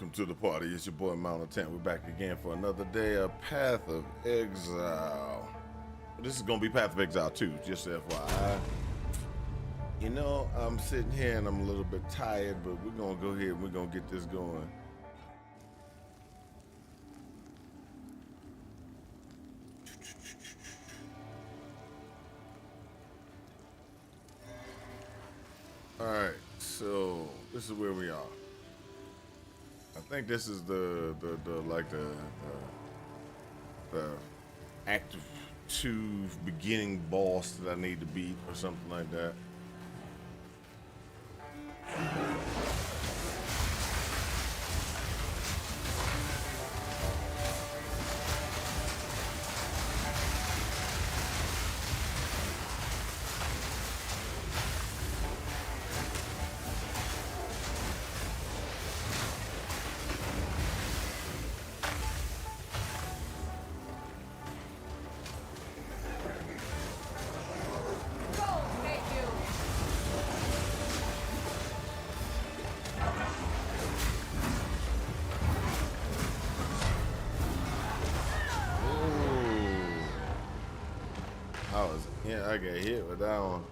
welcome to the party. It's your boy Mount of Tent. We're back again for another day of Path of Exile. This is gonna be Path of Exile 2, just FYI. You know, I'm sitting here and I'm a little bit tired, but we're gonna go ahead and we're gonna get this going. Alright, so this is where we are. I think this is the active 2 beginning boss that I need to beat or something like that. I got hit with that one.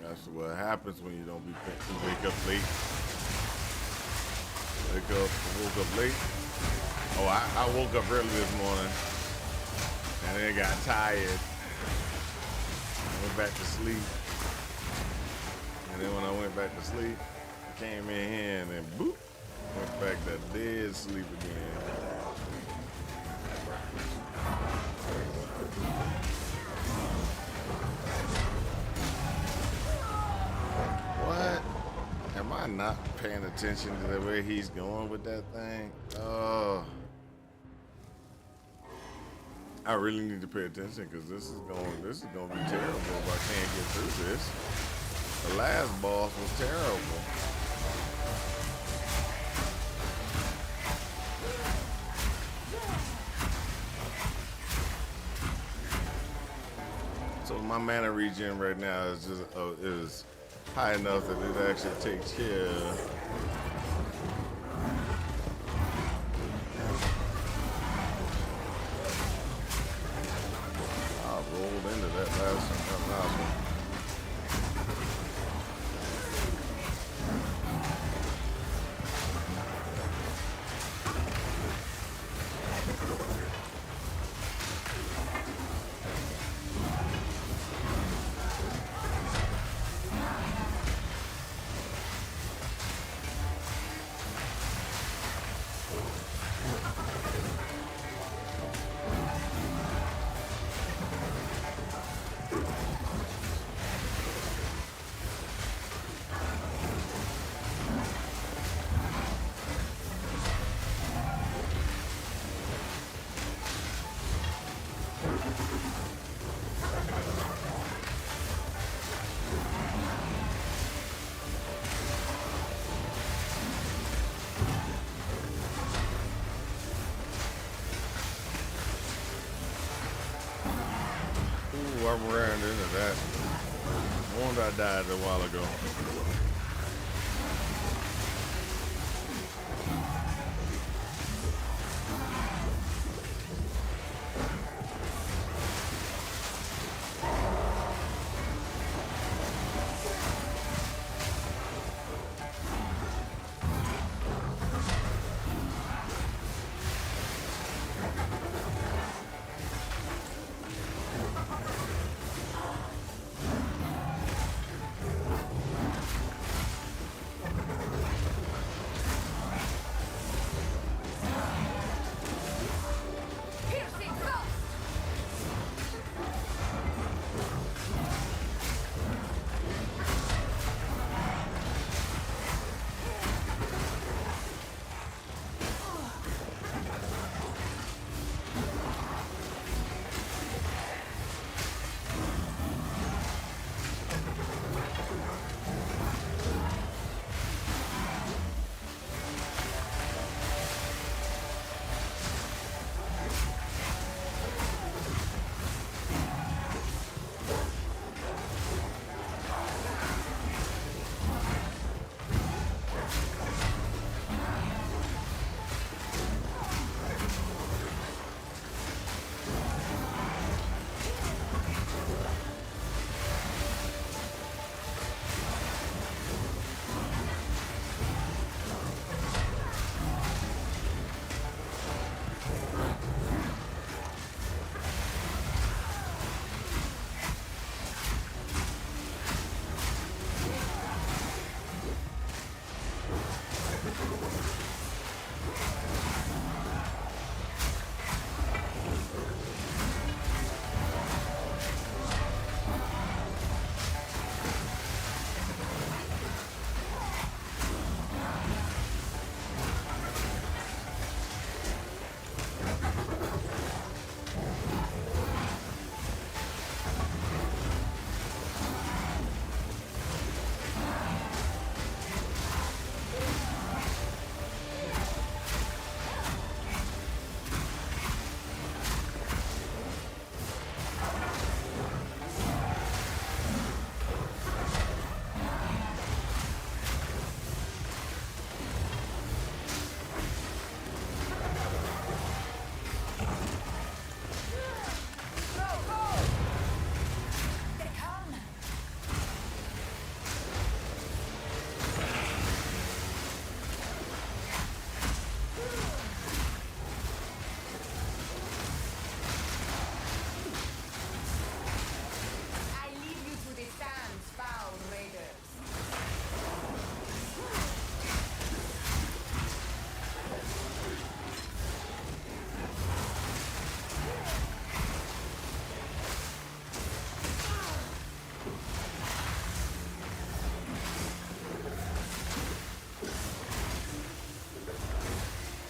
That's what happens when you don't be thinking. You wake up late. Woke up late. Oh, I woke up early this morning and then got tired. Went back to sleep. And then when I went back to sleep, I came in here and then boop, went back to dead sleep again. What? Am I not paying attention to the way he's going with that thing? Oh. I really need to pay attention because this is gonna be terrible if I can't get through this. The last boss was terrible. So my mana regen right now is just is high enough that it actually takes care of. I rolled into that last one. I ran into that. One I died a while ago.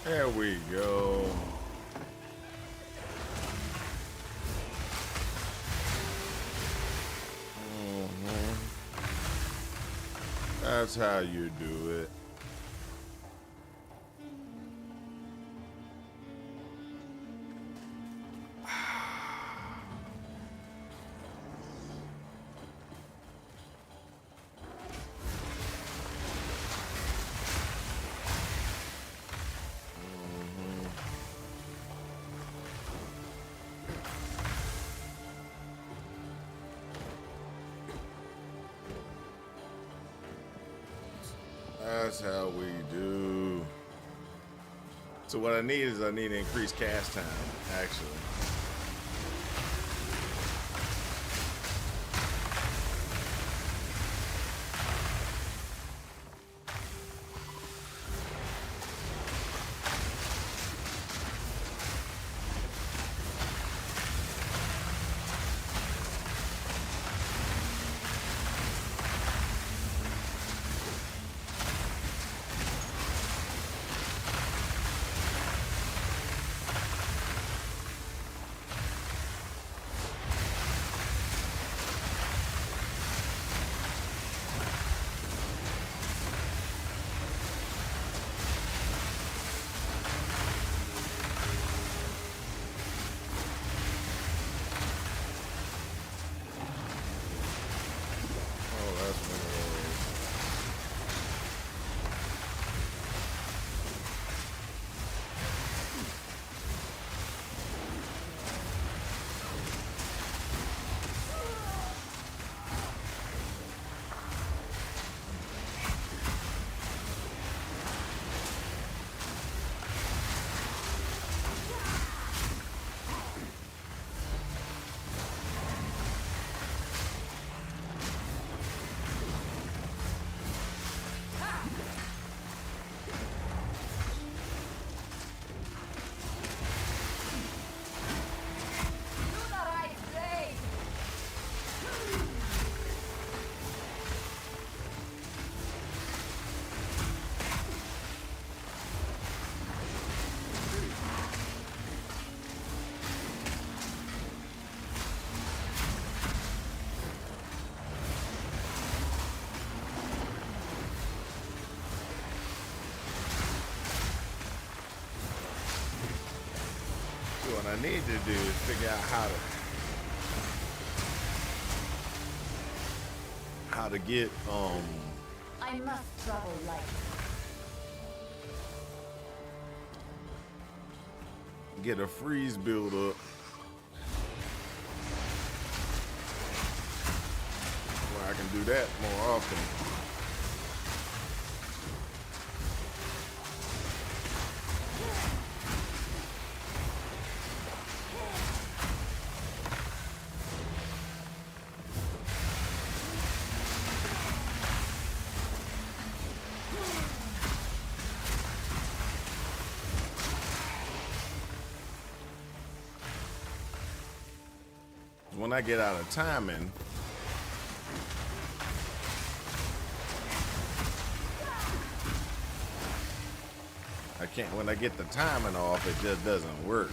There we go. That's how you do it. That's how we do. So what I need is I need to increase cast time, actually. What I need to do is figure out how to get I must travel light. Get a freeze build up. Where I can do that more often. When I get out of timing, I can't. When I get the timing off, it just doesn't work.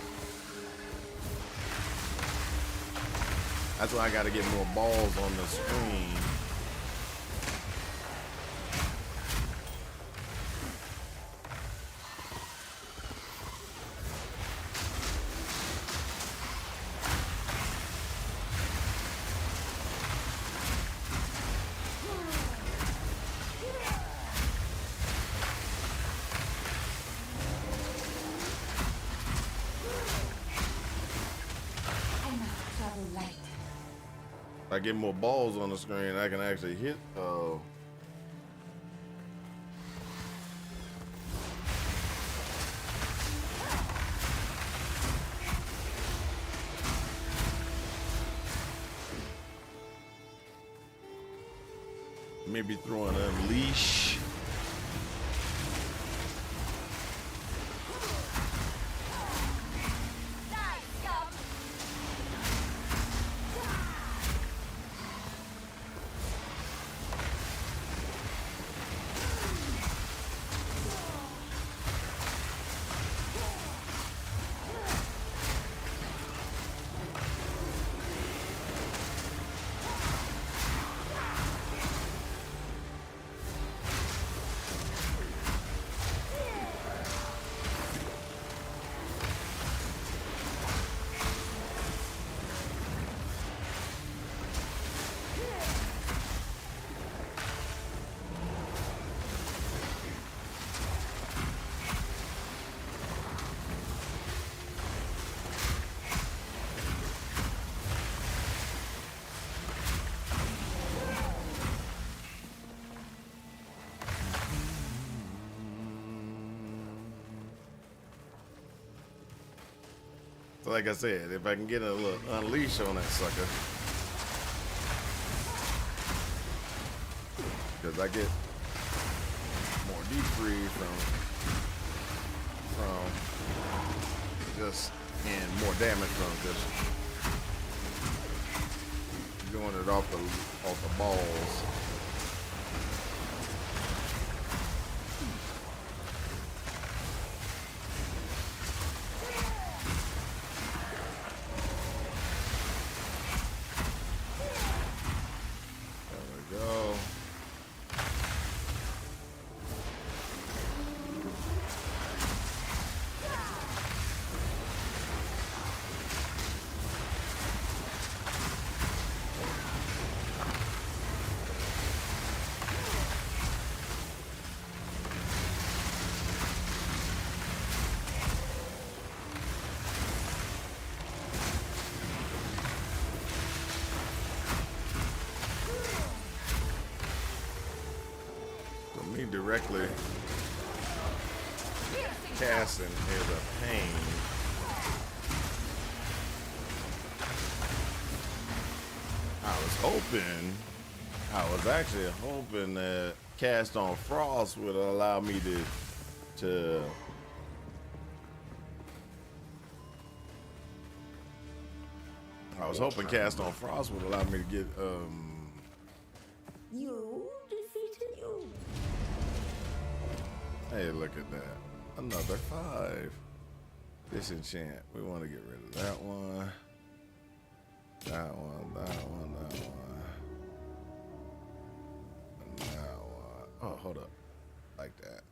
That's why I got to get more balls on the screen. I get more balls on the screen, I can actually hit. Maybe throw an unleash. So like I said, if I can get a little unleash on that sucker, because I get more deep freeze from just and more damage from just doing it off the balls. Directly casting is a pain. I was actually hoping that cast on frost would allow me to I was hoping cast on frost would allow me to get You defeated you. Hey, look at that. Another 5. Disenchant. We want to get rid of that one. That one, that one, that one. And that one. Oh, hold up. Like that.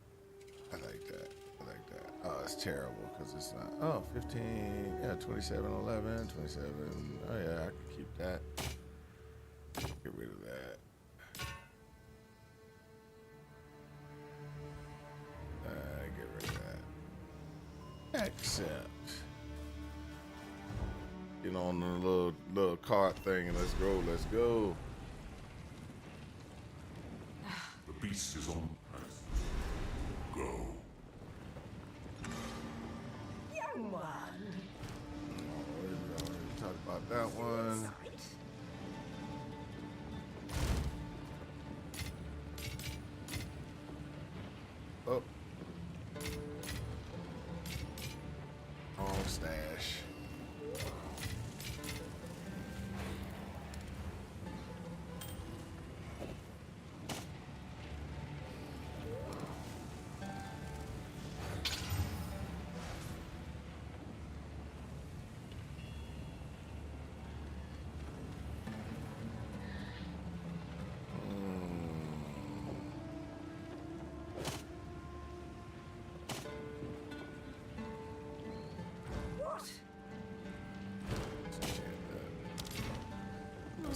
I like that. I like that. Oh, it's terrible because it's not. Oh, 15. Yeah, 27, 11, 27. Oh, yeah, I can keep that. Get rid of that. Get rid of that. Accept. Get on the little cart thing and let's go. Let's go. The beast is on. Go. Young one. Already talked about that one. Oh. Wrong stash.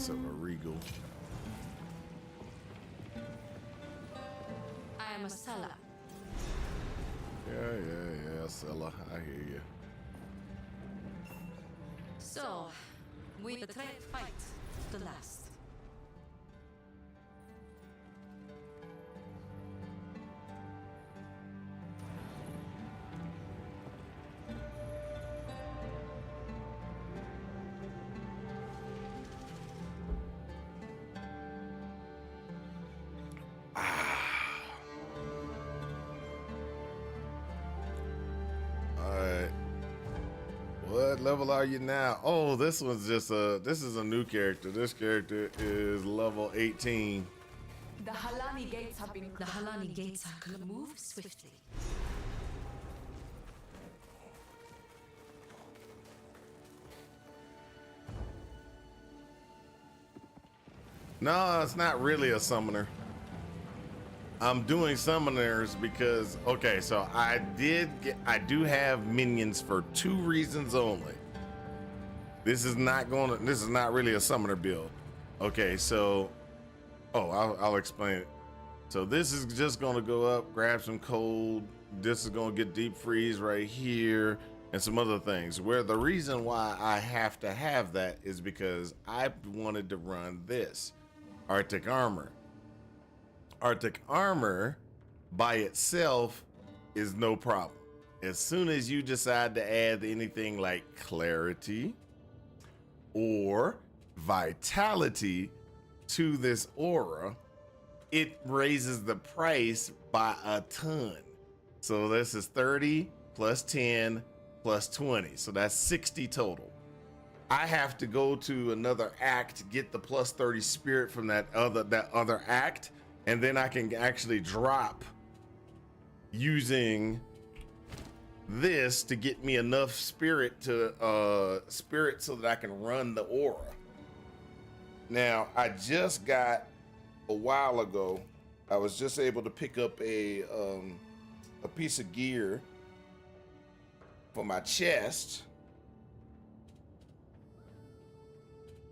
Of a regal. I am a seller. Yeah, Sella. I hear you. So, we the trade fight to the last. What level are you now? Oh, this one's just this is a new character. This character is level 18. The Halani gates have been. The Halani gates are move swiftly. No, it's not really a summoner. I'm doing summoners because okay, so I do have minions for 2 reasons only. This is not really a summoner build. Okay, so I'll explain it. So this is just gonna go up, grab some cold. This is gonna get deep freeze right here and some other things. Where the reason why I have to have that is because I wanted to run this Arctic armor. Arctic armor by itself is no problem. as soon as you decide to add anything like clarity or vitality to this aura, it raises the price by a ton. So this is 30 plus 10 plus 20. So that's 60 total. I have to go to another act, get the plus 30 spirit from that other act, and then I can actually drop using this to get me enough spirit to so that I can run the aura. Now, I just got a while ago, I was just able to pick up a piece of gear for my chest,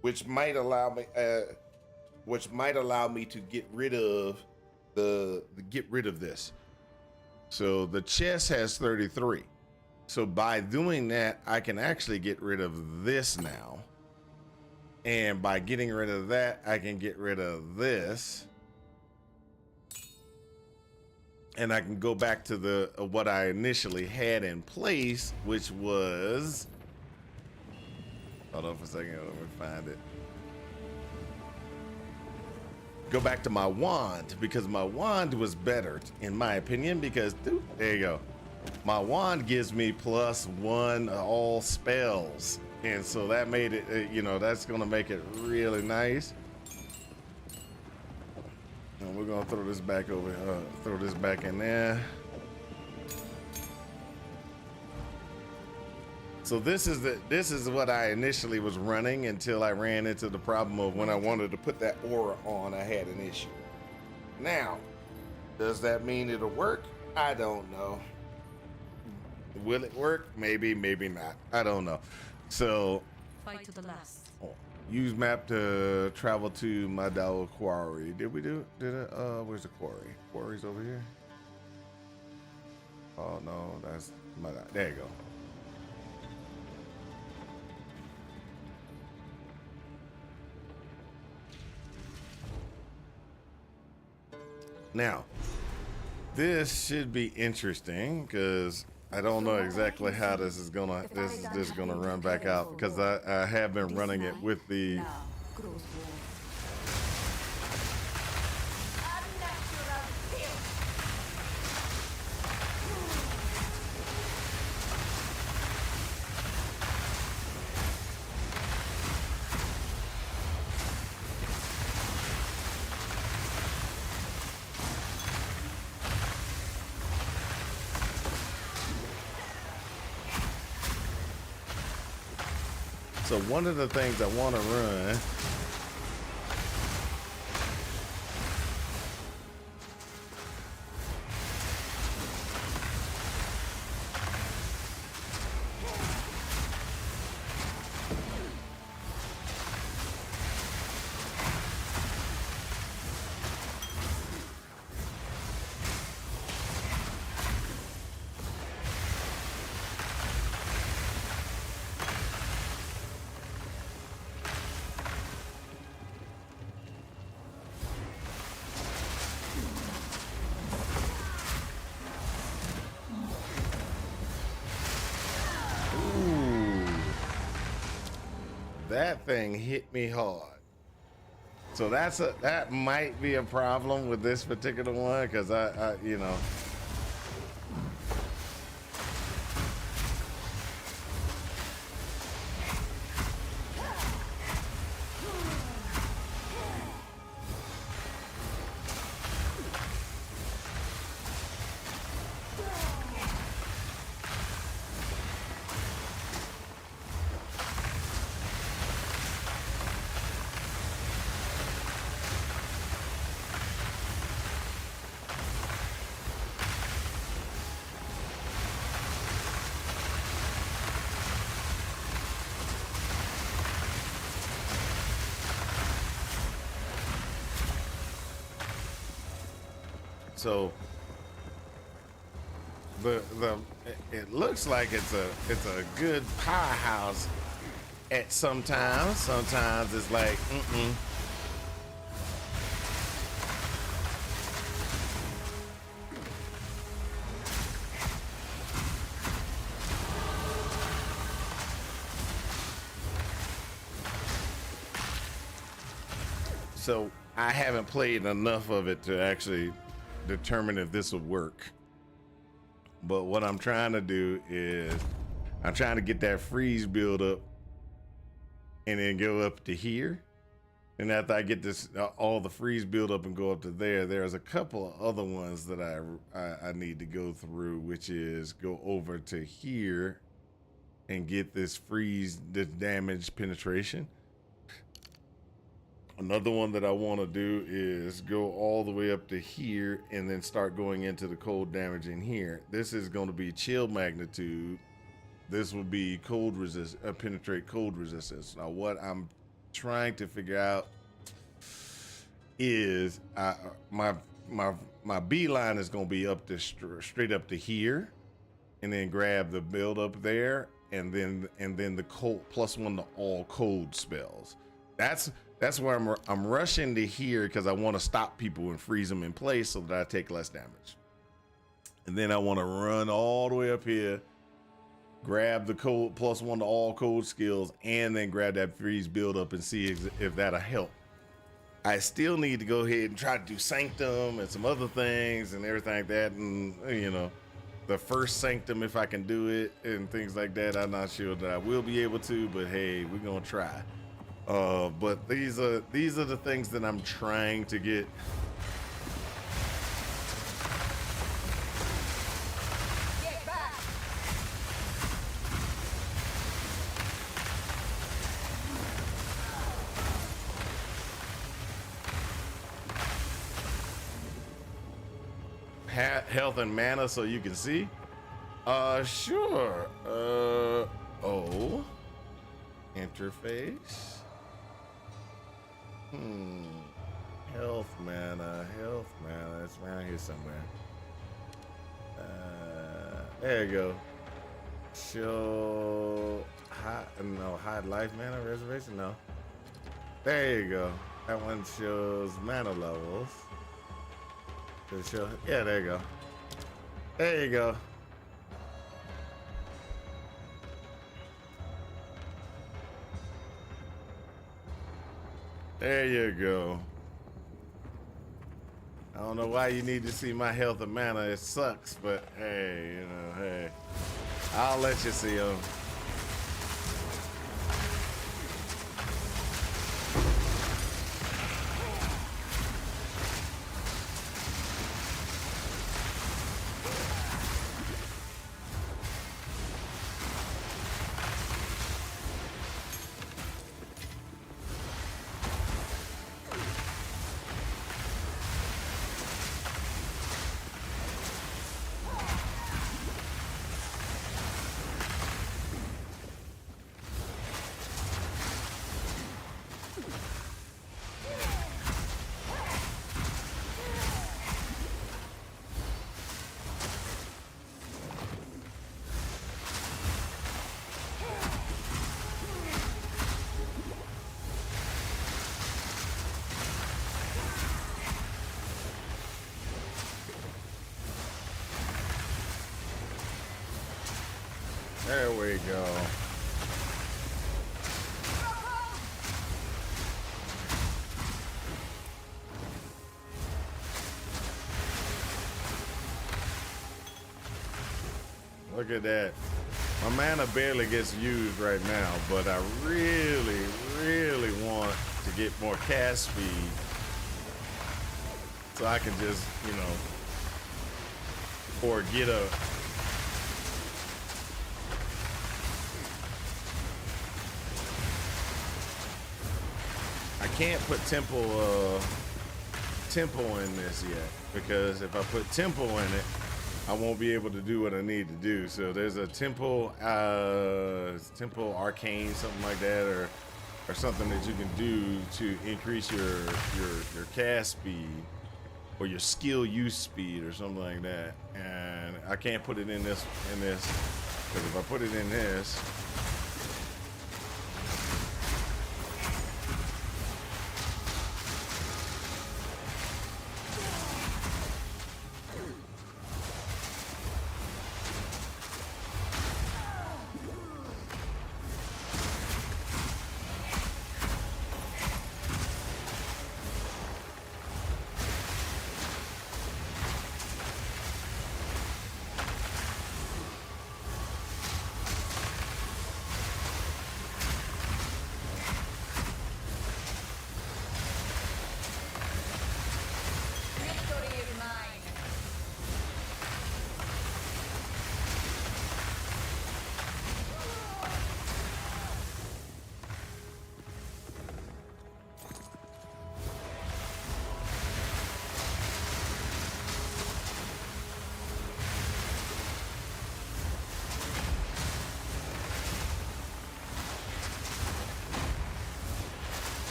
which might allow me to get rid of this. So the chest has 33. So by doing that, I can actually get rid of this now. And by getting rid of that, I can get rid of this. And I can go back to the what I initially had in place, which was, hold on for a second, let me find it. Go back to my wand, because my wand was better in my opinion, because there you go. My wand gives me +1 all spells, and so that made it, that's gonna make it really nice. And we're gonna throw this back in there. So this is what I initially was running until I ran into the problem of when I wanted to put that aura on, I had an issue. Now, does that mean it'll work? I don't know. Will it work? Maybe, maybe not. I don't know. So, Fight to the last. use map to travel to Madao Quarry. Did it? Where's the quarry? Quarry's over here. Oh no, that's Madao. There you go. Now, this should be interesting because I don't know exactly how this is gonna run back out, because I have been running it with the So one of the things I want to run that thing hit me hard. So that might be a problem with this particular one, because I So it looks like it's a good powerhouse at sometimes. Sometimes it's like So I haven't played enough of it to actually determine if this will work. But what I'm trying to do is I'm trying to get that freeze build up and then go up to here. And after I get this, all the freeze build up and go up to there, there's a couple of other ones that I need to go through, which is go over to here and get this freeze, this damage penetration. Another one that I want to do is go all the way up to here and then start going into the cold damage in here. This is going to be chill magnitude. This will be cold resist, penetrate cold resistance. Now, what I'm trying to figure out is my beeline is going to be up to straight up to here, and then grab the build up there, and then the cold +1 to all cold spells. That's where I'm rushing to here because I want to stop people and freeze them in place so that I take less damage. And then I want to run all the way up here, grab the cold +1 to all cold skills, and then grab that freeze build up and see if that'll help. I still need to go ahead and try to do Sanctum and some other things and everything like that. And, you know, the first Sanctum, if I can do it and things like that, I'm not sure that I will be able to, but hey, we're going to try. But these are the things that I'm trying to get. Get back! Health and mana so you can see. Sure. Oh. Interface. Health mana. It's around here somewhere. There you go. Show hide life mana reservation. No. There you go. That one shows mana levels. Does it show? Yeah, there you go. There you go. There you go. I don't know why you need to see my health and mana. It sucks, but hey, you know, hey. I'll let you see them. There we go. Look at that. My mana barely gets used right now, but I really want to get more cast speed so I can just, you know, or get a I can't put tempo in this yet, because if I put tempo in it, I won't be able to do what I need to do. So there's a tempo arcane, something like that, or something that you can do to increase your cast speed or your skill use speed or something like that. And I can't put it in this because if I put it in this,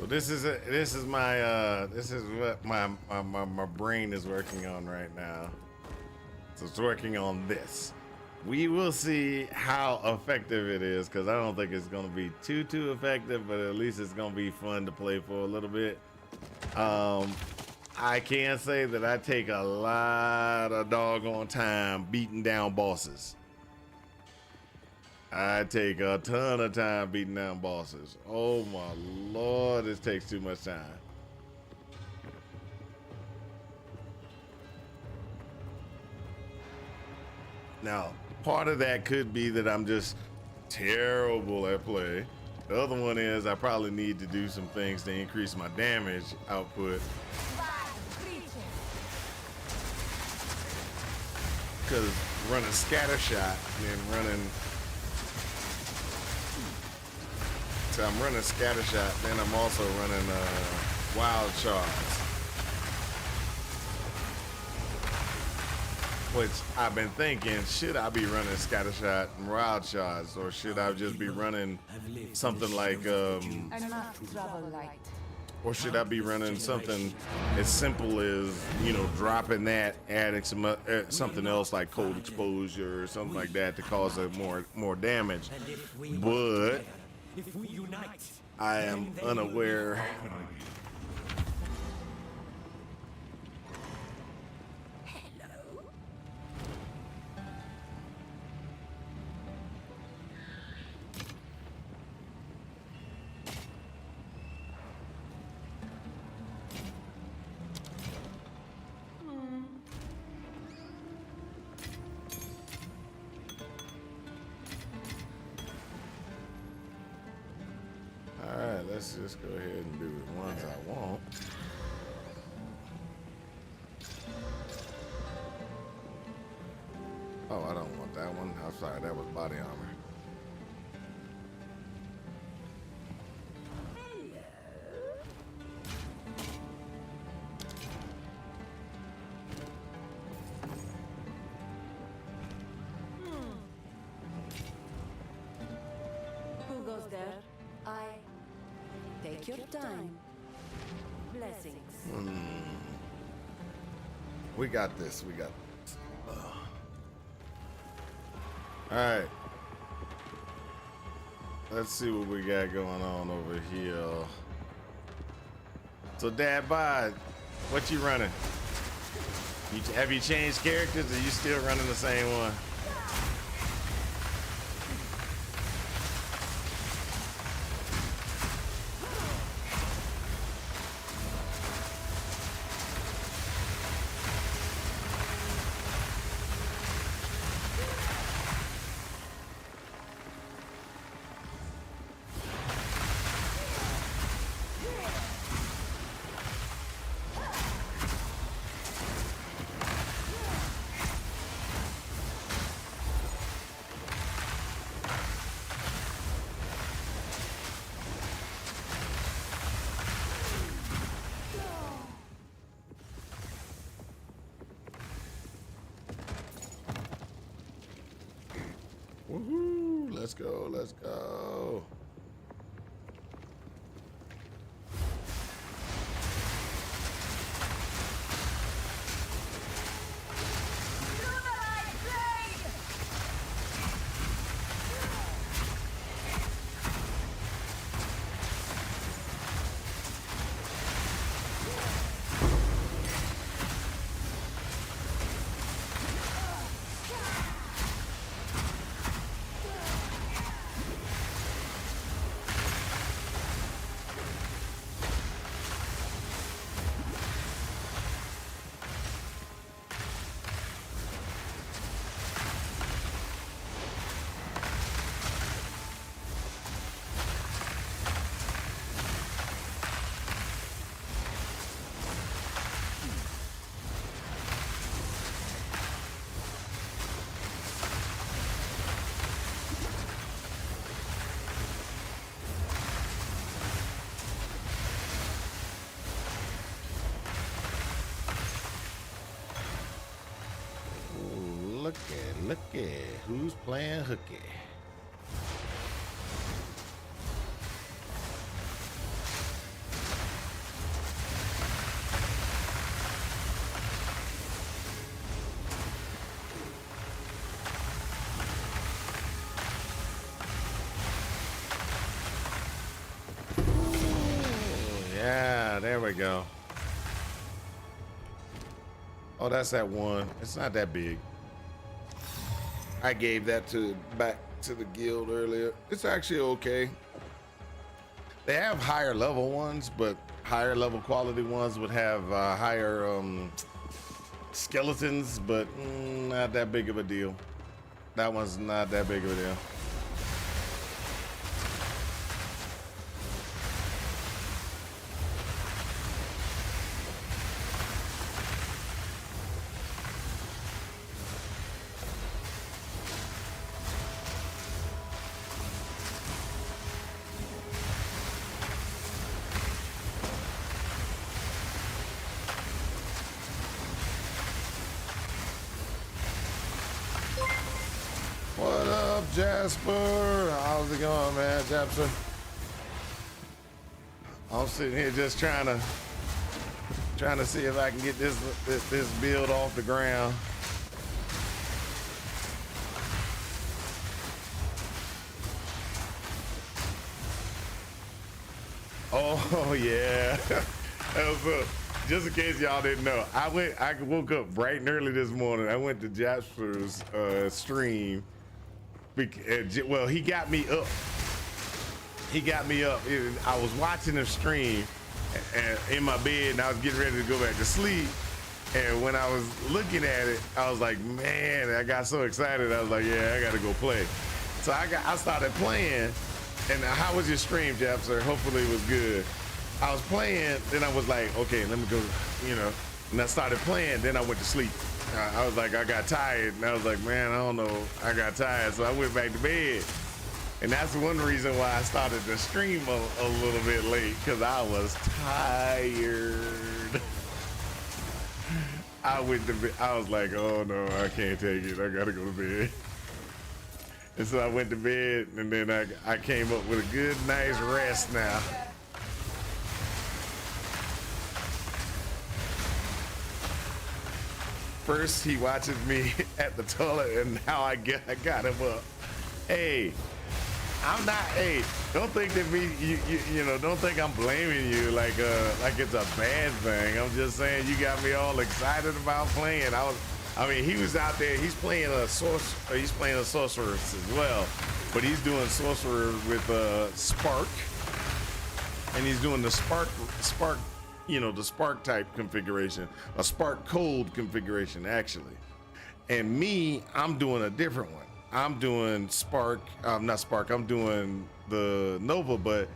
this is what my brain is working on right now. So it's working on this. We will see how effective it is, because I don't think it's going to be too effective, but at least it's going to be fun to play for a little bit. I can say that I take a lot of doggone time beating down bosses. I take a ton of time beating down bosses. Oh my Lord, this takes too much time. Now, part of that could be that I'm just terrible at play. The other one is I probably need to do some things to increase my damage output. Because running scatter shot and running, so I'm running scatter shot, then I'm also running wild shards, which I've been thinking, should I be running scatter shot and wild shards, or should I just be running something like or should I be running something as simple as, you know, dropping that, adding some something else like cold exposure or something like that to cause a more damage? But I am unaware. Alright, let's just go ahead and do the ones I want. Oh, I don't want that one. I'm sorry, that was body armor. Who goes there? I. Take your time. Blessings. We got this. We got this. All right. Let's see what we got going on over here. So, Dad Bod, what you running? Have you changed characters, or you still running the same one? Woohoo! Let's go, let's go. Looky, who's playing hooky? go. Oh, that's that one. It's not that big. I gave that back to the guild earlier. It's actually okay. They have higher level ones, but higher level quality ones would have higher skeletons, but not that big of a deal. That one's not that big of a deal. What up, Jasper? How's it going, man, Jasper? I'm sitting here just trying to see if I can get this build off the ground. Oh yeah. Just in case y'all didn't know, I woke up bright and early this morning. I went to Jasper's stream. Well, he got me up. I was watching him stream in my bed, and I was getting ready to go back to sleep. And when I was looking at it, I was like, man, I got so excited. I was like, yeah, I got to go play. So I started playing. And how was your stream, Jasper? Hopefully it was good. I was playing, then I was like, okay, let me go, and I started playing, then I went to sleep. I was like, I got tired, and I was like, man, I don't know, I got tired, so I went back to bed. And that's one reason why I started to stream a little bit late, because I was tired. I went to bed, I was like, oh no, I can't take it, I gotta go to bed. And so I went to bed, and then I came up with a good, nice rest now. First, he watches me at the toilet, and now I got him up. Hey, I'm not. Hey, don't think that don't think I'm blaming you like it's a bad thing. I'm just saying you got me all excited about playing. He was out there. He's playing a sorceress as well, but he's doing sorcerer with spark, and he's doing the spark. The spark type configuration, a spark cold configuration actually. And me, I'm doing a different one. I'm doing spark, not spark, I'm doing the Nova, but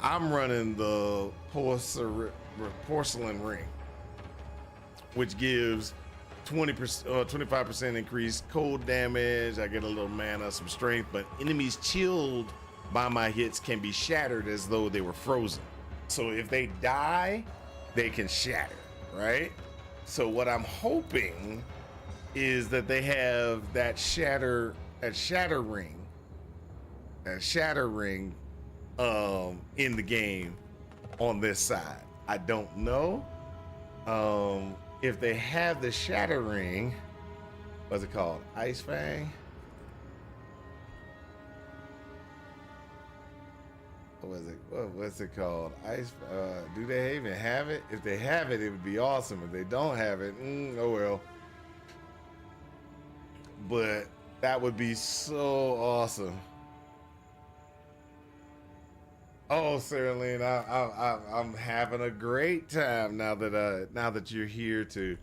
I'm running the porcelain ring, which gives 25% increased cold damage. I get a little mana, some strength, but enemies chilled by my hits can be shattered as though they were frozen. So if they die, they can shatter, right? So what I'm hoping is that they have that shatter ring in the game on this side. I don't know if they have the shatter ring. What's it called? Ice Fang? What's it called? Ice. Do they even have it? If they have it, it would be awesome. If they don't have it, oh well. But that would be so awesome. Oh, Sarah-Lynn, I'm having a great time now that you're here to,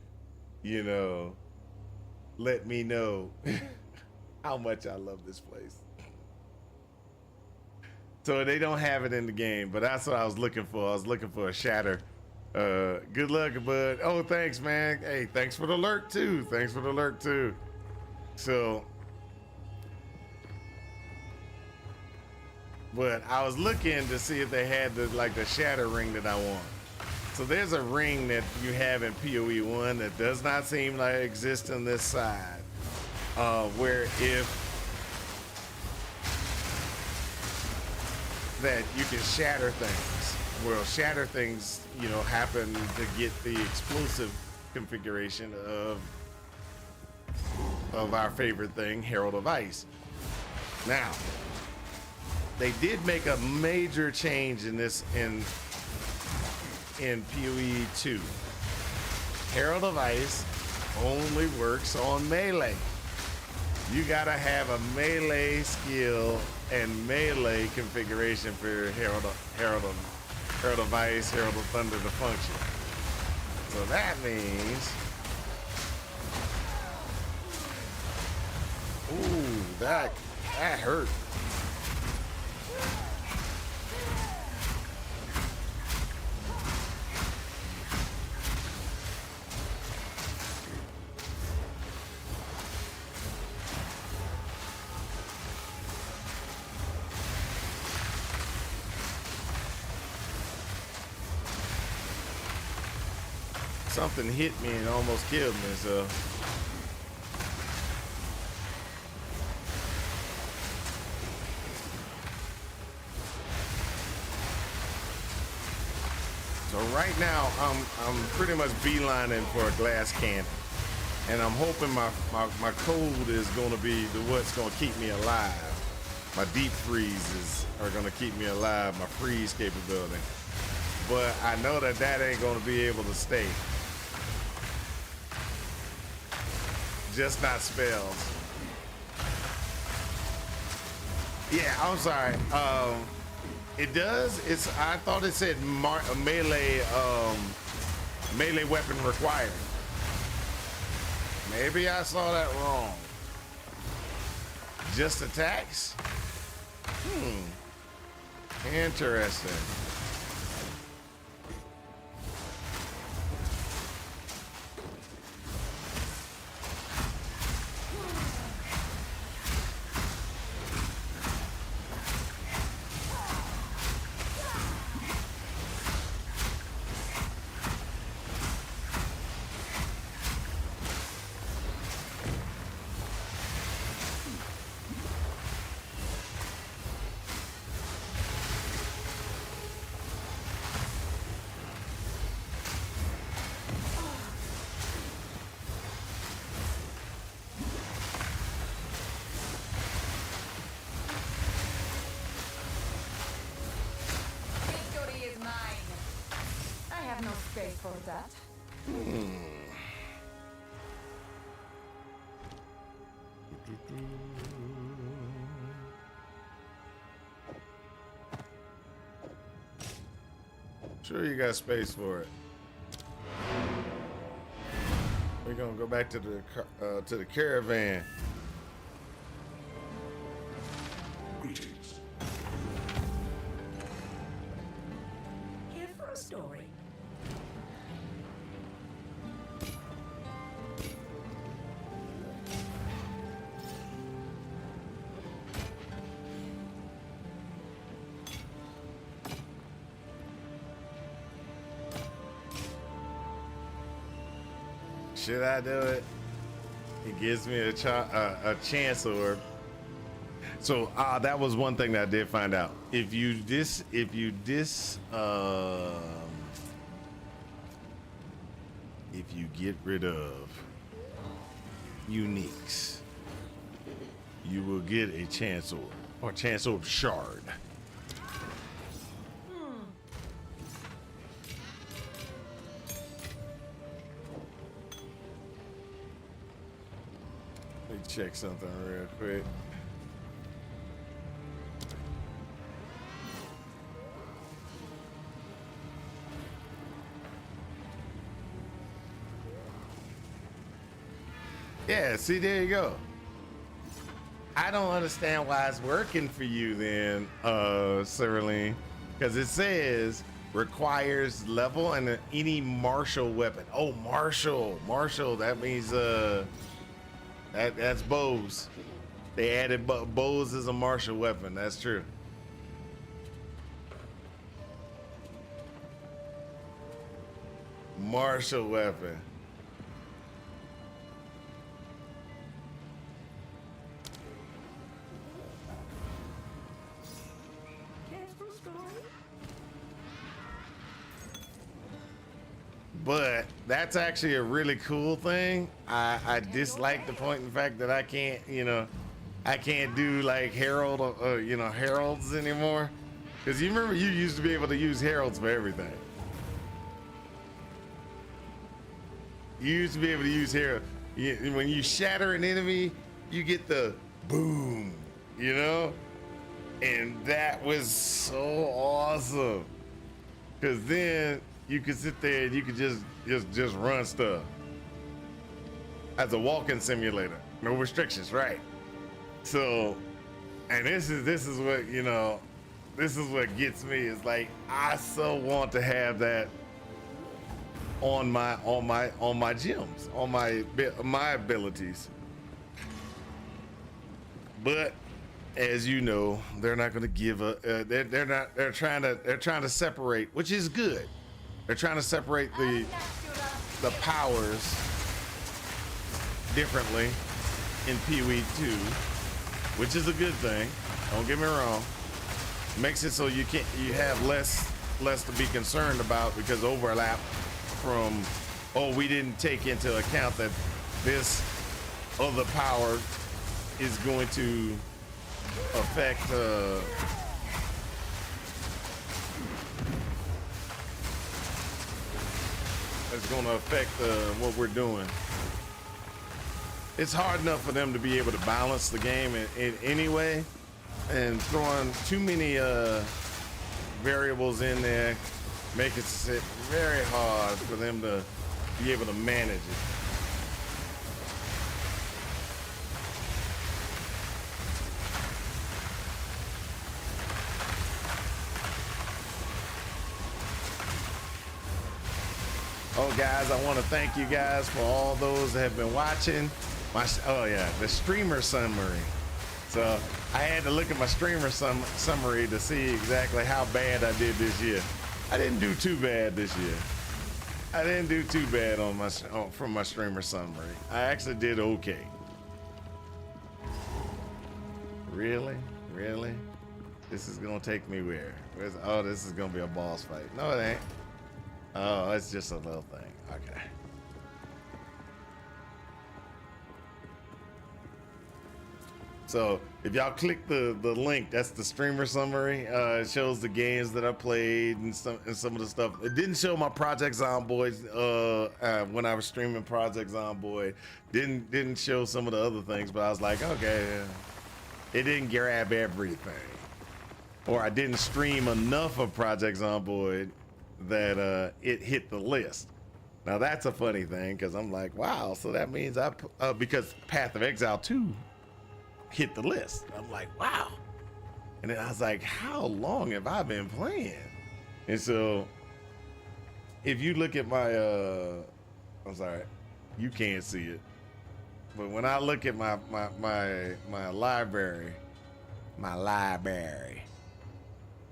let me know how much I love this place. So they don't have it in the game, but that's what I was looking for. I was looking for a shatter. Good luck, bud. Oh, thanks, man. Hey, thanks for the alert too. So, but I was looking to see if they had the shatter ring that I want. So there's a ring that you have in PoE 1 that does not seem like it exists on this side, where if that you can shatter things. Well, shatter things, happen to get the explosive configuration of our favorite thing, Herald of Ice. Now, they did make a major change in in PoE 2. Herald of Ice only works on melee. You gotta have a melee skill and melee configuration for Herald of Ice, Herald of Thunder to function. So that means, ooh, that hurt. Something hit me and almost killed me, so. So right now, I'm pretty much beelining for a glass cannon. And I'm hoping my code is gonna be what's gonna keep me alive. My deep freezes are gonna keep me alive, my freeze capability. But I know that ain't gonna be able to stay. Just not spells. Yeah, I'm sorry. It does. I thought it said melee weapon required. Maybe I saw that wrong. Just attacks? Interesting. For that. Sure, you got space for it. We're gonna go back to the caravan. Greetings. Here for a story. Should I do it? It gives me a chance orb. So that was one thing that I did find out. If you get rid of uniques, you will get a chance orb or chance orb shard. Let me check something real quick. Yeah, see, there you go. I don't understand why it's working for you then, Cyrilline, because it says requires level and any martial weapon. Oh, martial, that means that's bows. They added bows as a martial weapon. That's true. Martial weapon. But that's actually a really cool thing. I dislike the point in fact that I can't, I can't do like herald, heralds anymore. Because you remember you used to be able to use heralds for everything. You used to be able to use here. When you shatter an enemy, you get the boom, you know? And that was so awesome. Cause then you could sit there and you could just run stuff. As a walking simulator. No restrictions, right? So, and this is what, you know, this is what gets me. Is like I so want to have that on my gems, on my abilities. But as you know, they're not going to give a. They're trying to separate, which is good. They're trying to separate the powers differently in PoE 2, which is a good thing. Don't get me wrong. Makes it so you have less to be concerned about because overlap from, oh, we didn't take into account that this other power is going to affect what we're doing. It's hard enough for them to be able to balance the game in anyway, and throwing too many variables in there make it very hard for them to be able to manage it. Oh, guys, I want to thank you guys for all those that have been watching. The streamer summary. So I had to look at my streamer summary to see exactly how bad I did this year. I didn't do too bad this year. I didn't do too bad from my streamer summary. I actually did okay. Really? This is gonna take me where? Oh, this is gonna be a boss fight. No, it ain't. Oh, it's just a little thing. Okay. So if y'all click the link, that's the streamer summary. It shows the games that I played and some of the stuff. It didn't show my Project Zomboid when I was streaming Project Zomboid. Didn't show some of the other things, but I was like, okay, it didn't grab everything, or I didn't stream enough of Project Zomboid that it hit the list. Now that's a funny thing because I'm like, wow, so that means because Path of Exile 2 hit the list. I'm like, wow. And then I was like, how long have I been playing? And so if you look at my I'm sorry, you can't see it, but when I look at my library,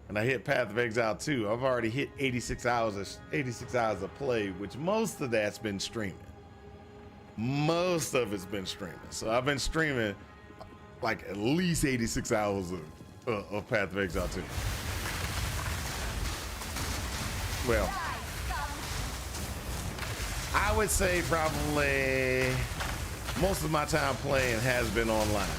and I hit Path of Exile 2, I've already hit 86 hours of play, which most of that's been streaming. Most of it's been streaming. So I've been streaming like at least 86 hours of Path of Exile 2. Well, I would say probably most of my time playing has been online.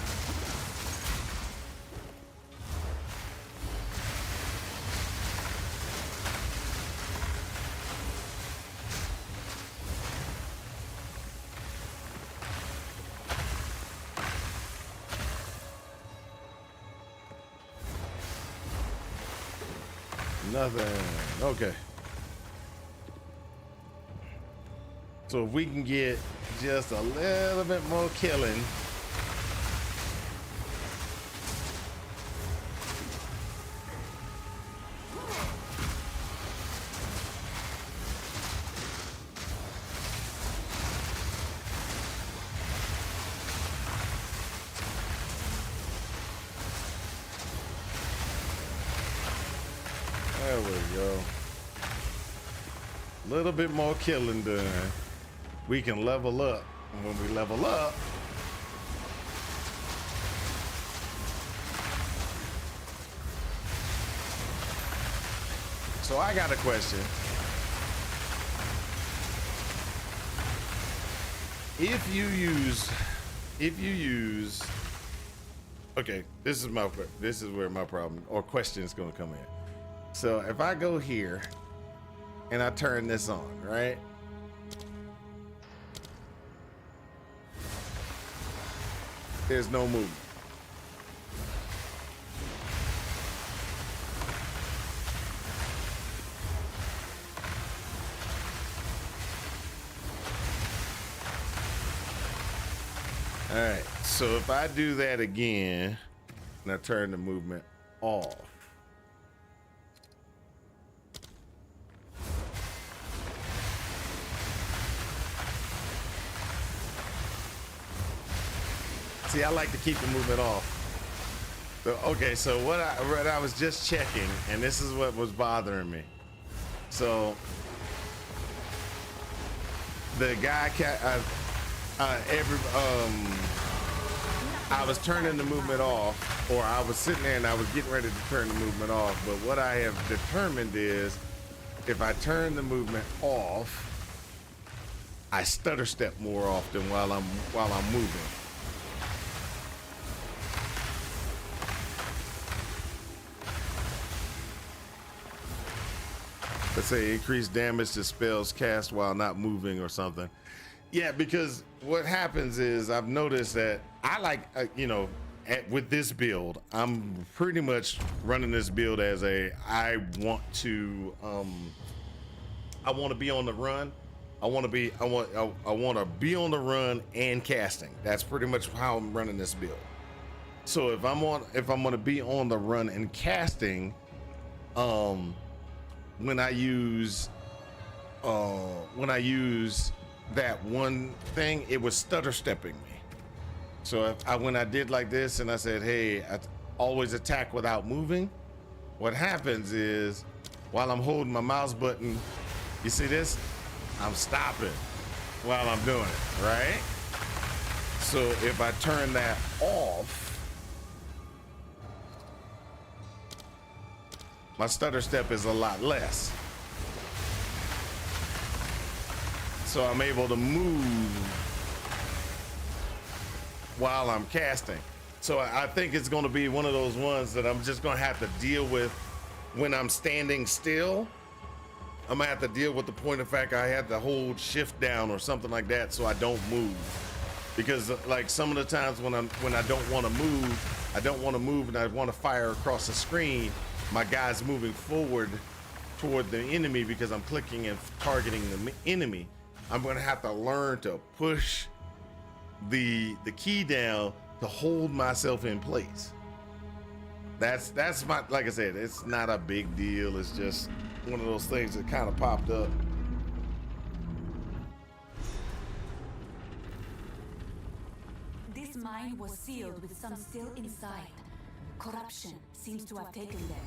Nothing. Okay. So if we can get just a little bit more killing. There we go. A little bit more killing done. We can level up. And when we level up, so I got a question. If you use, okay, this is where my problem or question is going to come in. So if I go here and I turn this on, right? there's no movement. All right, so if I do that again, and I turn the movement off, see, I like to keep the movement off. So, okay, so what I was just checking, and this is what was bothering me. So the guy, I was turning the movement off, or I was sitting there and I was getting ready to turn the movement off. But what I have determined is, if I turn the movement off, I stutter step more often while I'm moving. Let's say increased damage to spells cast while not moving or something. Yeah, because what happens is I've noticed that I like, with this build, I'm pretty much running this build as I want to be on the run. I want to be on the run and casting. That's pretty much how I'm running this build. So if I'm going to be on the run and casting, when I use that one thing, it was stutter stepping me. So when I did like this and I said, hey, I always attack without moving, what happens is, while I'm holding my mouse button, you see this? I'm stopping while I'm doing it, right? So if I turn that off, my stutter step is a lot less. So I'm able to move while I'm casting. So I think it's going to be one of those ones that I'm just going to have to deal with when I'm standing still. I'm going to have to deal with the point of fact I had to hold shift down or something like that so I don't move. Because like some of the times when I don't want to move and I want to fire across the screen, my guy's moving forward toward the enemy because I'm clicking and targeting the enemy. I'm going to have to learn to push the key down to hold myself in place. That's my, like I said, it's not a big deal. It's just one of those things that kind of popped up. This mine was sealed with some still inside. Corruption seems to have taken them.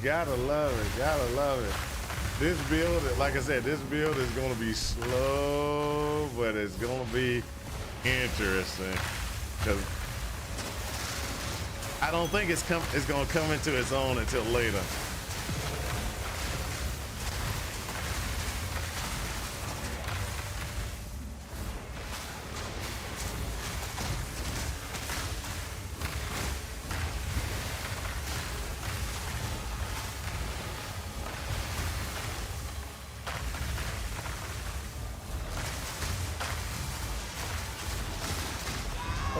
Gotta love it, gotta love it. This build, like I said, this build is gonna be slow, but it's gonna be interesting. Cause I don't think it's gonna come into its own until later.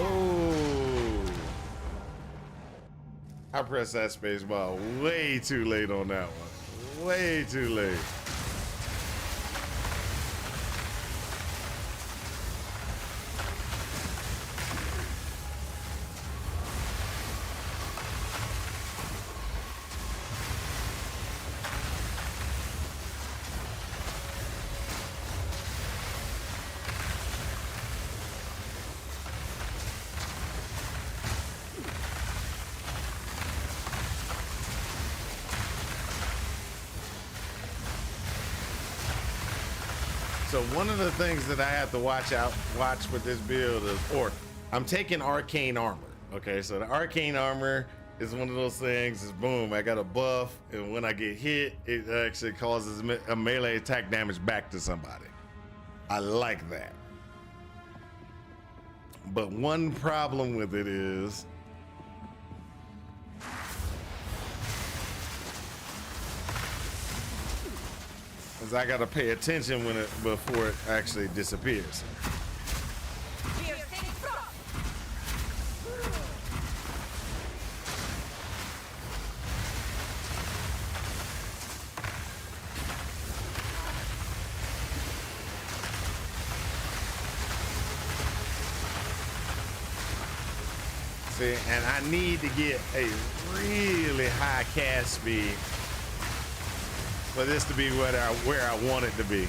Oh, I pressed that space bar way too late on that one. Way too late. So one of the things that I have to watch with this build is, or I'm taking arcane armor. Okay, so the arcane armor is one of those things is boom, I got a buff, and when I get hit, it actually causes a melee attack damage back to somebody. I like that. But one problem with it is I gotta pay attention before it actually disappears. See, and I need to get a really high cast speed for this to be where I want it to be.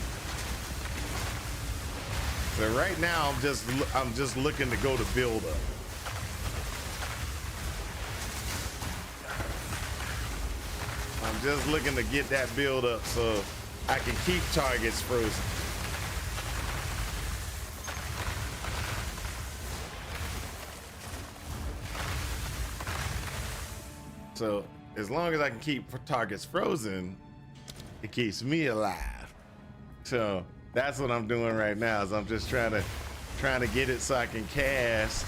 So right now I'm just looking to go to build up. I'm just looking to get that build up so I can keep targets frozen. So as long as I can keep targets frozen, it keeps me alive. So that's what I'm doing right now, is I'm just trying to get it so I can cast.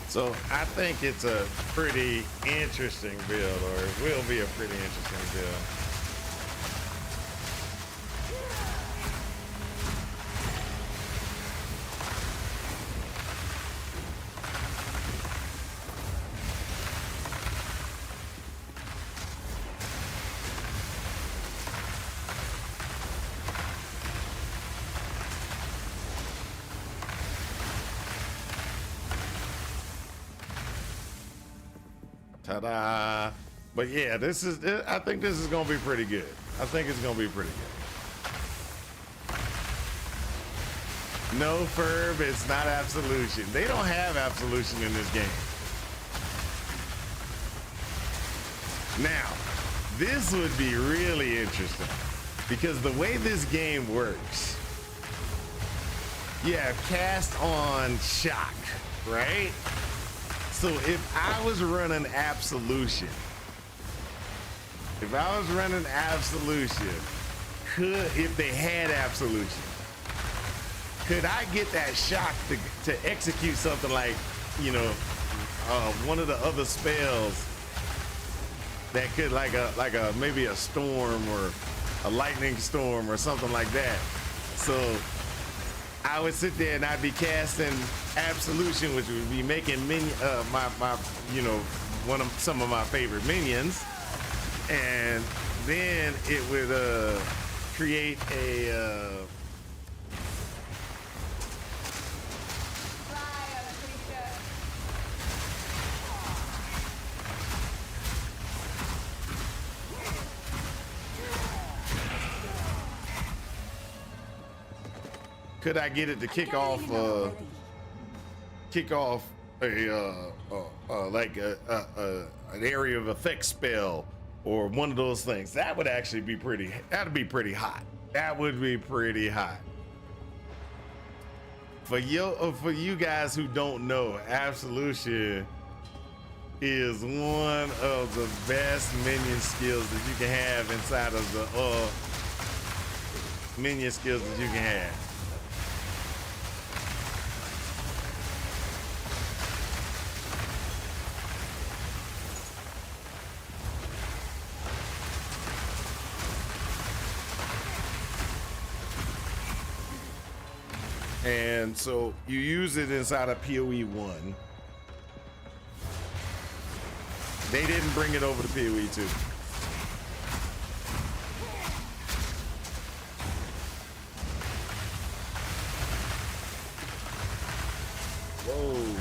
So I think it's a pretty interesting build, or it will be a pretty interesting build. Ta-da! But yeah, I think this is gonna be pretty good. I think it's gonna be pretty good. No Ferb, it's not Absolution. They don't have Absolution in this game. Now, this would be really interesting because the way this game works, you have cast on shock, right? So if I was running Absolution, if they had Absolution, could I get that shock to execute something like, you know, one of the other spells that could maybe a storm or a lightning storm or something like that. So I would sit there and I'd be casting Absolution, which would be making some of my favorite minions, and then it would create a could I get it to kick off a like an area of effect spell or one of those things? That would actually be pretty, that'd be pretty hot. That would be pretty hot. For you guys who don't know, Absolution is one of the best minion skills that you can have inside of the minion skills that you can have. And so you use it inside of PoE 1. They didn't bring it over to PoE 2. Whoa.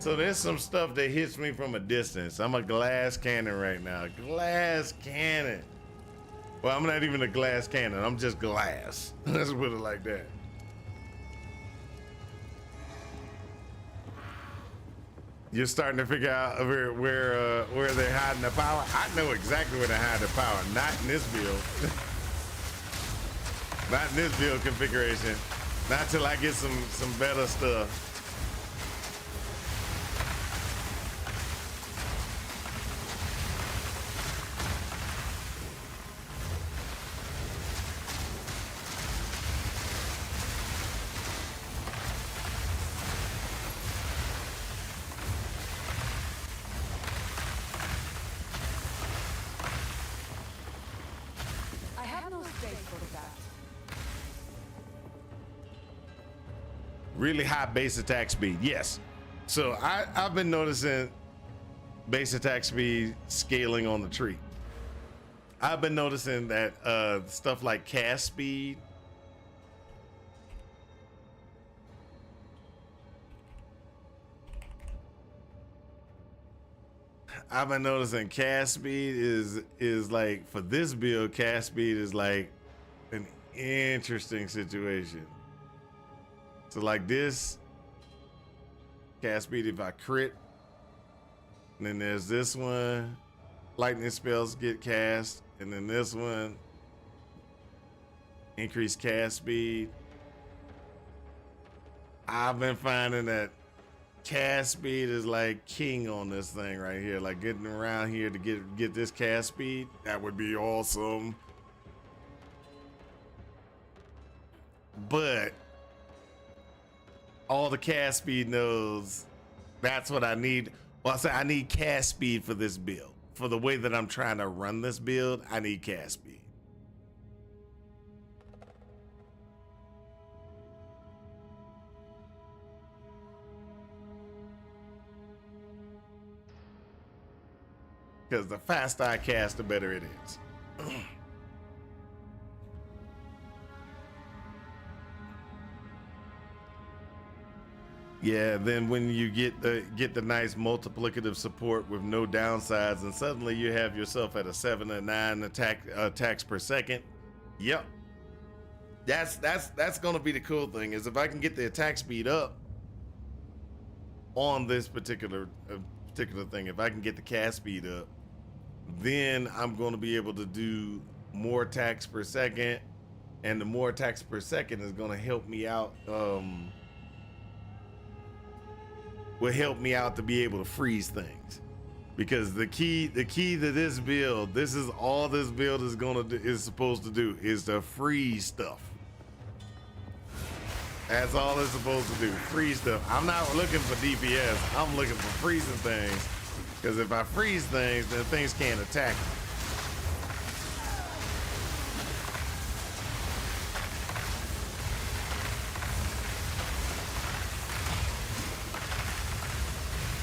So there's some stuff that hits me from a distance. I'm a glass cannon right now. Glass cannon. Well, I'm not even a glass cannon. I'm just glass. Let's put it like that. You're starting to figure out where they're hiding the power. I know exactly where they hide the power. Not in this build. Not in this build configuration. Not till I get some better stuff. Really high base attack speed, yes. So I've been noticing base attack speed scaling on the tree. I've been noticing that stuff like cast speed, I've been noticing cast speed is like, for this build, cast speed is like an interesting situation. So like this, cast speed if I crit, and then there's this one, lightning spells get cast, and then this one, increase cast speed. I've been finding that cast speed is like king on this thing right here. Like getting around here to get this cast speed, that would be awesome. But all the cast speed knows that's what I need. Well, I say I need cast speed for this build. For the way that I'm trying to run this build, I need cast speed. Because the faster I cast, the better it is. Yeah, then when you get the nice multiplicative support with no downsides, and suddenly you have yourself at a 7 or 9 attacks per second. Yep, that's gonna be the cool thing, is if I can get the attack speed up on this particular thing. If I can get the cast speed up, then I'm going to be able to do more attacks per second, and the more attacks per second is going to help me out. Will help me out to be able to freeze things, because the key to this build, this is all this build is supposed to do, is to freeze stuff. That's all it's supposed to do, freeze stuff. I'm not looking for DPS. I'm looking for freezing things, because if I freeze things, then things can't attack me.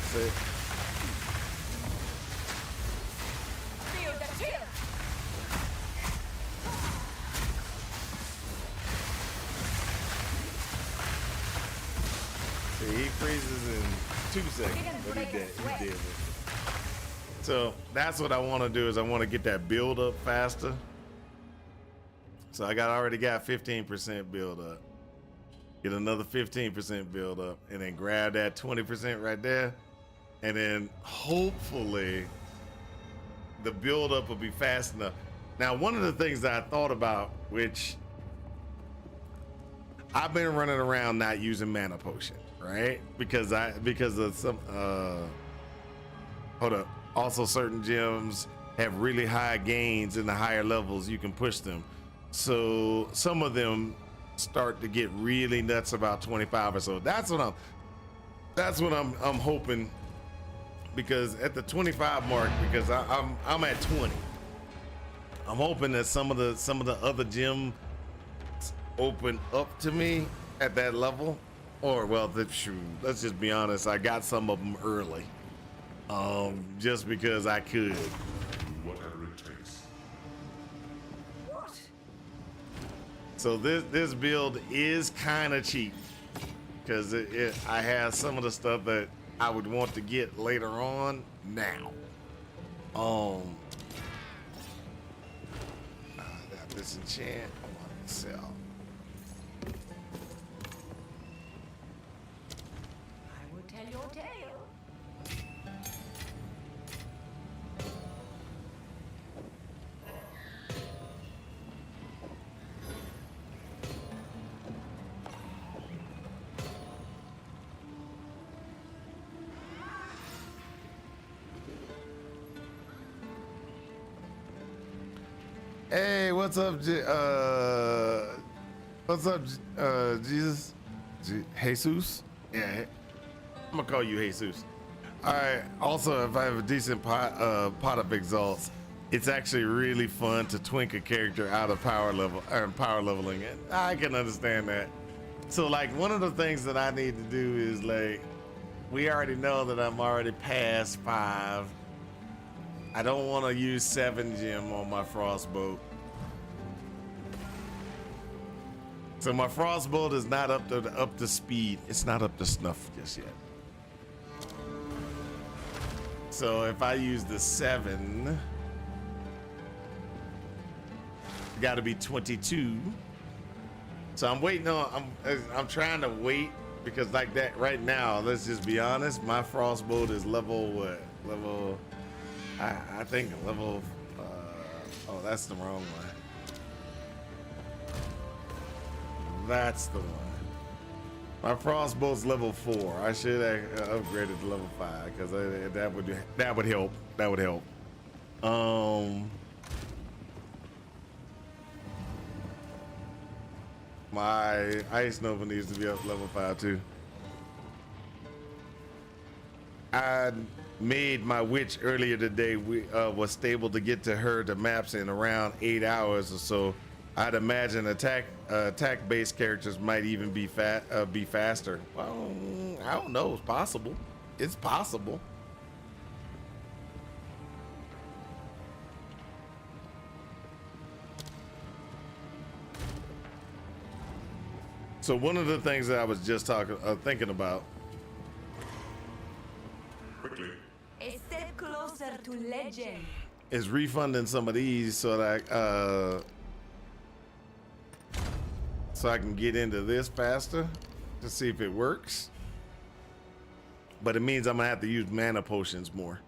See? Feel the chill. See, he freezes in 2 seconds, but he did it. So that's what I want to do, is I want to get that build up faster. So I already got 15% build up. Get another 15% build up, and then grab that 20% right there. And then hopefully the build up will be fast enough. Now, one of the things that I thought about, which I've been running around not using mana potion, right? Because of some hold up. Also, certain gems have really high gains in the higher levels. You can push them. So some of them start to get really nuts about 25 or so. That's what I'm hoping, because at the 25 mark, because I'm at 20. I'm hoping that some of the other gyms open up to me at that level, or well, let's just be honest, I got some of them early, just because I could. Whatever it takes. What? So this build is kind of cheap, because I have some of the stuff that I would want to get later on now. That disenchant, I want to sell. I will tell your tale. Hey, what's up, Jesus? Jesus? Yeah, I'm gonna call you Jesus. All right. Also, if I have a decent pot of exalts, it's actually really fun to twink a character out of power leveling it. I can understand that. So, like, one of the things that I need to do is, like, we already know that I'm already past 5. I don't want to use 7 gem on my frostbolt. So my frostbolt is not up to speed. It's not up to snuff just yet. So if I use the 7, got to be 22. So I'm waiting on. I'm trying to wait, because like that right now, let's just be honest, my frostbolt is level what? Level. I think level, oh, that's the wrong one. That's the one. My frostbolt's level 4. I should have upgraded to level 5, because that would help. That would help. My Ice Nova needs to be up level 5 too. I made my witch earlier today. We was stable to get to her to maps in around 8 hours or so. I'd imagine attack based characters might even be faster. Well, I don't know. It's possible. It's possible. So one of the things that I was just thinking about. Quickly. A step closer to legend. Is refunding some of these so that so I can get into this faster to see if it works. But it means I'm gonna have to use mana potions more.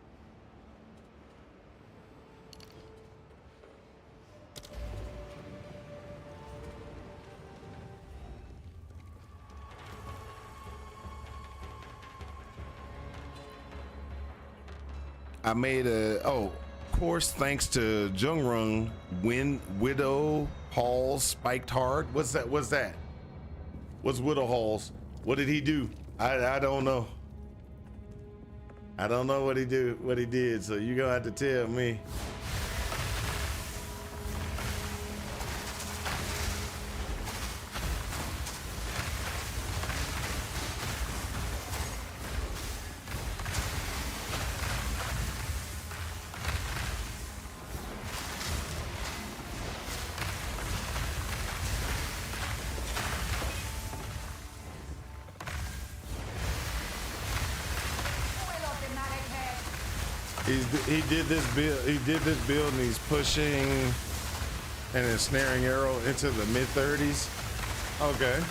I made a course thanks to Jungrung Widow Halls spiked hard. What's that? What's Widow Halls? What did he do? I don't know. I don't know what he did, so you're gonna have to tell me. He did this build and he's pushing an ensnaring arrow into the mid-30s. Okay.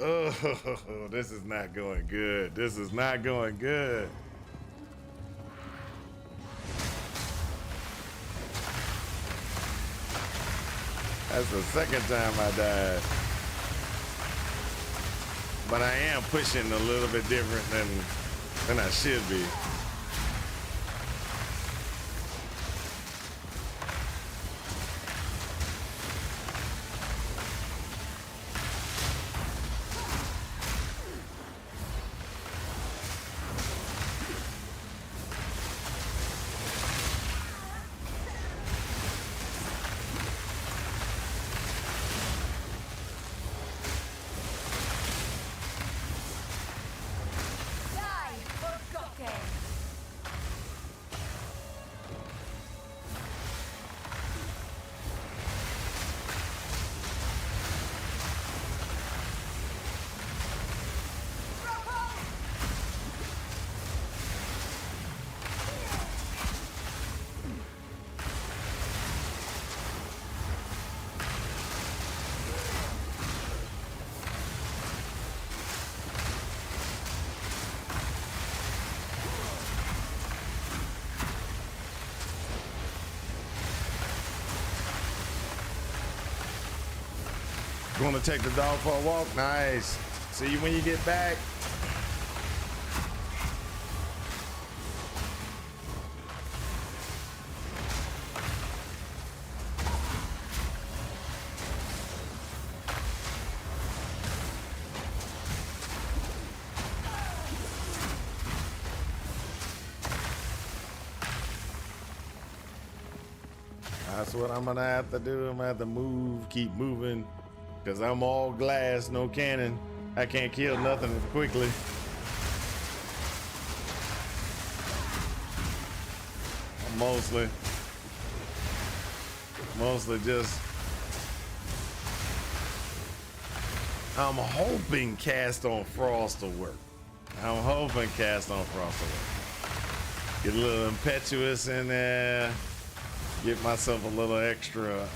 Oh, this is not going good. This is not going good. That's the second time I died. But I am pushing a little bit different than I should be. You want to take the dog for a walk? Nice. See you when you get back. That's what I'm gonna have to do. I'm gonna have to move, keep moving. Because I'm all glass, no cannon. I can't kill nothing quickly. Mostly just... I'm hoping Cast on Frost will work. I'm hoping Cast on Frost will work. Get a little impetuous in there. Get myself a little extra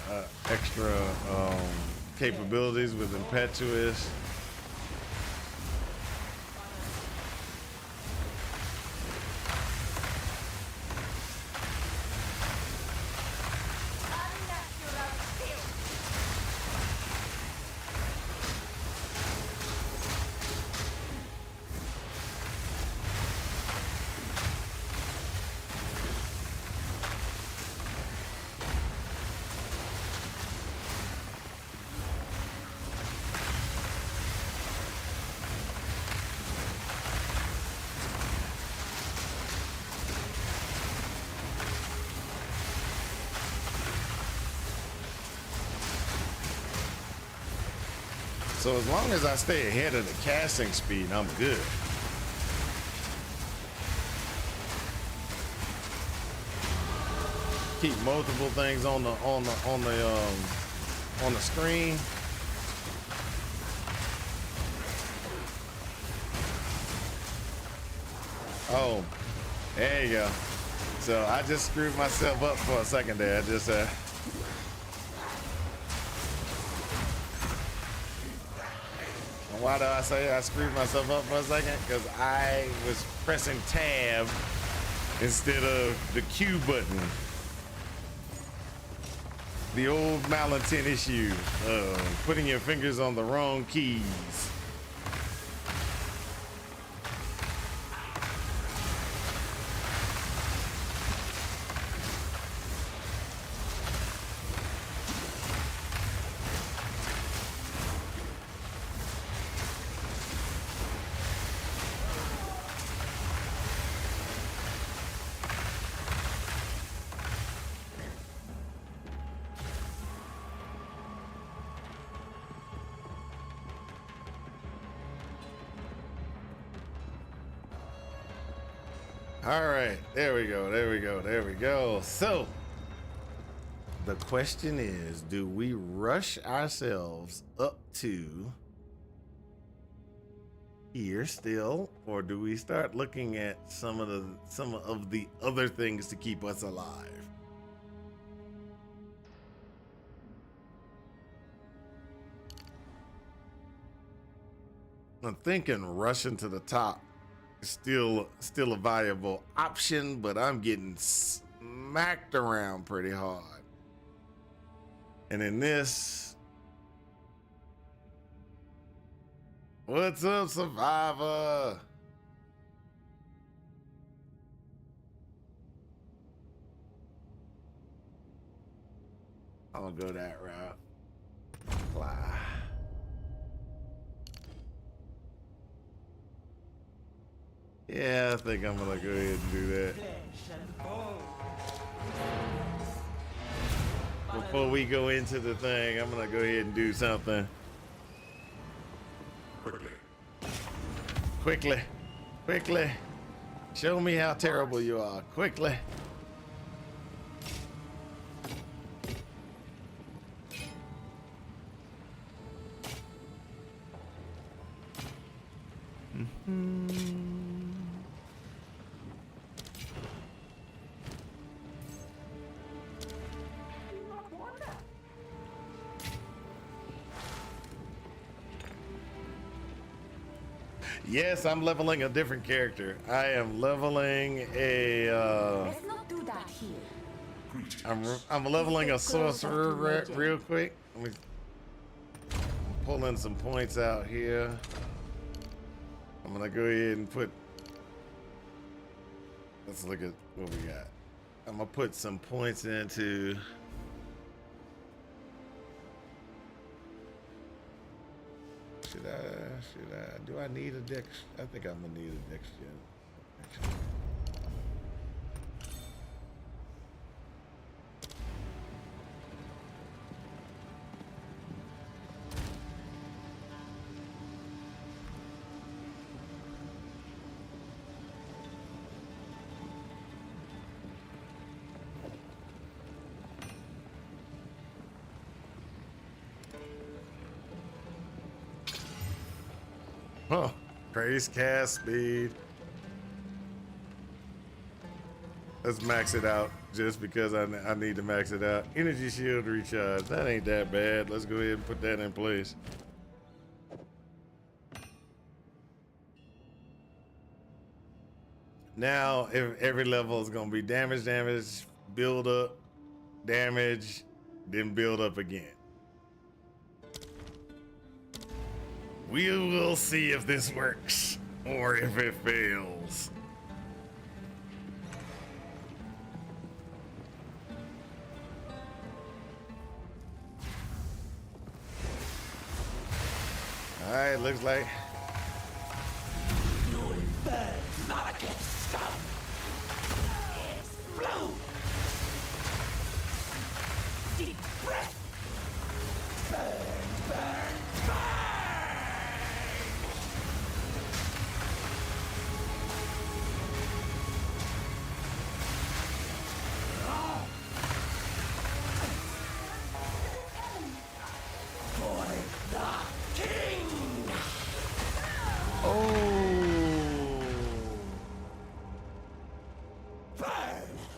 capabilities with impetuous. So as long as I stay ahead of the casting speed, I'm good. Keep multiple things on the screen. Oh, there you go. So I just screwed myself up for a second there. I just Why do I say I screwed myself up for a second? Because I was pressing tab instead of the Q button. The old Malintin issue of putting your fingers on the wrong keys. All right, there we go, there we go, there we go. So, the question is, do we rush ourselves up to here still, or do we start looking at some of the other things to keep us alive? I'm thinking rushing to the top is still a viable option, but I'm getting smacked around pretty hard. And in this, what's up, Survivor? I'm gonna go that route. Fly. Yeah, I think I'm gonna go ahead and do that. Before we go into the thing, I'm gonna go ahead and do something. Quickly. Quickly. Show me how terrible you are. Quickly. Yes, I'm leveling a different character. I am leveling a. Let's not do that here. I'm leveling a sorcerer real quick. Let me pull in some points out here. I'm gonna go ahead and put. Let's look at what we got. I'm gonna put some points into. Should I? Do I need a dex? I think I'm gonna need a dex gen. Oh, praise cast speed. Let's max it out just because I need to max it out. Energy shield recharge. That ain't that bad. Let's go ahead and put that in place. Now, if every level is going to be damage, build up, damage, then build up again. We will see if this works or if it fails. All right, looks like. You'll burn not against some. Explode. Deep breath. Burn, burn, burn.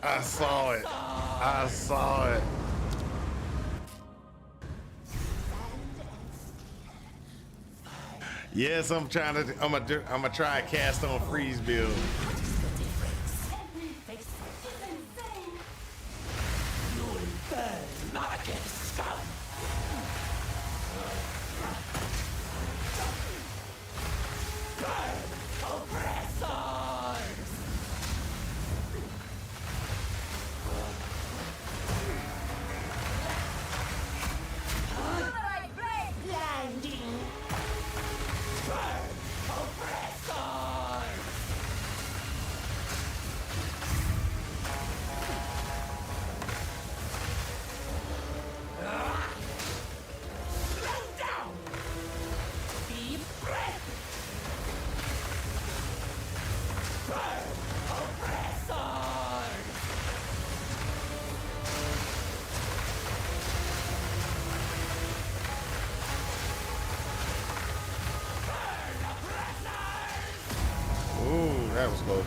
I saw it. I saw it. Yes, I'm gonna try a cast on freeze build. What is the difference? Face insane. You'll burn, not against scum. Burn, oppressors! Samurai blade. Landing! Burn, oppressors! Slow down! Deep breath! Burn, oppressors! Ooh, that was close.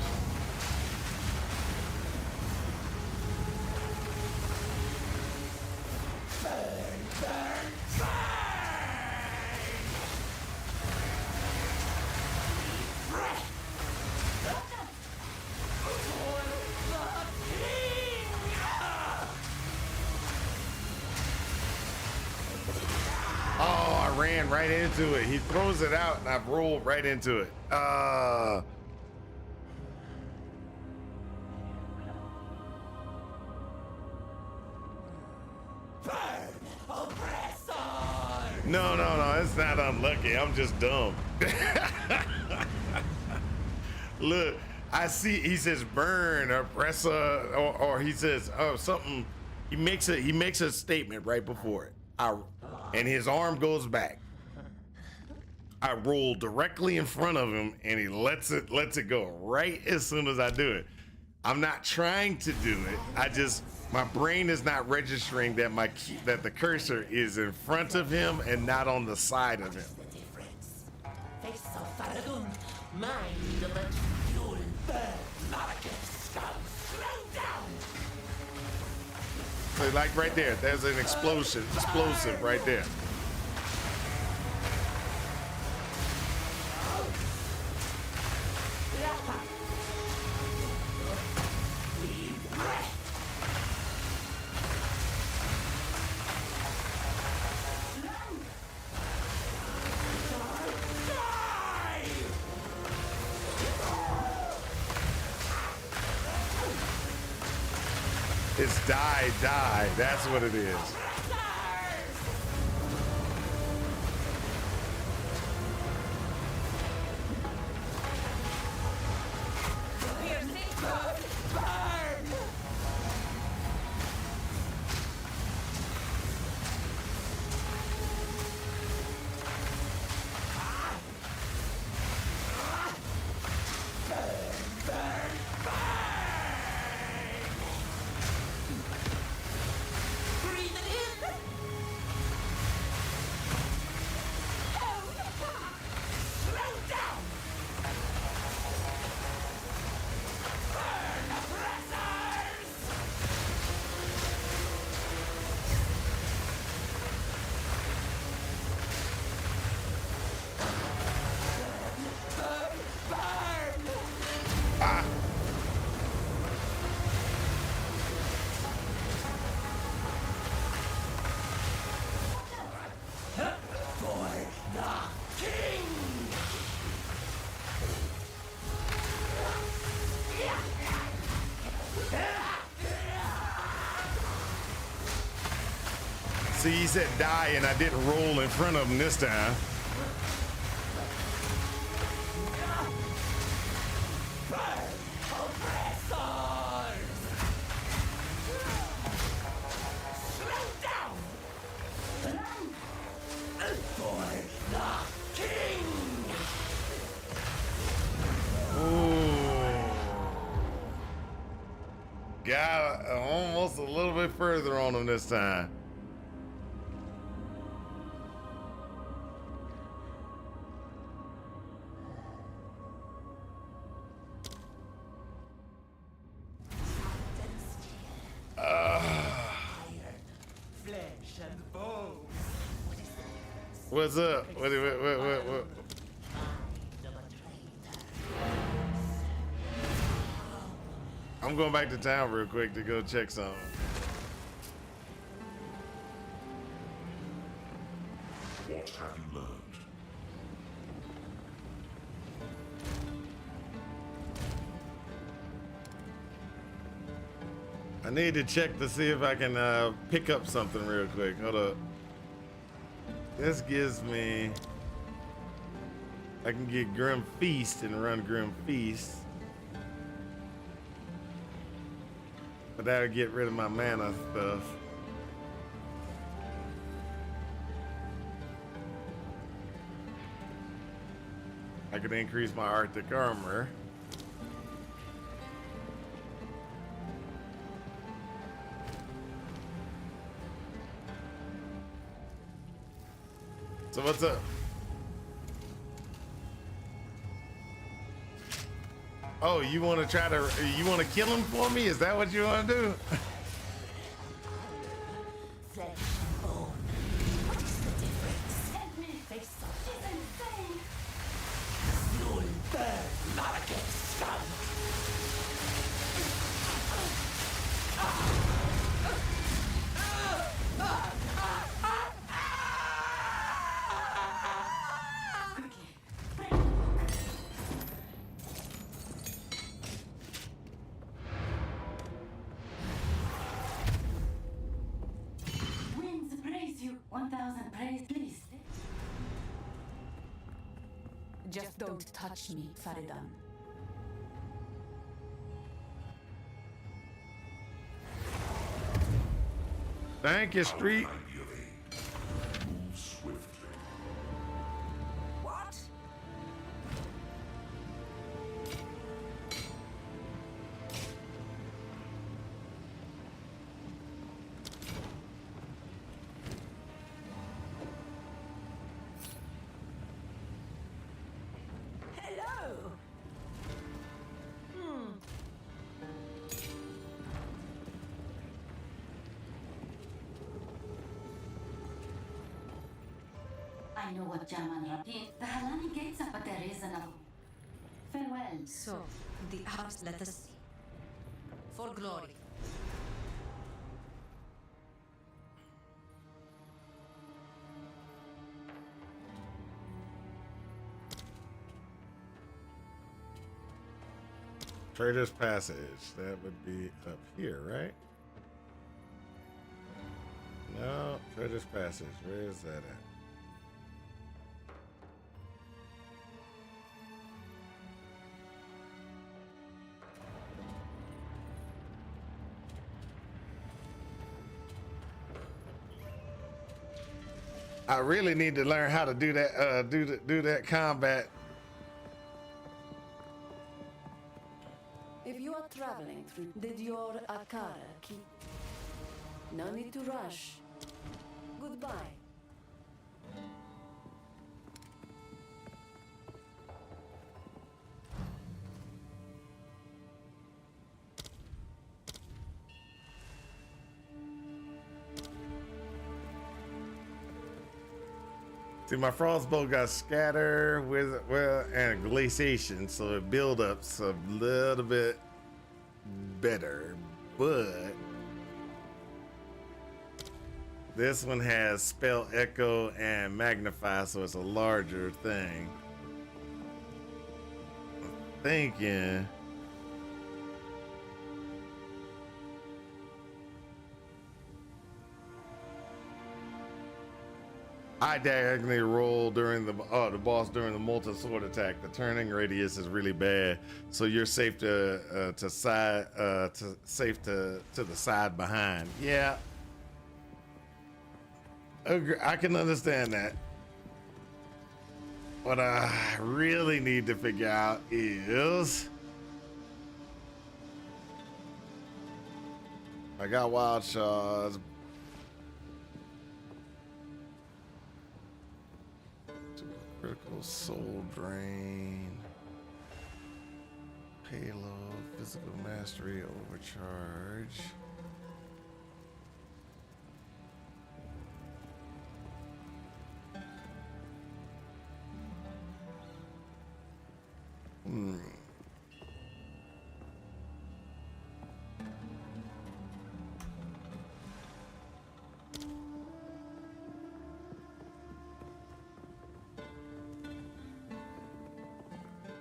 Oh, I ran right into it. He throws it out and I rolled right into it. No, it's not unlucky. I'm just dumb. Look, I see he says burn oppressor or he says something. He makes a statement right before it. And his arm goes back. I roll directly in front of him and he lets it go right as soon as I do it. I'm not trying to do it. My brain is not registering that that the cursor is in front of him and not on the side of him. The difference. Face of Farragun, mind but you'll burn, not against scum. Slow down! So like right there, there's an explosive right there. Deep breath! It's die. That's what it is. Breathe it in! Slow down! Burn, oppressors! See, he said die, and I didn't roll in front of him this time. Got almost a little bit further on him this time. Flesh and bones. What's up? What? I'm going back to town real quick to go check something. What have you learned? I need to check to see if I can pick up something real quick. Hold up. This gives me... I can get Grim Feast and run Grim Feast. But that'll get rid of my mana stuff. I could increase my Arctic armor. So what's up? Oh, you want to kill him for me? Is that what you want to do? Flesh and bone. What is the difference? Help me face off. She's insane. You'll burn, Marrakech scum. Winds praise you. 1,000 praise, please. Just don't touch me, Faridan. Thank you, Street. How can I be of aid? Move swiftly. What? Hello. I know what Jaman Rapin. The Halani gates up, but there is another. Farewell. So, the house, let us see. For glory. Trader's Passage. That would be up here, right? No, Trader's Passage. Where is that at? I really need to learn how to do that. Do that combat. If you are traveling through, did your Akara keep? No need to rush. Goodbye. See, my frostbow got scatter with and glaciation, so it build ups a little bit better, but this one has spell echo and magnify, so it's a larger thing. I'm thinking I diagonally roll during the boss during the multi-sword attack. The turning radius is really bad, so you're safe to the side behind. Yeah, I can understand that. What I really need to figure out is I got wild shards. Critical soul drain, payload, physical mastery, overcharge.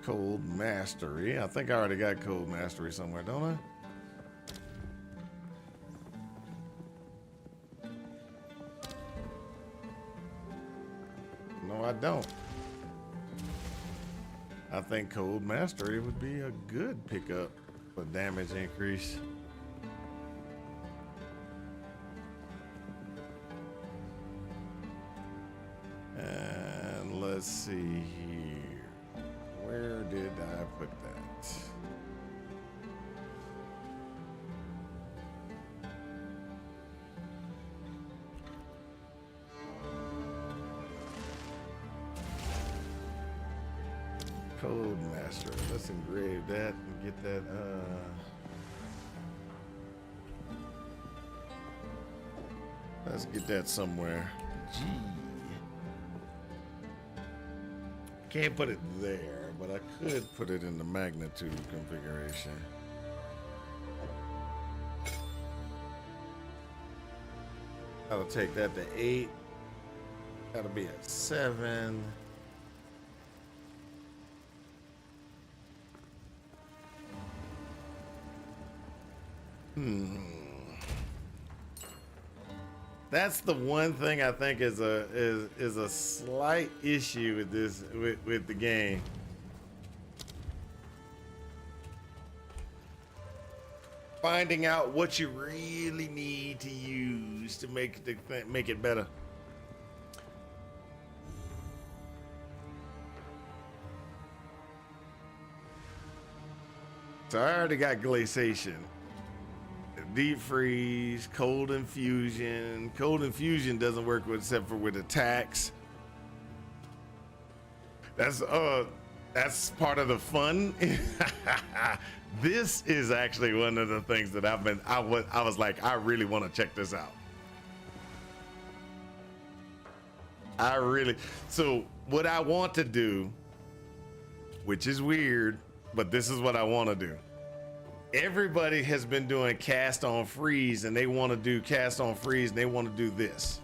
Cold Mastery. I think I already got Cold Mastery somewhere, don't I? No, I don't. I think Cold Mastery would be a good pickup for damage increase. And let's see here. Where did I put that? Code Master. Let's engrave that and get that. Let's get that somewhere. G. Can't put it there, but I could put it in the magnitude configuration. That'll take that to 8. That'll be at 7. That's the one thing I think is a slight issue with this with the game. Finding out what you really need to use to make it better. So I already got glaciation. Deep freeze, cold infusion. Cold infusion doesn't work except for with attacks. That's part of the fun. This is actually one of the things that I was like, I really want to check this out. So what I want to do, which is weird, but this is what I want to do. Everybody has been doing cast on freeze, and they want to do cast on freeze, and they want to do this.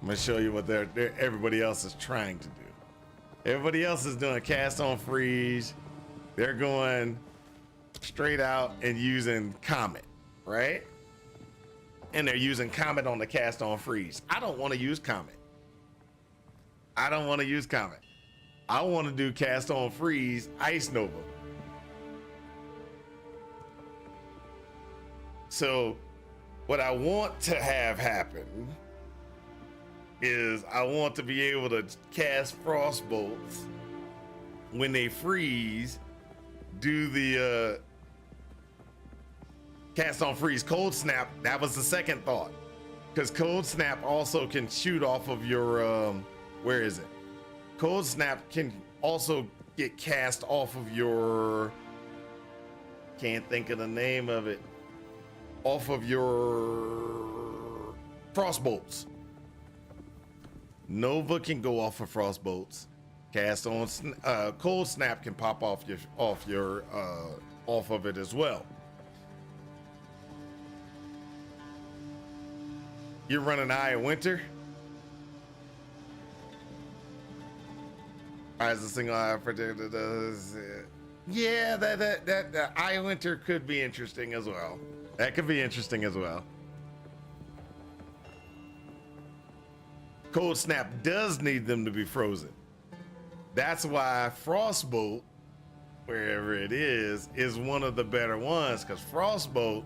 I'm gonna show you what everybody else is trying to do. Everybody else is doing cast on freeze. They're going straight out and using Comet, right? And they're using Comet on the cast on freeze. I don't want to use Comet. I don't want to use Comet. I want to do cast on freeze Ice Nova. So what I want to have happen is I want to be able to cast frost bolts when they freeze, do the cast on freeze cold snap. That was the second thought, because cold snap also can shoot off of your where is it? Cold snap can also get cast off of your, can't think of the name of it, off of your frost bolts. Nova can go off of frost bolts. Cast on cold snap can pop off of it as well. You're running Eye of Winter. As a single eye protector does. Yeah, that Eye of Winter could be interesting as well. That could be interesting as well. Cold snap does need them to be frozen. That's why Frostbolt, wherever it is one of the better ones, because Frostbolt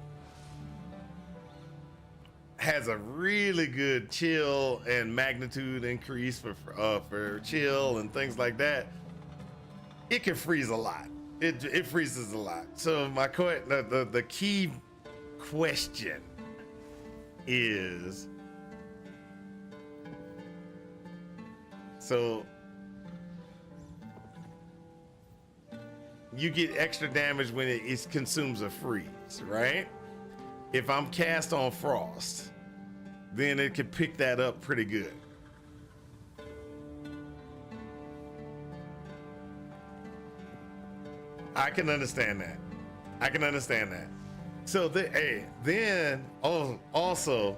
has a really good chill and magnitude increase for chill and things like that. It can freeze a lot. It freezes a lot. So the key question is, so you get extra damage when it consumes a freeze, right? If I'm cast on frost, then it can pick that up pretty good. I can understand that. So also,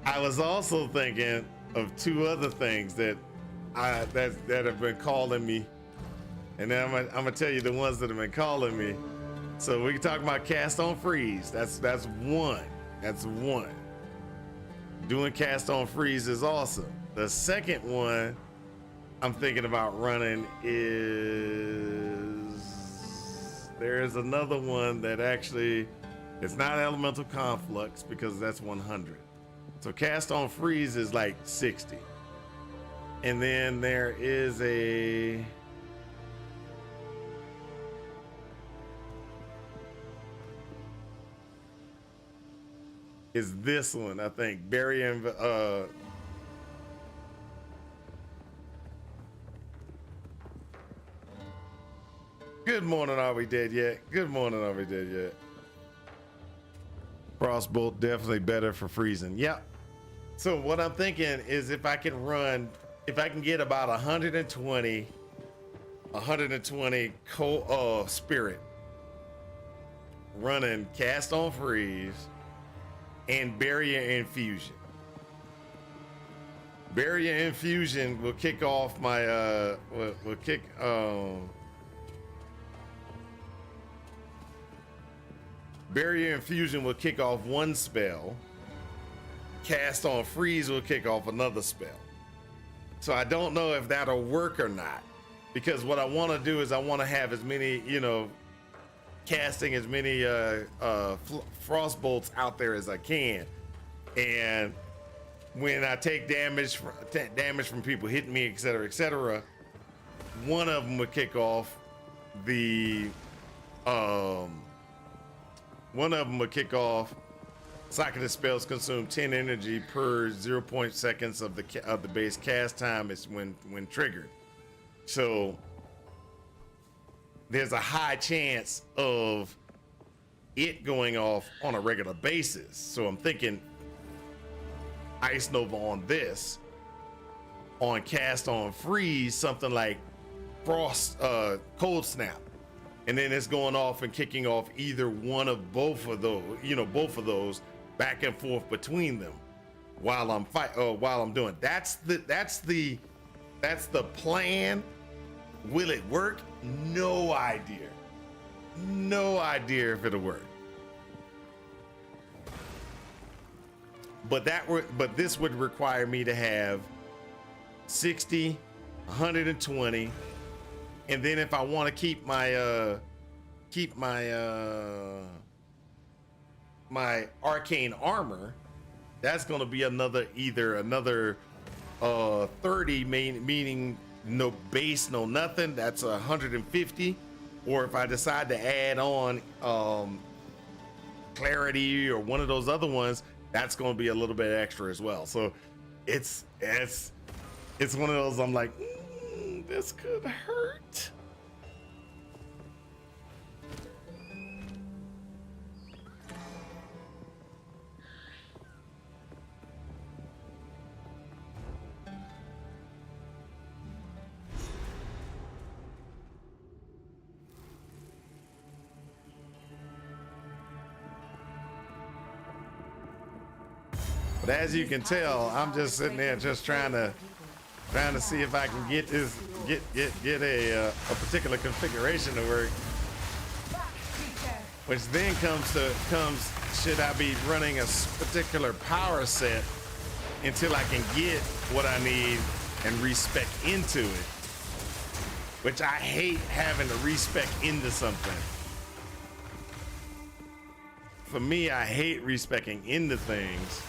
I was also thinking of two other things that have been calling me And then I'm gonna tell you the ones that have been calling me. So we can talk about cast on freeze. That's one. That's one. Doing cast on freeze is awesome. The second one I'm thinking about running is there's another one that actually it's not elemental conflux because that's 100. So cast on freeze is like 60. And then there is a is this one, I think. Barrier and good morning, are we dead yet? Good morning, are we dead yet? Frostbolt definitely better for freezing. Yep. So what I'm thinking is if I can get about 120 spirit running cast on freeze and barrier infusion. Barrier infusion will kick off my barrier infusion will kick off one spell. Cast on freeze will kick off another spell. So I don't know if that'll work or not, because what I want to do is I want to have as many, casting as many frost bolts out there as I can. And when I take damage from people hitting me, etc., one of them would kick off Socketed spells consume 10 energy per 0.0 seconds of the base cast time is when triggered. So there's a high chance of it going off on a regular basis. So I'm thinking Ice Nova on this, on cast on freeze, something like Frost, Cold Snap. And then it's going off and kicking off either one of both of those back and forth between them while I'm doing. That's the plan. Will it work? No idea. No idea if it'll work. But this would require me to have 60, 120, and then if I want to keep my my arcane armor, that's going to be another 30, meaning no base, no nothing. That's 150. Or if I decide to add on clarity or one of those other ones, that's going to be a little bit extra as well. So it's one of those I'm like, this could hurt. But as you can tell, I'm just sitting there just trying to see if I can get a particular configuration to work. Which then comes should I be running a particular power set until I can get what I need and respec into it. Which I hate having to respec into something. For me, I hate respecing into things.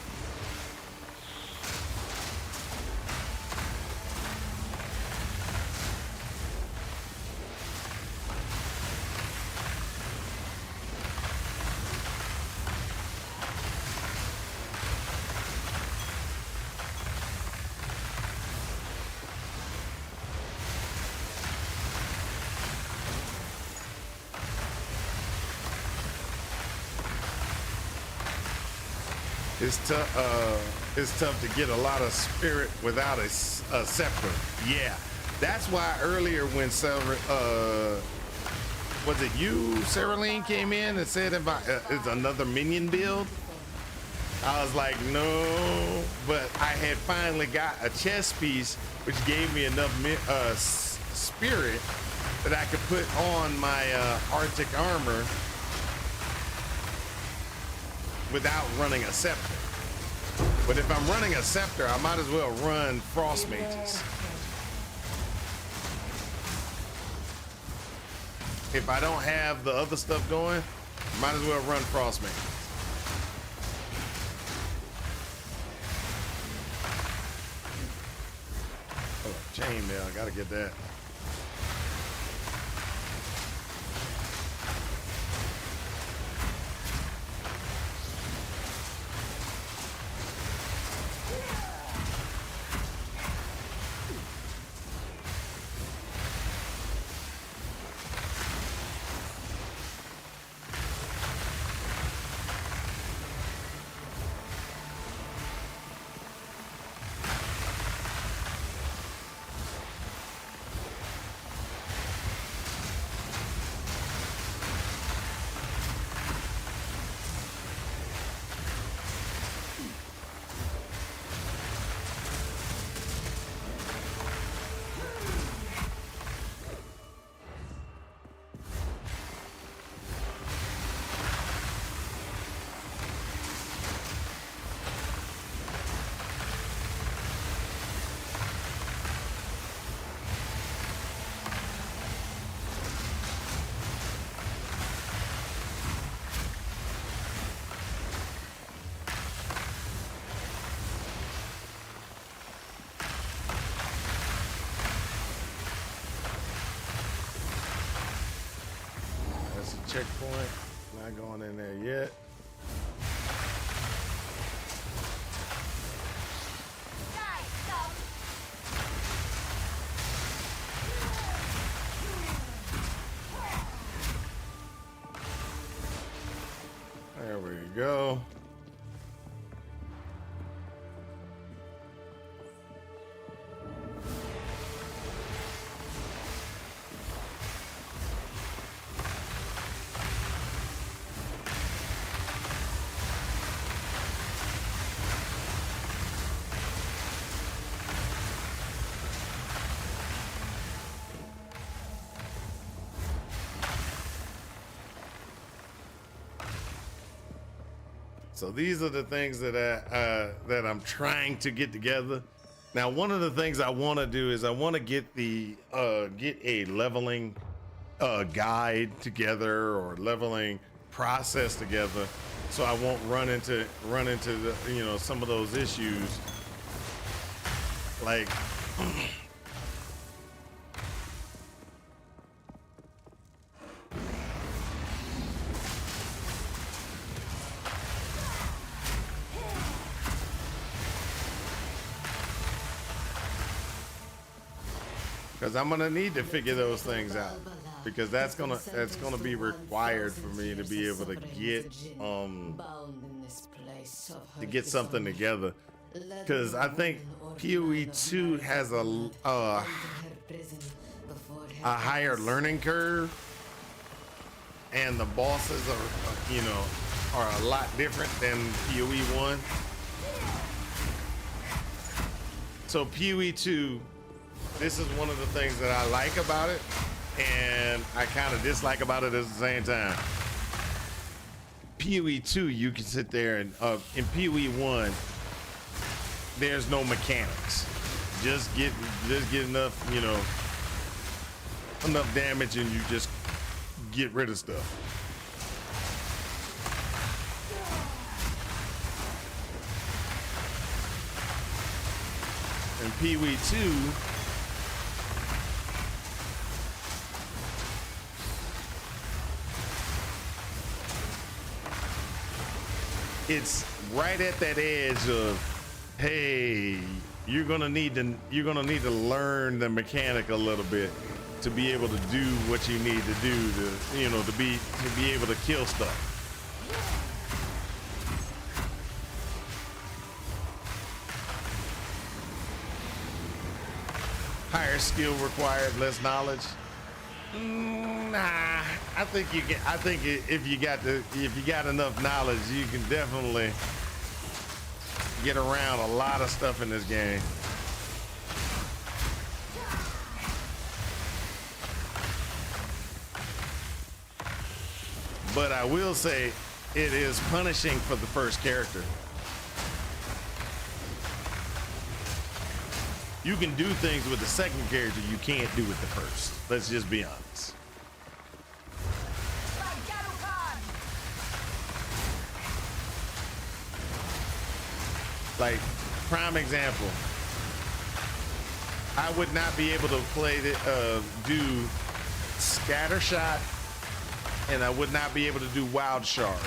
It's tough to get a lot of spirit without a scepter. Yeah, that's why earlier when was it you, Saraline, came in and said about it's another minion build? I was like, no, but I had finally got a chess piece which gave me enough spirit that I could put on my Arctic armor without running a scepter. But if I'm running a scepter, I might as well run frost mages. If I don't have the other stuff going, might as well run frost mages. Oh, chainmail, I gotta get that. Checkpoint, not going in there yet. There we go. So these are the things that that I'm trying to get together. Now, one of the things I want to do is I want to get the get a leveling guide together or leveling process together, so I won't run into the, you know, some of those issues like. Because I'm gonna need to figure those things out, because that's gonna be required for me to be able to get something together. Because I think PoE 2 has a higher learning curve, and the bosses are, you know, are a lot different than PoE 1. So PoE 2. This is one of the things that I like about it, and I kind of dislike about it at the same time. PoE 2, you can sit there and in PoE 1, there's no mechanics. Just get enough, you know, enough damage, and you just get rid of stuff. In PoE 2. It's right at that edge of, hey, you're gonna need to learn the mechanic a little bit to be able to do what you need to do to, you know, to be able to kill stuff. Higher skill required, less knowledge. Nah, I think you can. I think if you got enough knowledge, you can definitely get around a lot of stuff in this game. But I will say it is punishing for the first character. You can do things with the second character you can't do with the first. Let's just be honest. Like, prime example. I would not be able to play do scatter shot, and I would not be able to do wild shard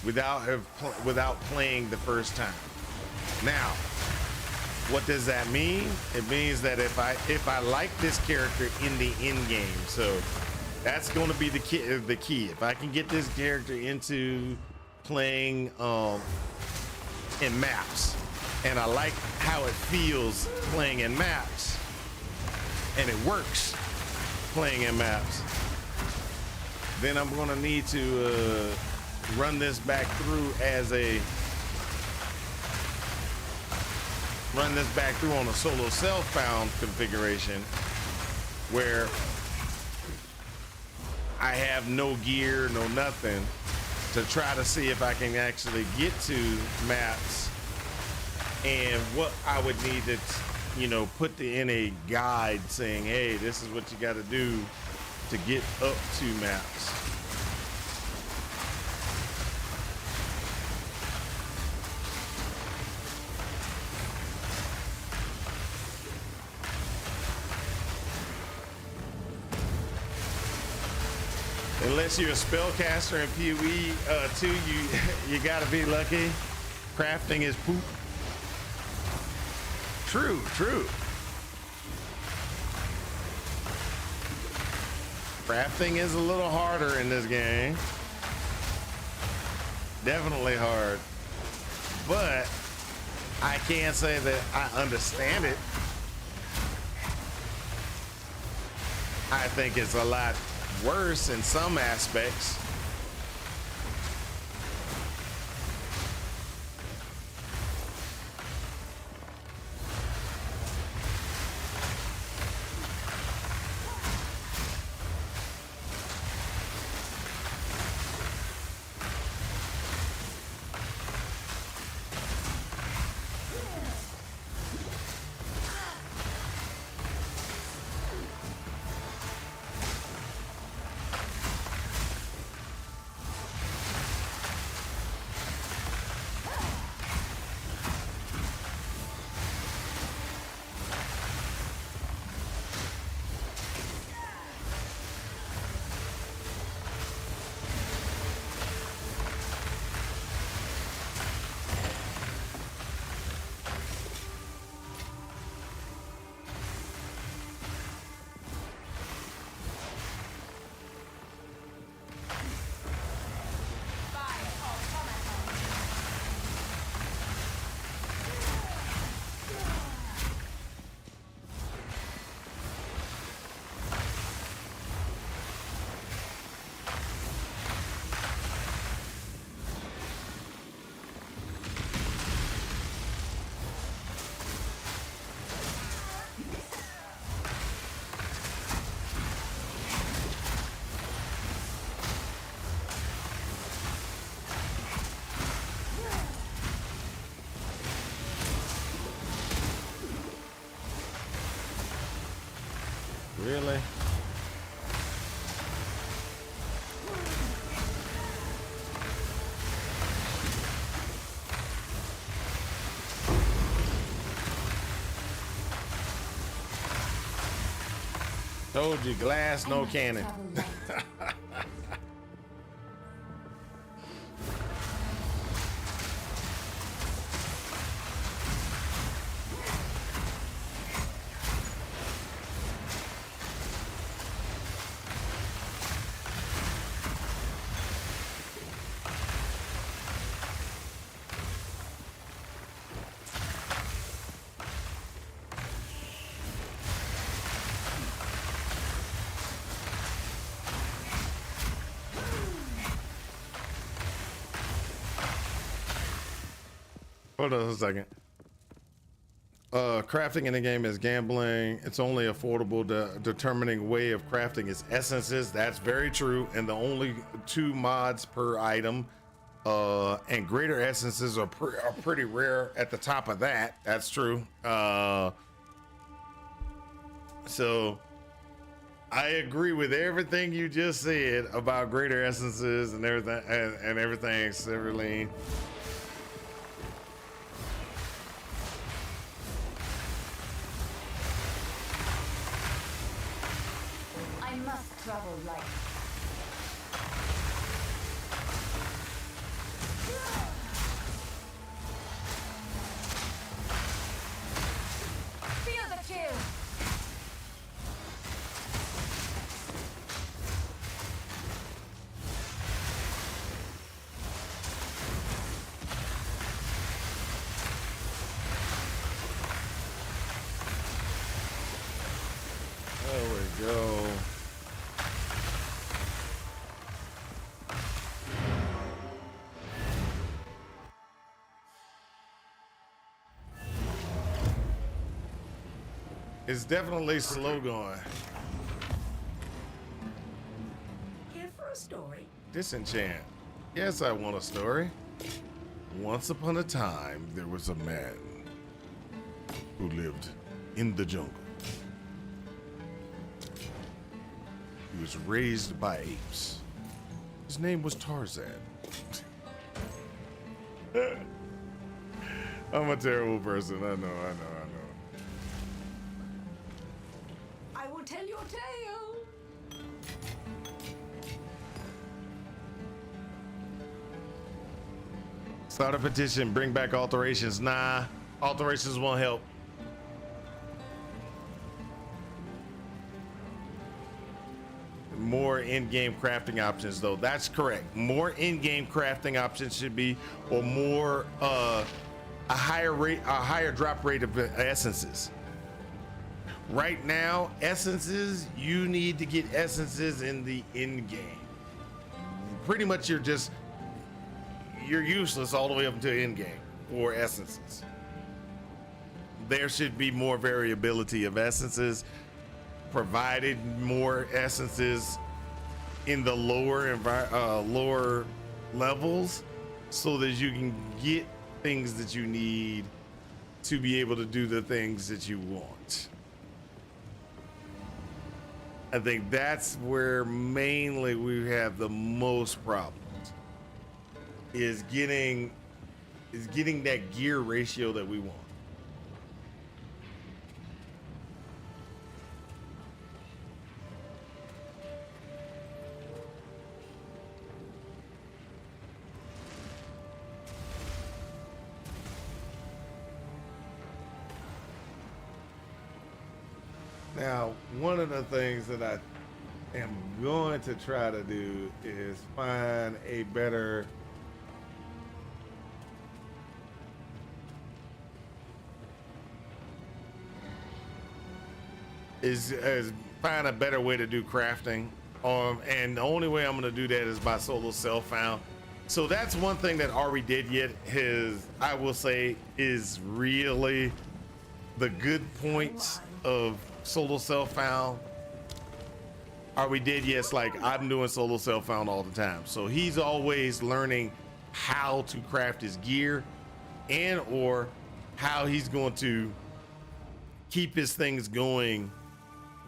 without playing the first time. Now, what does that mean? It means that if I like this character in the end game, so that's going to be the key. If I can get this character into playing in maps, and I like how it feels playing in maps, and it works playing in maps, then I'm gonna need to run this back through on a solo self-bound configuration where I have no gear, no nothing, to try to see if I can actually get to maps, and what I would need to, put in a guide saying, hey, this is what you got to do to get up to maps. Unless you're a spellcaster in PoE 2, you gotta be lucky. Crafting is poop. True. Crafting is a little harder in this game. Definitely hard. But I can't say that I understand it. I think it's a lot worse in some aspects. Really? Told you, glass, no cannon. Hold on a second. crafting in the game is gambling. It's only affordable. Determining way of crafting is essences. That's very true. And the only 2 mods per item. And greater essences are pretty rare at the top of that. That's true. So I agree with everything you just said about greater essences and everything and everything, Severine. I must travel light. Feel the chill. There we go. It's definitely slow going. Here for a story? Disenchant. Yes, I want a story. Once upon a time, there was a man who lived in the jungle. He was raised by apes. His name was Tarzan. I'm a terrible person. I know. I will tell your tale. Start a petition, bring back alterations. Nah, alterations won't help. More in-game crafting options, though. That's correct. More in-game crafting options should be, or more a higher drop rate of essences. Right now, essences, you need to get essences in the in-game. Pretty much you're useless all the way up until in-game for essences. There should be more variability of essences, provided more essences in the lower levels, so that you can get things that you need to be able to do the things that you want. I think that's where mainly we have the most problems, is getting that gear ratio that we want. Now, one of the things that I am going to try to do is find a better find a better way to do crafting. And the only way I'm going to do that is by solo self-found. So that's one thing that Are We Dead Yet I will say, is really the good points of solo self-found. Are We Dead Yet? Like, I'm doing solo self-found all the time. So he's always learning how to craft his gear, and or how he's going to keep his things going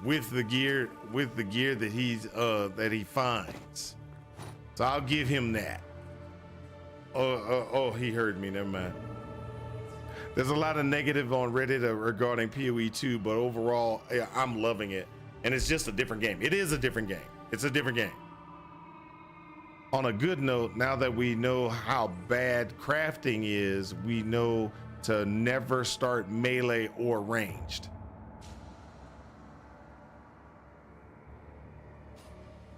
with the gear that he finds. So I'll give him that. Oh, he heard me. Never mind. There's a lot of negative on Reddit regarding PoE 2, but overall, yeah, I'm loving it. And it's just a different game. It is a different game. It's a different game. On a good note, now that we know how bad crafting is, we know to never start melee or ranged.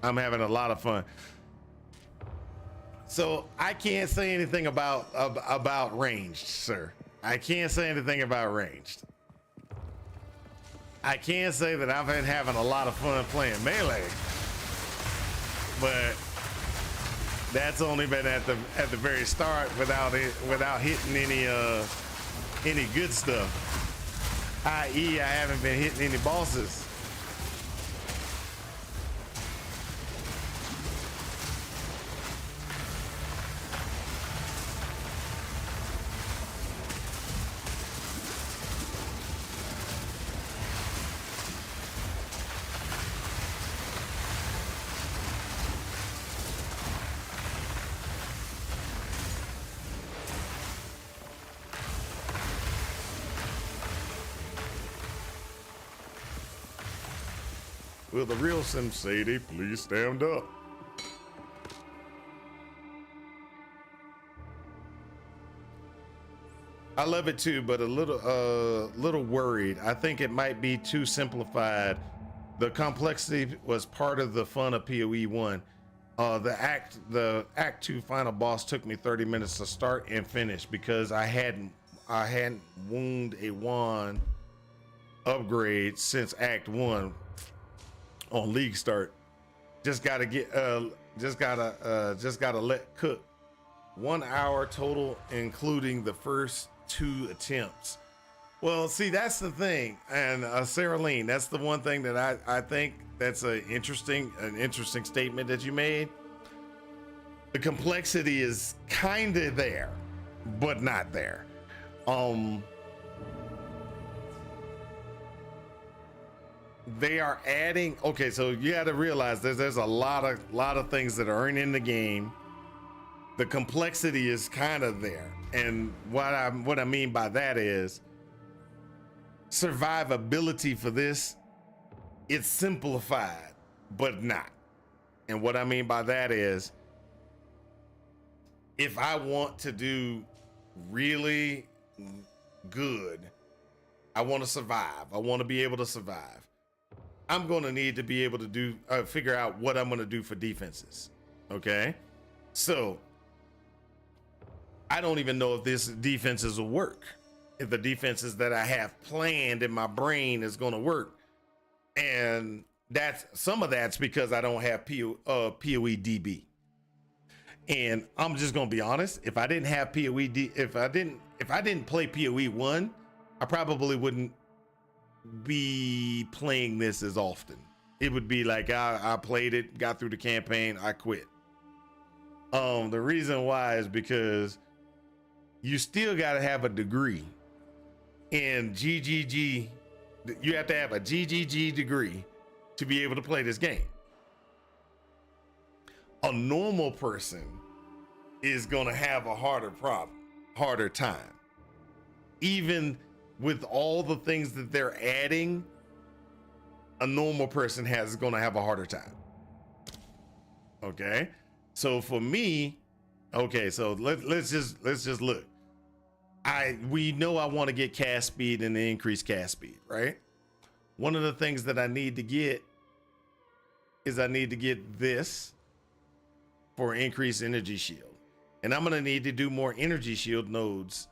I'm having a lot of fun. So I can't say anything about ranged, sir. I can't say anything about ranged. I can say that I've been having a lot of fun playing melee, but that's only been at the very start without hitting any good stuff. i.e. I haven't been hitting any bosses. Will the real Sim Sadie please stand up? I love it too, but a little worried. I think it might be too simplified. The complexity was part of the fun of PoE 1. The Act 2 final boss took me 30 minutes to start and finish because I hadn't wound a wand upgrade since Act 1 on League start. Just gotta let cook. 1 hour total, including the first 2 attempts. Well, see, that's the thing. And Sarah Lean, that's the one thing that I think that's an interesting statement that you made. The complexity is kind of there, but not there. They are adding. Okay, so you got to realize there's a lot of things that are in the game. The complexity is kind of there, and what I mean by that is survivability for this. It's simplified, but not. And what I mean by that is, if I want to do really good, I want to survive. I want to be able to survive. I'm going to need to be able to do figure out what I'm going to do for defenses. Okay, so I don't even know if this defenses will work. If the defenses that I have planned in my brain is going to work, and some of that's because I don't have PoE DB. And I'm just going to be honest. If I didn't have if I didn't play PoE 1, I probably wouldn't be playing this as often. It would be like I played it, got through the campaign, I quit. The reason why is because you still got to have a degree in GGG. You have to have a GGG degree to be able to play this game. A normal person is going to have a harder time. Even with all the things that they're adding, a normal person is going to have a harder time. Okay, so for me, okay, so let's just look. We know I want to get cast speed and increase cast speed, right? One of the things that I need to get is this for increased energy shield, and I'm gonna need to do more energy shield nodes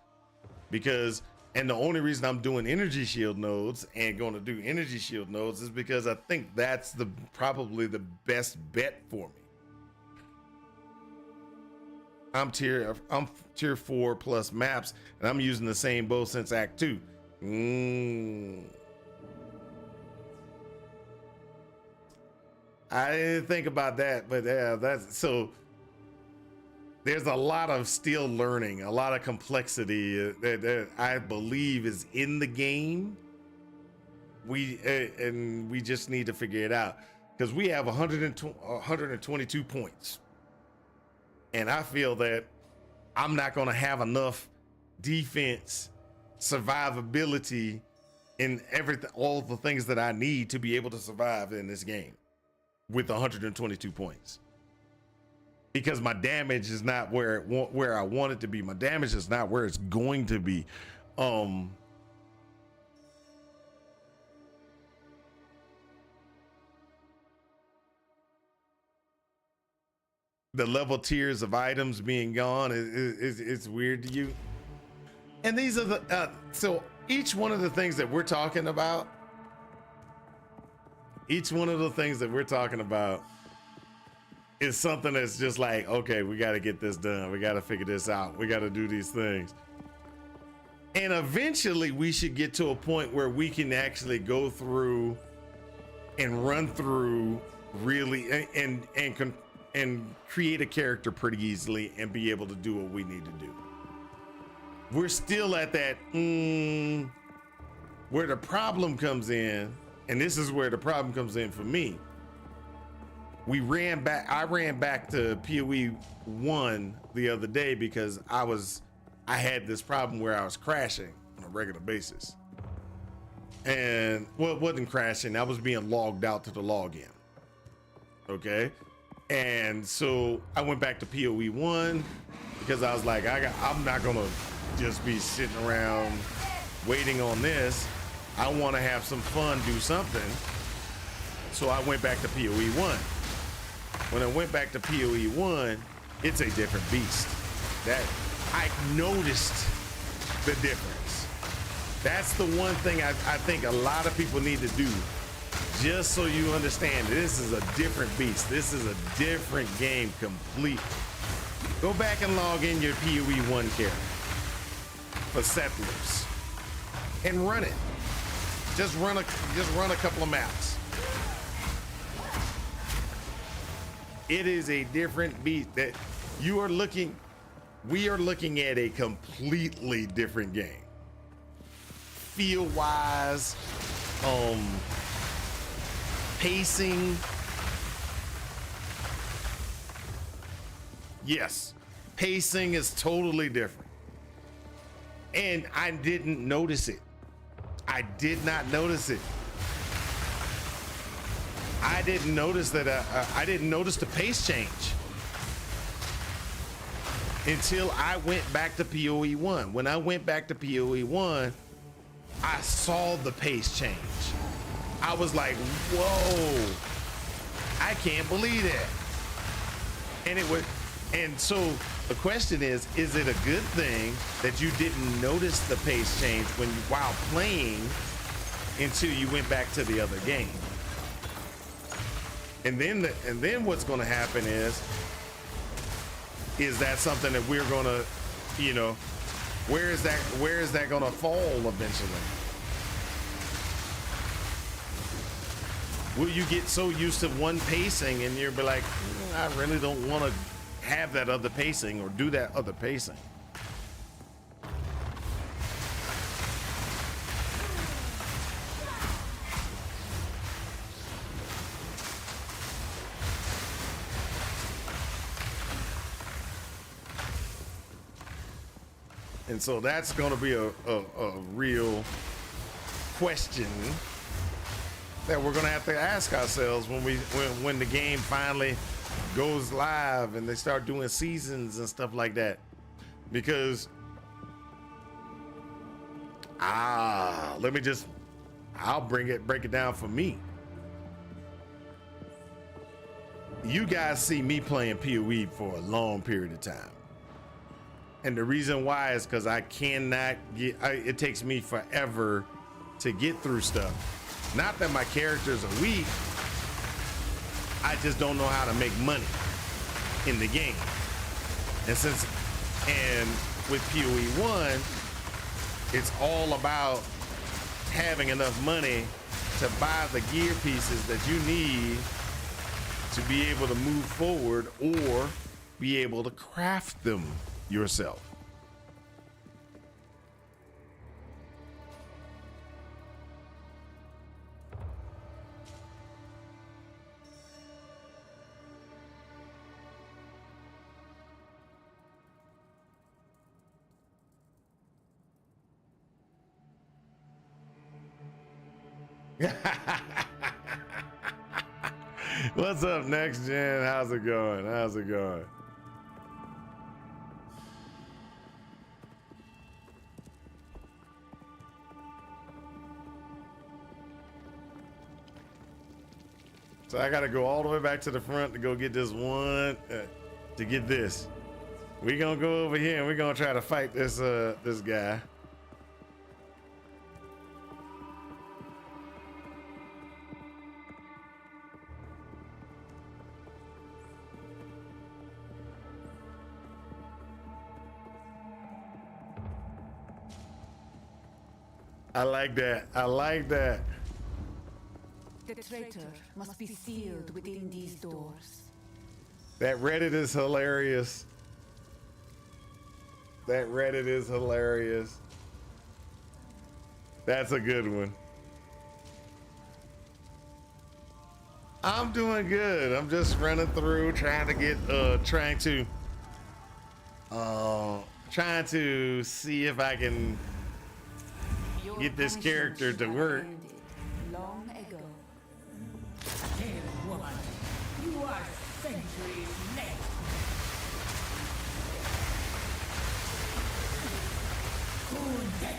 and the only reason I'm doing energy shield nodes and going to do energy shield nodes is because I think that's probably the best bet for me. I'm tier 4 plus maps, and I'm using the same bow since Act 2. I didn't think about that, but yeah, that's so. There's a lot of still learning, a lot of complexity that I believe is in the game. And we just need to figure it out because we have 122 points. And I feel that I'm not going to have enough defense, survivability, and everything, all the things that I need to be able to survive in this game with 122 points. Because my damage is not where I want it to be. My damage is not where it's going to be. The level tiers of items being gone is weird to you. And these are the so each one of the things that we're talking about. Each one of the things that we're talking about is something that's just like, okay, we got to get this done. We got to figure this out. We got to do these things. And eventually we should get to a point where we can actually go through and run through really and create a character pretty easily and be able to do what we need to do. We're still at that where the problem comes in, and this is where the problem comes in for me. I ran back to PoE 1 the other day because I had this problem where I was crashing on a regular basis. And well, it wasn't crashing, I was being logged out to the login. Okay. And so I went back to PoE 1 because I was like, I'm not gonna just be sitting around waiting on this. I want to have some fun, do something. So I went back to PoE 1. When I went back to PoE 1, it's a different beast. That I noticed the difference. That's the one thing I think a lot of people need to do, just so you understand this is a different beast. This is a different game completely. Go back and log in your PoE 1 character for Settlers and run it. Just run a couple of maps. It is a different beast that we are looking at a completely different game. Feel wise, pacing. Yes, pacing is totally different. And I didn't notice it. I did not notice it. I didn't notice that. I didn't notice the pace change until I went back to PoE 1. When I went back to PoE 1, I saw the pace change. I was like, whoa, I can't believe that. And so the question is it a good thing that you didn't notice the pace change while playing until you went back to the other game? And then what's going to happen is that something that we're going to, where is that going to fall eventually? Will you get so used to one pacing and you'll be like, I really don't want to have that other pacing or do that other pacing? And so that's going to be a real question that we're going to have to ask ourselves when the game finally goes live and they start doing seasons and stuff like that. Because I'll break it down for me. You guys see me playing PoE for a long period of time. And the reason why is because I cannot it takes me forever to get through stuff. Not that my characters are weak, I just don't know how to make money in the game. And with PoE 1, it's all about having enough money to buy the gear pieces that you need to be able to move forward or be able to craft them yourself. What's up, Next Gen? How's it going? How's it going? So I gotta go all the way back to the front to go get this one, to get this. We gonna go over here and we're gonna try to fight this this guy. I like that. I like that. The traitor must be sealed within these doors. That Reddit is hilarious. That Reddit is hilarious. That's a good one. I'm doing good. I'm just running through trying to get trying to see if I can get this character to work. Long ago. Dear woman, you are centuries late. Wounded.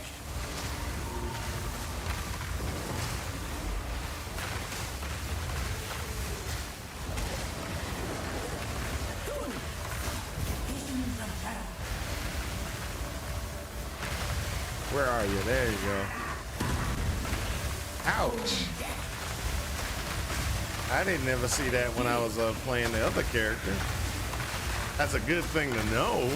Where are you? There you go. Ouch. I didn't ever see that when I was playing the other character. That's a good thing to know.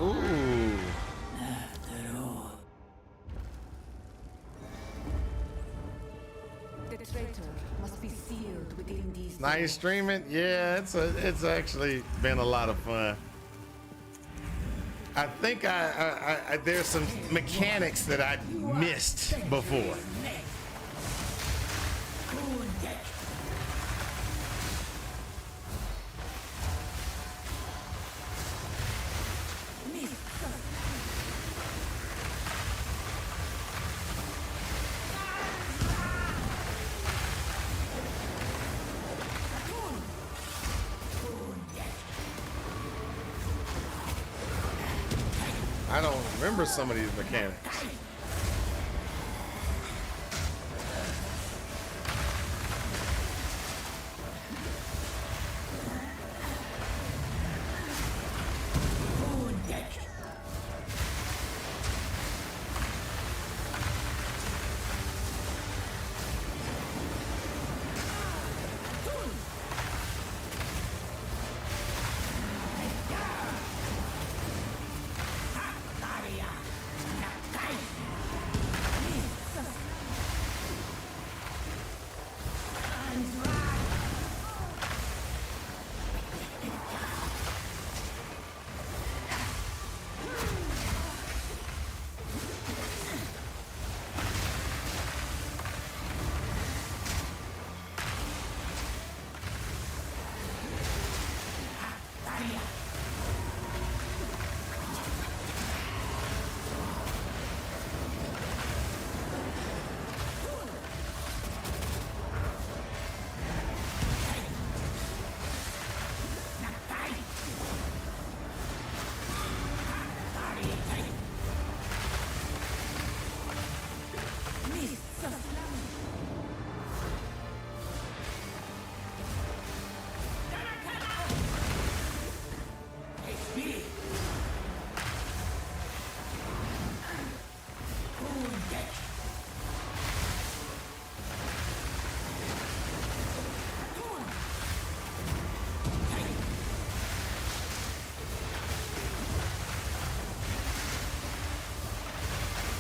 Ooh. The traitor must be sealed within these Nice doors. streaming. Yeah, it's actually been a lot of fun. I think there's some mechanics that I missed before. I don't remember some of these mechanics.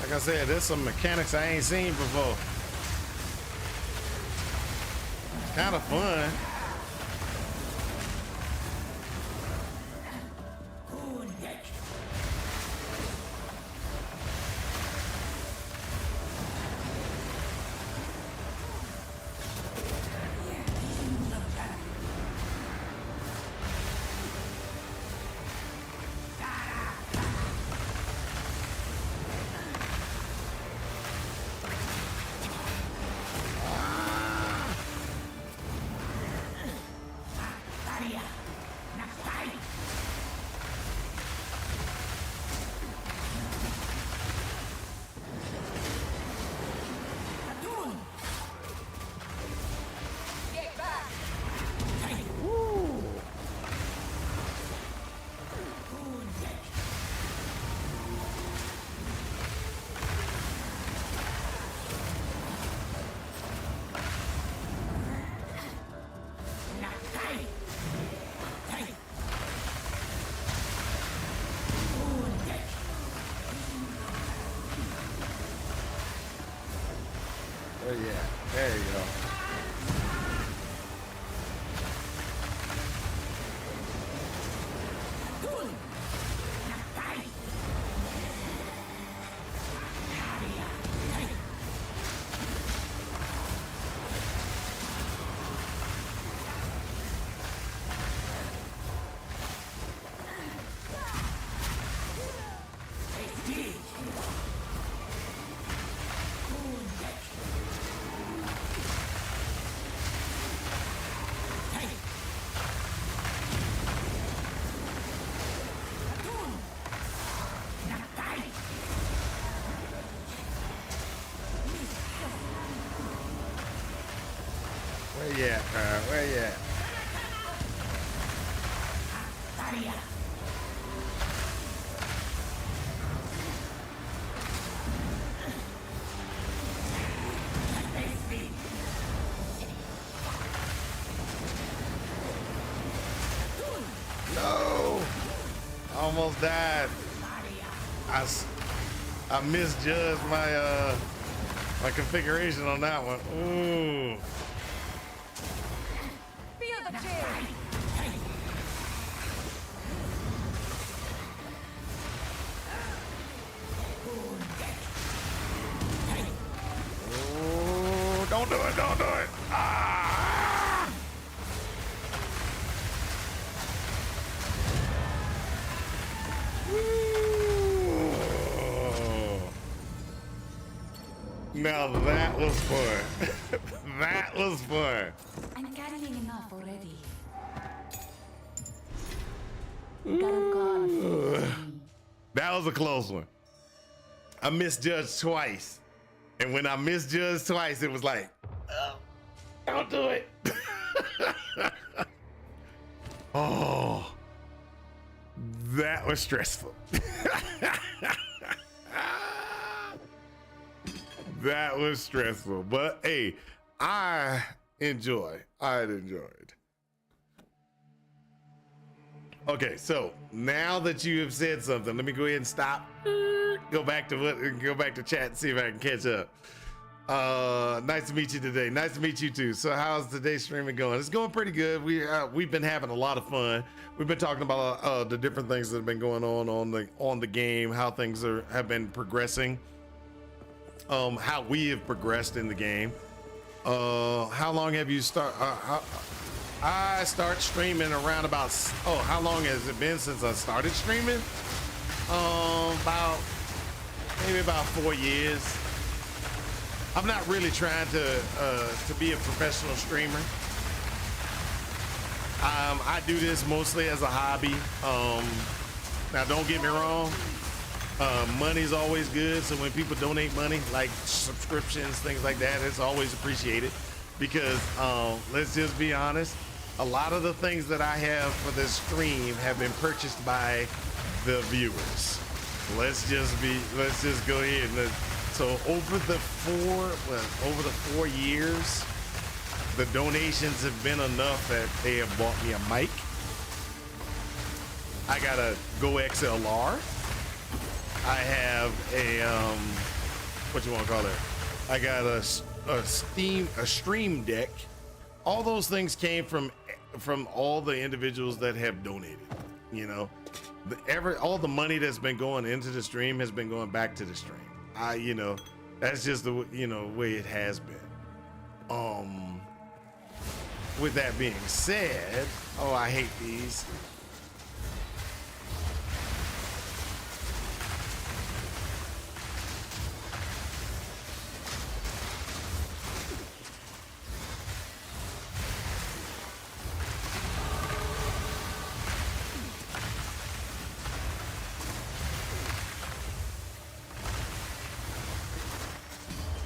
Like I said, there's some mechanics I ain't seen before. Kind of fun. Where you at, man? Where you at? No! Almost died. I misjudged my my configuration on that one. Ooh. Feel the chill. Ooh, don't do it, don't do it. Ah! Ooh. Now that was fun. That was fun. I'm carrying enough already. Gone. That was a close one. I misjudged twice. And when I misjudged twice, it was like, oh, don't do it. Oh, that was stressful. That was stressful. But hey, I enjoyed. Okay, so now that you have said something, let me go ahead and stop. Go back to chat and see if I can catch up. Nice to meet you today. Nice to meet you too. So how's today's streaming going? It's going pretty good. We've been having a lot of fun. We've been talking about the different things that have been going on the game, how things have been progressing, how we have progressed in the game. How long have you I start streaming around about, how long has it been since I started streaming? Maybe about 4 years. I'm not really trying to be a professional streamer. I do this mostly as a hobby. Now don't get me wrong, money's always good. So when people donate money, like subscriptions, things like that, it's always appreciated because let's just be honest. A lot of the things that I have for this stream have been purchased by the viewers. Let's just go ahead and so over the 4 years, the donations have been enough that they have bought me a mic. I got a Go XLR. I have a what you want to call it? I got a stream deck. All those things came from all the individuals that have donated. You know, all the money that's been going into the stream has been going back to the stream. That's just the way it has been. With that being said, I hate these.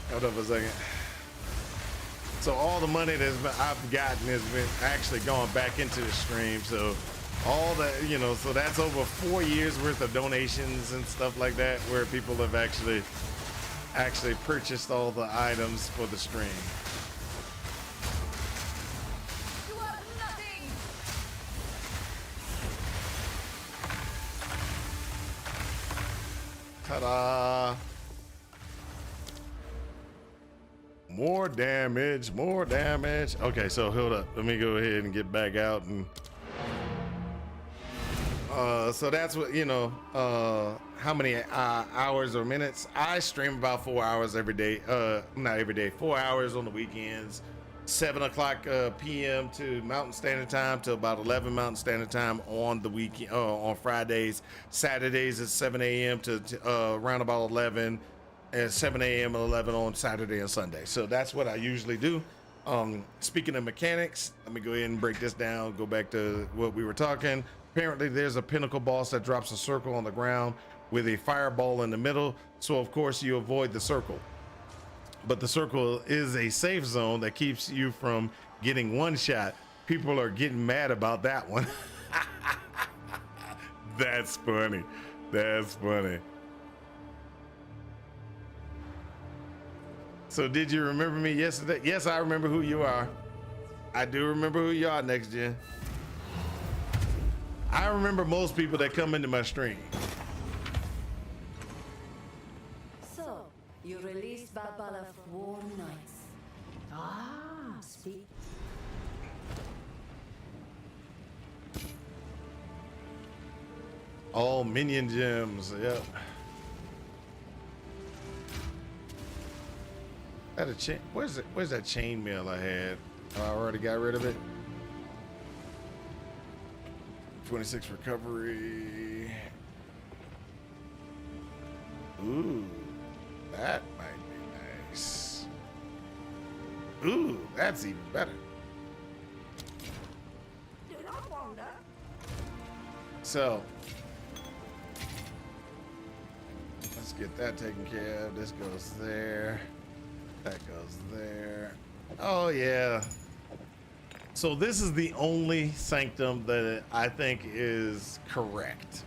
Hold up a second. So all the money I've gotten has been actually going back into the stream. So all that, so that's over 4 years worth of donations and stuff like that, where people have actually purchased all the items for the stream. You are nothing. Ta-da! More damage. Okay, so hold up. Let me go ahead and get back out and so that's what how many hours or minutes. I stream about 4 hours every day. Not every day, 4 hours on the weekends. 7 o'clock p.m. to Mountain Standard Time to about 11 Mountain Standard Time on the weekend, on Fridays. Saturdays at 7 a.m. to around about 11. At 7 a.m. and 11 on Saturday and Sunday. So that's what I usually do. Speaking of mechanics, let me go ahead and break this down, go back to what we were talking. Apparently there's a pinnacle boss that drops a circle on the ground with a fireball in the middle. So of course you avoid the circle. But the circle is a safe zone that keeps you from getting one shot. People are getting mad about that one. That's funny. That's funny. So did you remember me yesterday? Yes, I remember who you are. I do remember who you are, Next Gen. I remember most people that come into my stream. So, you released Babala of War Knights. Ah, speak. All minion gems, yep. Had a chain. Where's that chainmail I had? Oh, I already got rid of it. 26 recovery. Ooh, that might be nice. Ooh, that's even better. So, let's get that taken care of. This goes there. That goes there. Oh, yeah. So this is the only sanctum that I think is correct.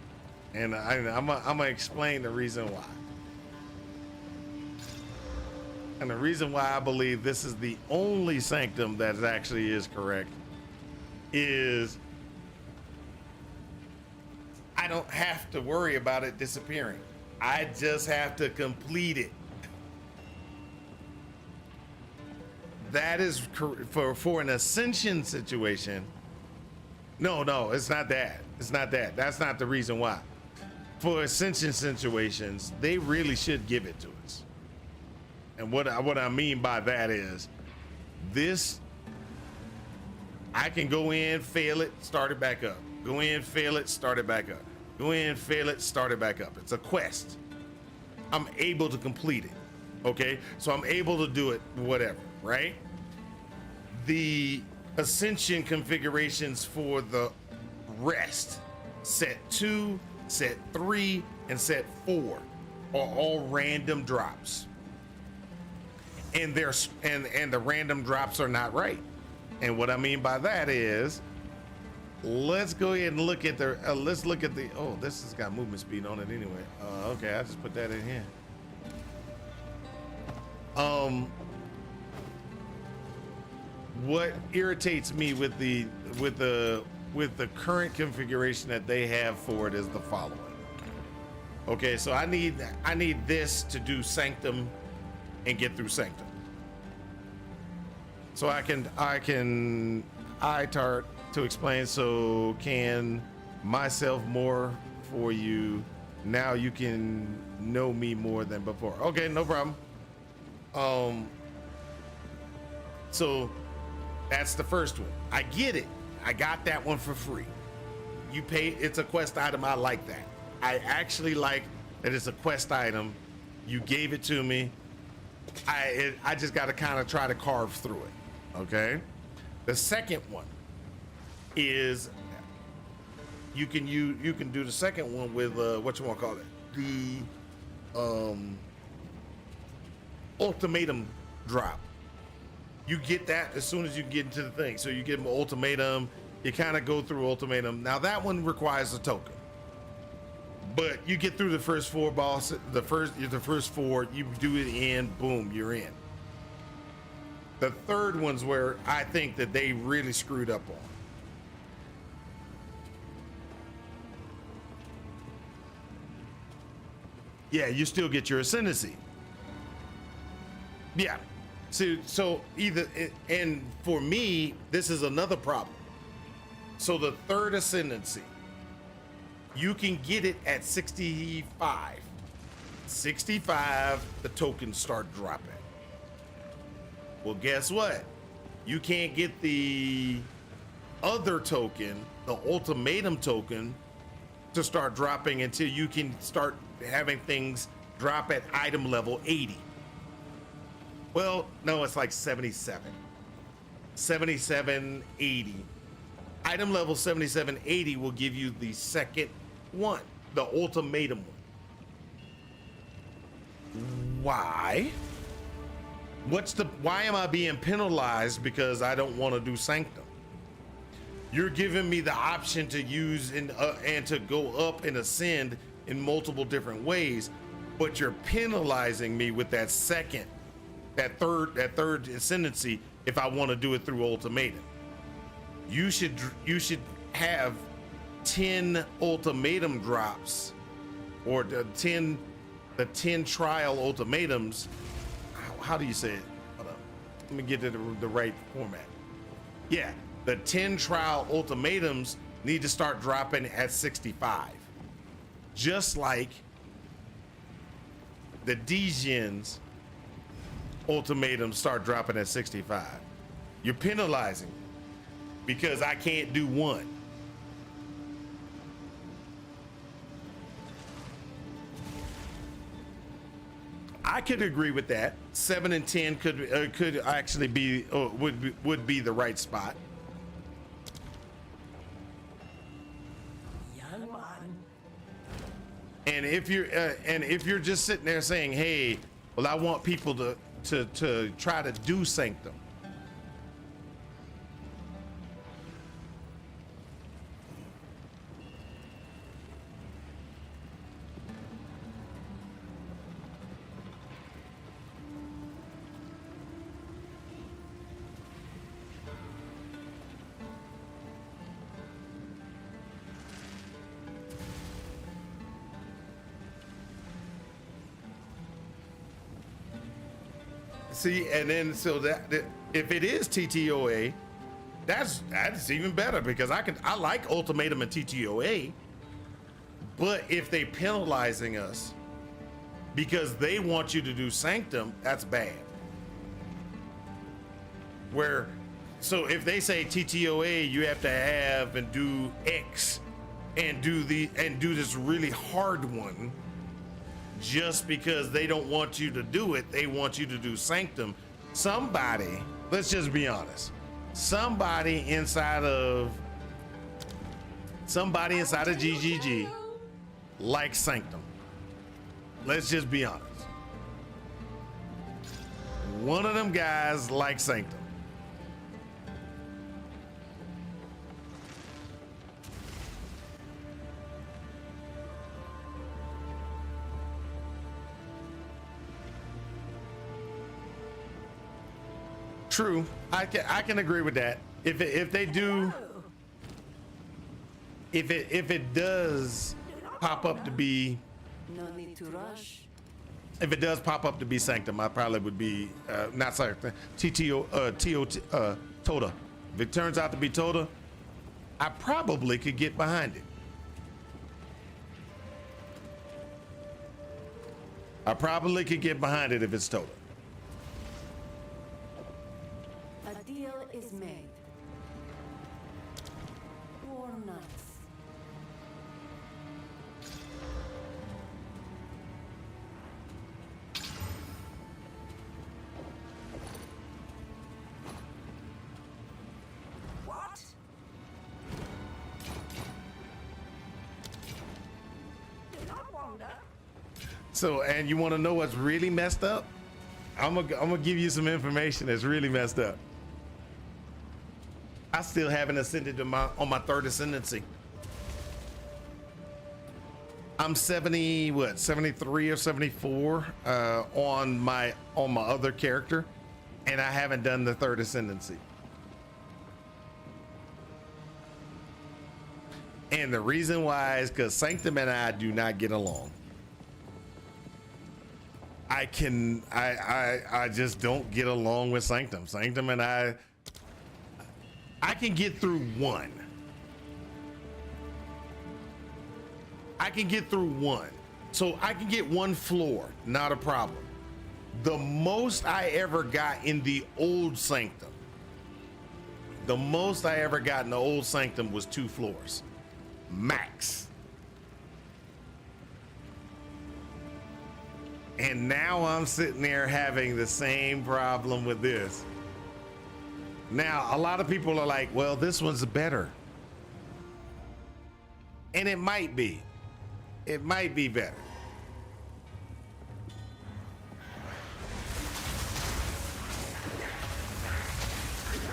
And I'm gonna explain the reason why. And the reason why I believe this is the only sanctum that actually is correct is I don't have to worry about it disappearing. I just have to complete it. That is for an ascension situation. No, it's not that. It's not that. That's not the reason why. For ascension situations, they really should give it to us. And what I mean by that is this, I can go in, fail it, start it back up. Go in, fail it, start it back up. Go in, fail it, start it back up. It's a quest. I'm able to complete it. Okay? So I'm able to do it, whatever, right? The ascension configurations for the rest, set 2, set 3, and set 4 are all random drops. And the random drops are not right. And what I mean by that is, let's go ahead and look at the oh, this has got movement speed on it anyway. Okay, I just put that in here. What irritates me with the current configuration that they have for it is the following. Okay, so I need this to do Sanctum and get through Sanctum. So I can ITART to explain. So can myself more for you. Now you can know me more than before. Okay, no problem. So that's the first one. I get it. I got that one for free. You pay, it's a quest item. I like that. I actually like that it's a quest item. You gave it to me. I just got to kind of try to carve through it. Okay. The second one is you can do the second one with what you want to call it, the ultimatum drop. You get that as soon as you get into the thing. So you get an ultimatum. You kind of go through ultimatum. Now that one requires a token, but you get through the first 4 bosses. The first 4, you do it in, boom, you're in. The third one's where I think that they really screwed up on. Yeah, you still get your ascendancy. Yeah. So either, and for me, this is another problem. So the third ascendancy, you can get it at 65. 65, the tokens start dropping. Well, guess what? You can't get the other token, the ultimatum token, to start dropping until you can start having things drop at item level 80. Well, no, it's like 77. 77, 80. Item level 77, 80 will give you the second one, the ultimatum one. Why? Why am I being penalized because I don't want to do Sanctum? You're giving me the option to use and to go up and ascend in multiple different ways, but you're penalizing me with that third ascendancy if I want to do it through ultimatum. You should have 10 ultimatum drops, or the 10 trial ultimatums. How do you say it? Hold on. Let me get to the right format. Yeah, the 10 trial ultimatums need to start dropping at 65. Just like the Djinns ultimatums start dropping at 65. You're penalizing me because I can't do one. I could agree with that. 7 and 10 could actually be would be the right spot. Young man. And if you're just sitting there saying, "Hey, well, I want people to try to do Sanctum," see, and then so that if it is TTOA, that's even better because I like ultimatum and TTOA, but if they penalizing us because they want you to do Sanctum, that's bad. So if they say TTOA, you have to have and do X and do this really hard one. Just because they don't want you to do it, they want you to do Sanctum. Somebody, let's just be honest, somebody inside of GGG likes Sanctum. Let's just be honest. One of them guys likes Sanctum. True, I can agree with that. If it does pop up to be, No need to rush. if it does pop up to be Sanctum, I probably would be not Sanctum, Tota. If it turns out to be Tota, I probably could get behind it. I probably could get behind it if it's Tota. A deal is made. War nuts. What? Do not wander. So, and you want to know what's really messed up? I'm gonna give you some information that's really messed up. I still haven't ascended to on my third ascendancy. I'm 73 or 74 on my other character, and I haven't done the third ascendancy. And the reason why is because Sanctum and I do not get along. I just don't get along with Sanctum. Sanctum and I can get through one. I can get through one. So I can get one floor, not a problem. The most I ever got in the old Sanctum, was 2 floors, max. And now I'm sitting there having the same problem with this. Now, a lot of people are like, well, this one's better. And it might be. It might be better.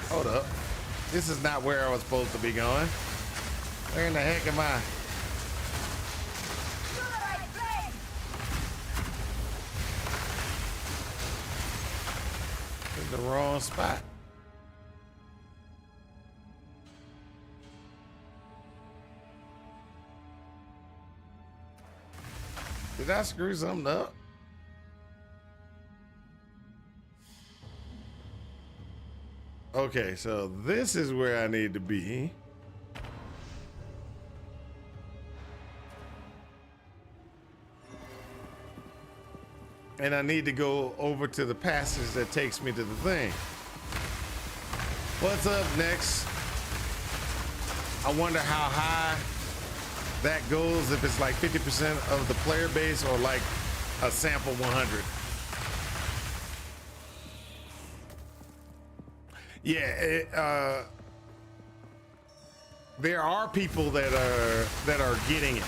Hold up. This is not where I was supposed to be going. Where in the heck am I? In the wrong spot. Did I screw something up? Okay, so this is where I need to be. And I need to go over to the passage that takes me to the thing. What's up next? I wonder how high that goes, if it's like 50% of the player base or like a sample 100. Yeah, there are people that are getting it,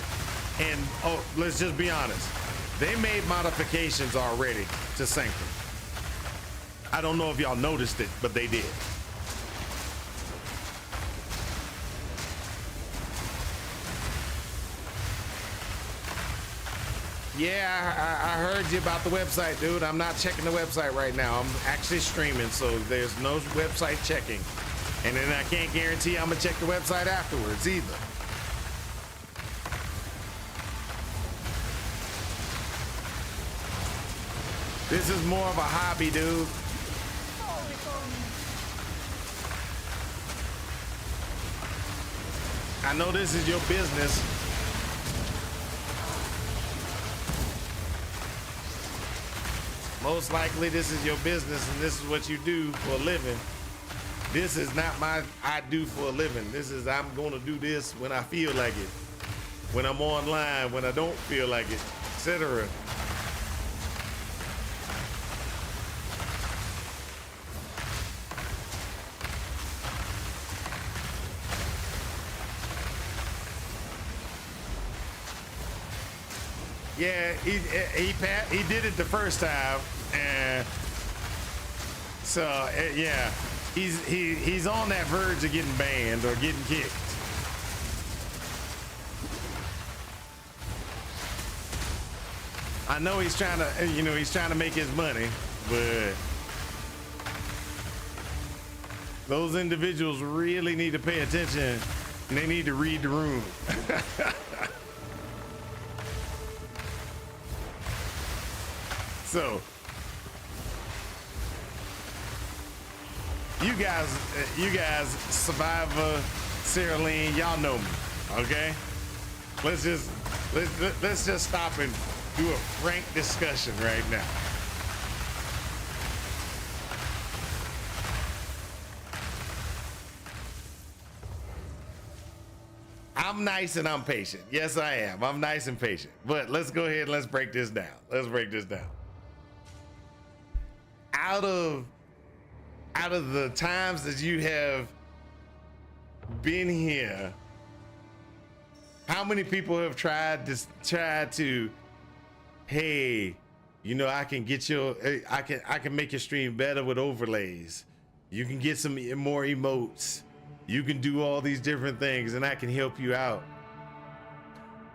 and oh, let's just be honest, they made modifications already to Sanctum. I don't know if y'all noticed it, but they did. Yeah, I heard you about the website, dude. I'm not checking the website right now. I'm actually streaming, so there's no website checking. And then I can't guarantee I'm gonna check the website afterwards either. This is more of a hobby, dude. I know this is your business. Most likely this is your business and this is what you do for a living. This is not my I do for a living. This is I'm gonna do this when I feel like it. When I'm online, when I don't feel like it, etc. Yeah, he did it the first time, and so yeah, he's on that verge of getting banned or getting kicked. I know he's trying to make his money, but those individuals really need to pay attention and they need to read the room. So, you guys, Survivor, Sarah Lynn, y'all know me, okay? Let's just stop and do a frank discussion right now. I'm nice and I'm patient. Yes, I am. I'm nice and patient. But let's go ahead and let's break this down. Let's break this down. Out of the times that you have been here, how many people have tried to, hey, you know, I can make your stream better with overlays. You can get some more emotes. You can do all these different things and I can help you out.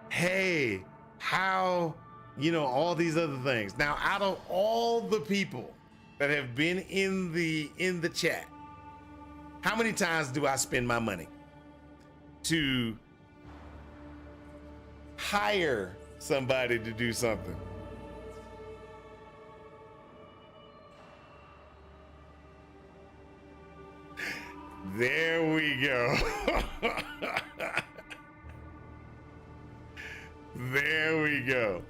Hey, how, you know, all these other things. Now, out of all the people that have been in the chat, how many times do I spend my money to hire somebody to do something? There we go. There we go.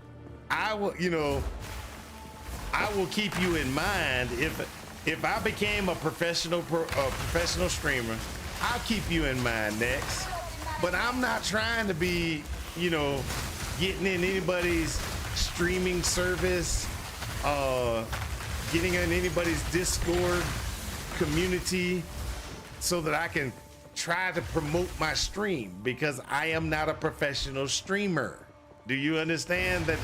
I will keep you in mind if I became a professional streamer. I'll keep you in mind next. But I'm not trying to be, you know, getting in anybody's streaming service, getting in anybody's Discord community so that I can try to promote my stream, because I am not a professional streamer. Do you understand that?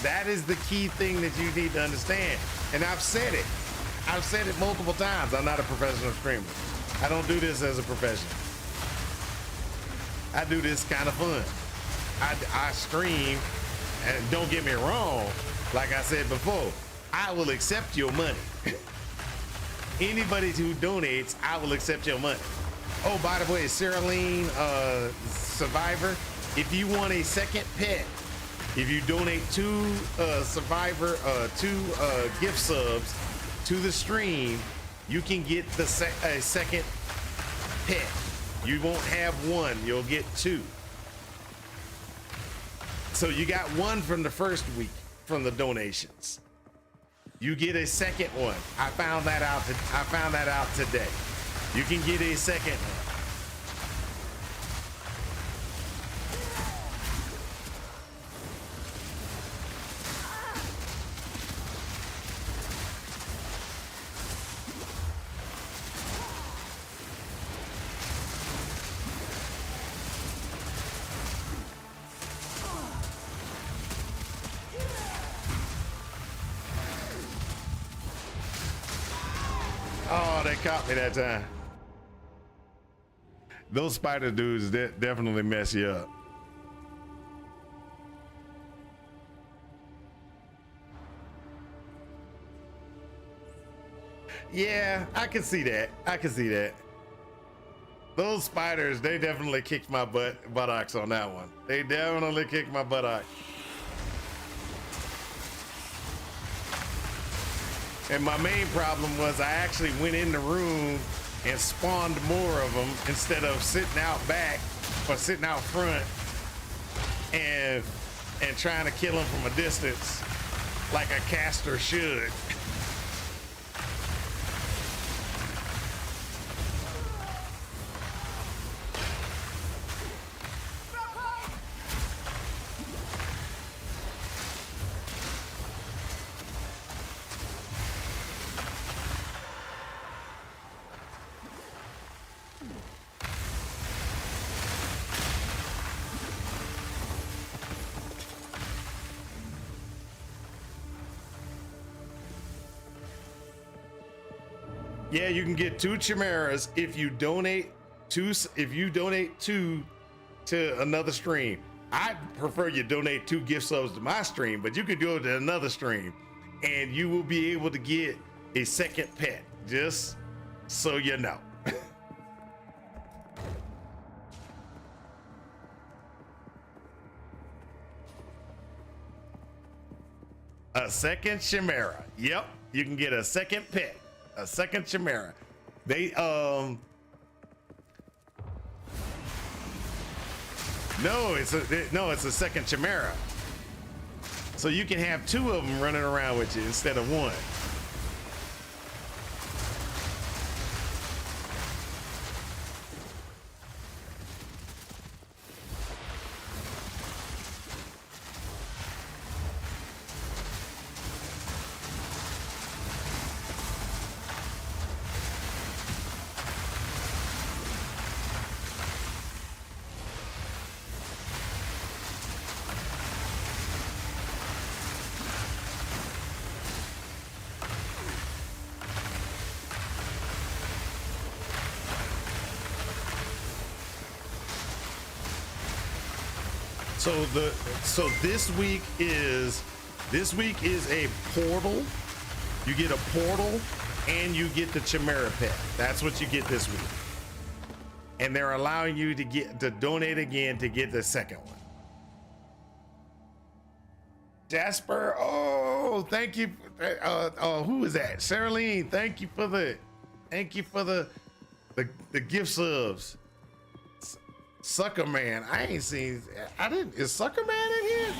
That is the key thing that you need to understand. And I've said it. I've said it multiple times. I'm not a professional streamer. I don't do this as a profession. I do this kind of fun. I stream, and don't get me wrong, like I said before, I will accept your money. Anybody who donates, I will accept your money. Oh, by the way, Cereline, Survivor, if you want a second pet, if you donate two gift subs to the stream, you can get a second pet. You won't have one, you'll get two. So you got one from the first week from the donations. You get a second one. I found that out today. You can get a second one. Oh, they caught me that time. Those spider dudes definitely mess you up. Yeah, I can see that. I can see that. Those spiders, they definitely kicked my buttocks on that one. They definitely kicked my buttock. And my main problem was I actually went in the room and spawned more of them instead of sitting out back or sitting out front and trying to kill them from a distance like a caster should. Yeah, you can get 2 chimeras if you donate two. If you donate 2 to another stream. I prefer you donate 2 gift subs to my stream, but you could go to another stream, and you will be able to get a second pet. Just so you know. A second chimera. Yep, you can get a second pet. A second chimera. They no, it's a second chimera. So you can have 2 of them running around with you instead of 1. So this week is a portal. You get a portal and you get the chimera pet. That's what you get this week. And they're allowing you to donate again to get the second one. Jasper, oh, thank you. Who is that? Cereline, thank you for the gift subs. Sucker Man, is Sucker Man in here?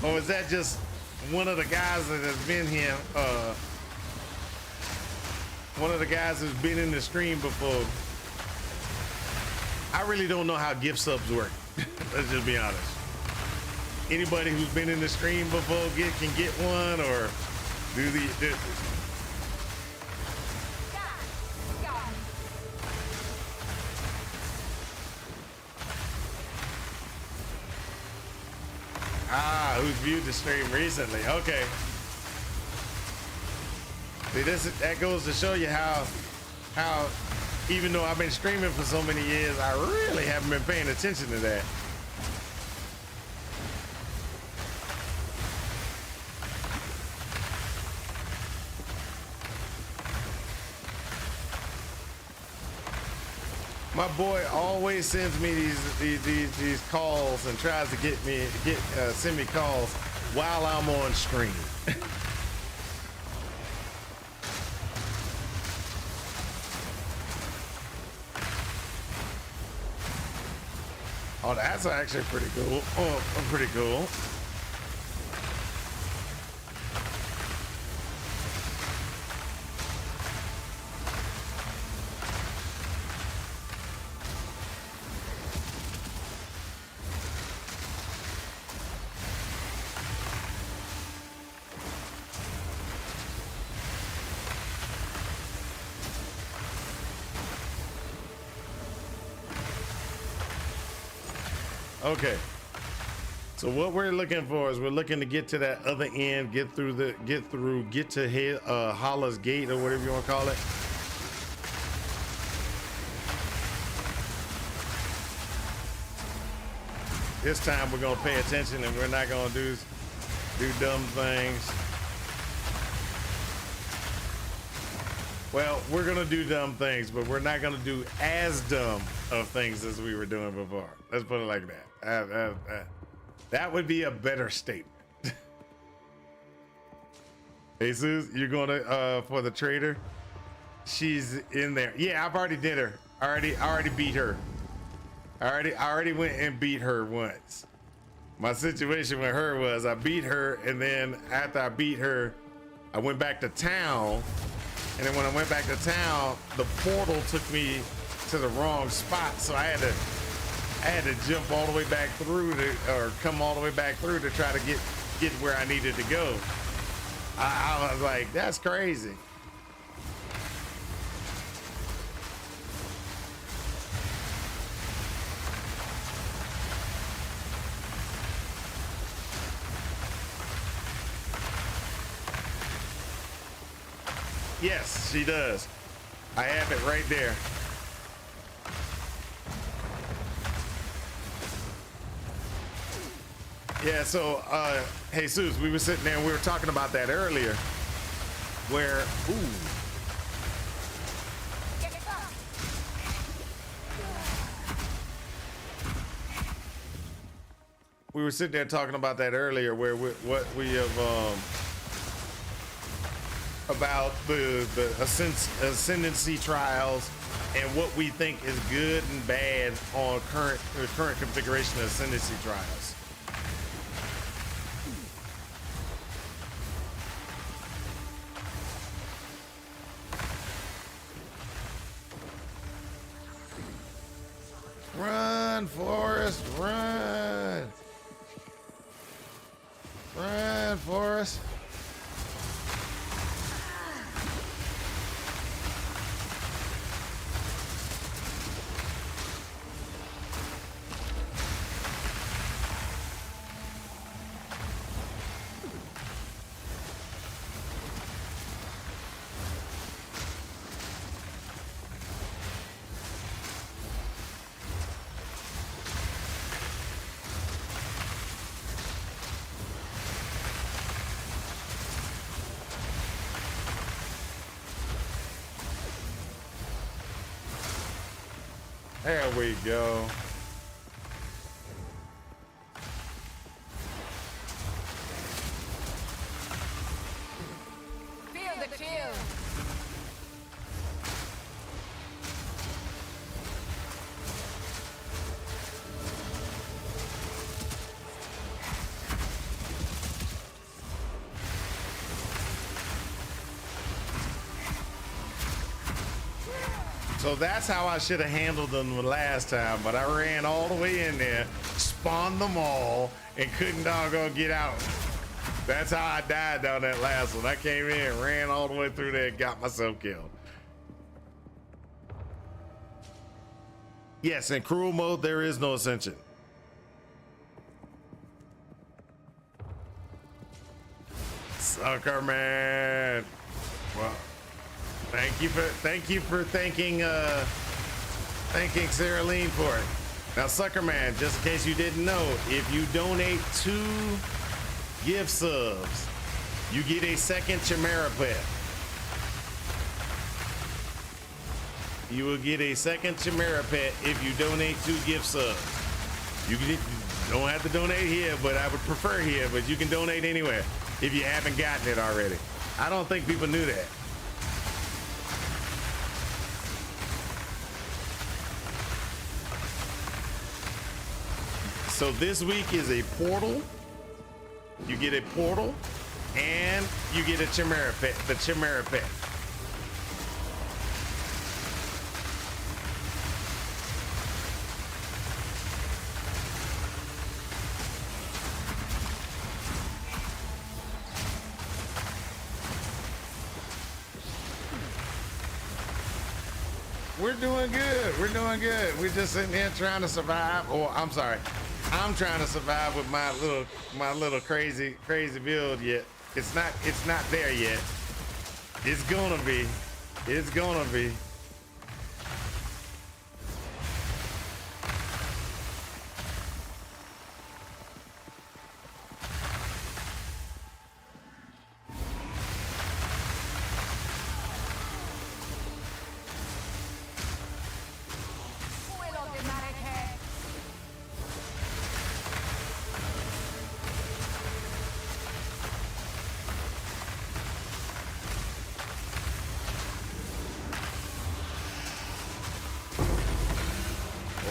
Or is that just one of the guys that has been here? One of the guys who's been in the stream before. I really don't know how gift subs work. Let's just be honest. Anybody who's been in the stream before can get one, or do who's viewed the stream recently? Okay. See, that goes to show you how even though I've been streaming for so many years, I really haven't been paying attention to that. My boy always sends me these calls and tries to send me calls while I'm on stream. Oh, that's actually pretty cool. Oh, pretty cool. Okay, so what we're looking for is we're looking to get to that other end, get to Holla's Gate or whatever you want to call it. This time we're gonna pay attention and we're not gonna do dumb things. Well, we're gonna do dumb things, but we're not gonna do as dumb of things as we were doing before. Let's put it like that. That would be a better statement. Jesus, you're gonna for the trader? She's in there. Yeah, I've already did her. I already beat her. I already went and beat her once. My situation with her was I beat her, and then after I beat her, I went back to town. And then when I went back to town, the portal took me to the wrong spot, so I had to jump all the way back through or come all the way back through to try to get where I needed to go. I was like, that's crazy. Yes, she does. I have it right there. Yeah, so Jesus, we were sitting there and we were talking about that earlier. Where we were sitting there talking about that earlier, where what we have about the ascendancy trials and what we think is good and bad on current configuration of ascendancy trials. Run, Forrest, run. Run, Forrest. There we go. Feel the chill. So that's how I should have handled them the last time, but I ran all the way in there, spawned them all, and couldn't doggone get out. That's how I died down that last one. I came in, ran all the way through there, and got myself killed. Yes, in cruel mode, there is no ascension. Sucker man. Well, Thank you for thanking Sarah Lean for it. Now, Sucker Man, just in case you didn't know, if you donate 2 gift subs, you get a second Chimera pet. You will get a second Chimera pet if you donate 2 gift subs. You don't have to donate here, but I would prefer here, but you can donate anywhere if you haven't gotten it already. I don't think people knew that. So this week is a portal. You get a portal and you get a Chimera pet, the Chimera pet. We're doing good. We're doing good. We're just sitting here trying to survive. Or I'm sorry, I'm trying to survive with my little crazy build yet. It's not there yet. It's gonna be. It's gonna be.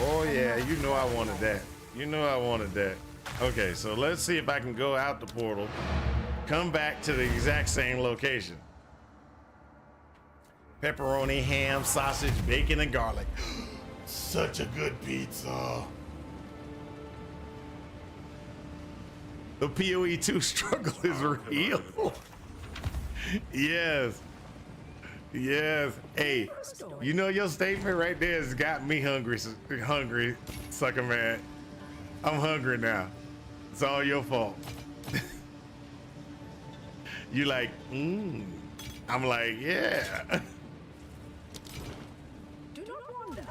Oh yeah, you know I wanted that. You know I wanted that. Okay, so let's see if I can go out the portal, come back to the exact same location. Pepperoni, ham, sausage, bacon, and garlic. Such a good pizza. The PoE2 struggle is real. Yes. Yes. Hey, you know your statement right there has got me hungry, Sucker Man. I'm hungry now. It's all your fault. You like, I'm like, yeah. Do not wonder.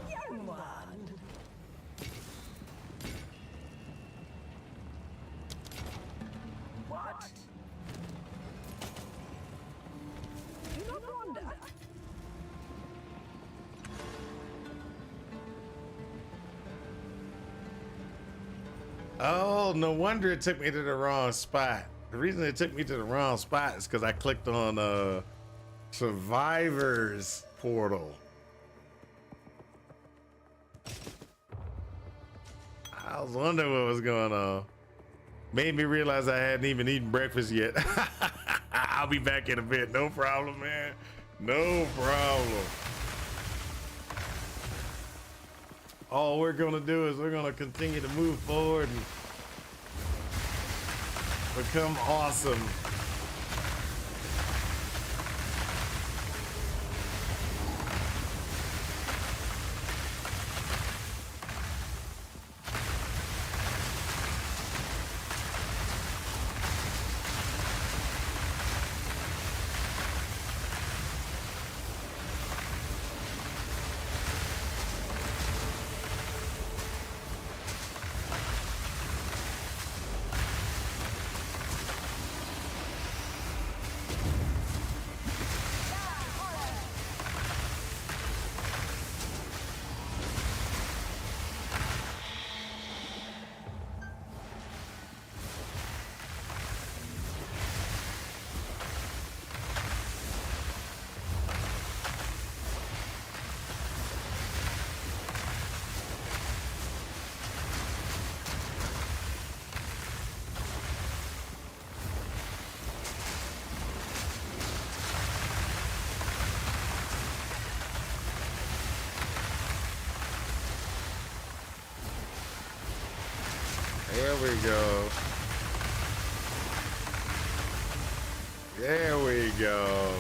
Young one. What? Do not wonder. Oh, no wonder it took me to the wrong spot. The reason it took me to the wrong spot is because I clicked on Survivors portal. I was wondering what was going on. Made me realize I hadn't even eaten breakfast yet. I'll be back in a bit. No problem, man. No problem. All we're gonna do is we're gonna continue to move forward and become awesome. There we go. There we go.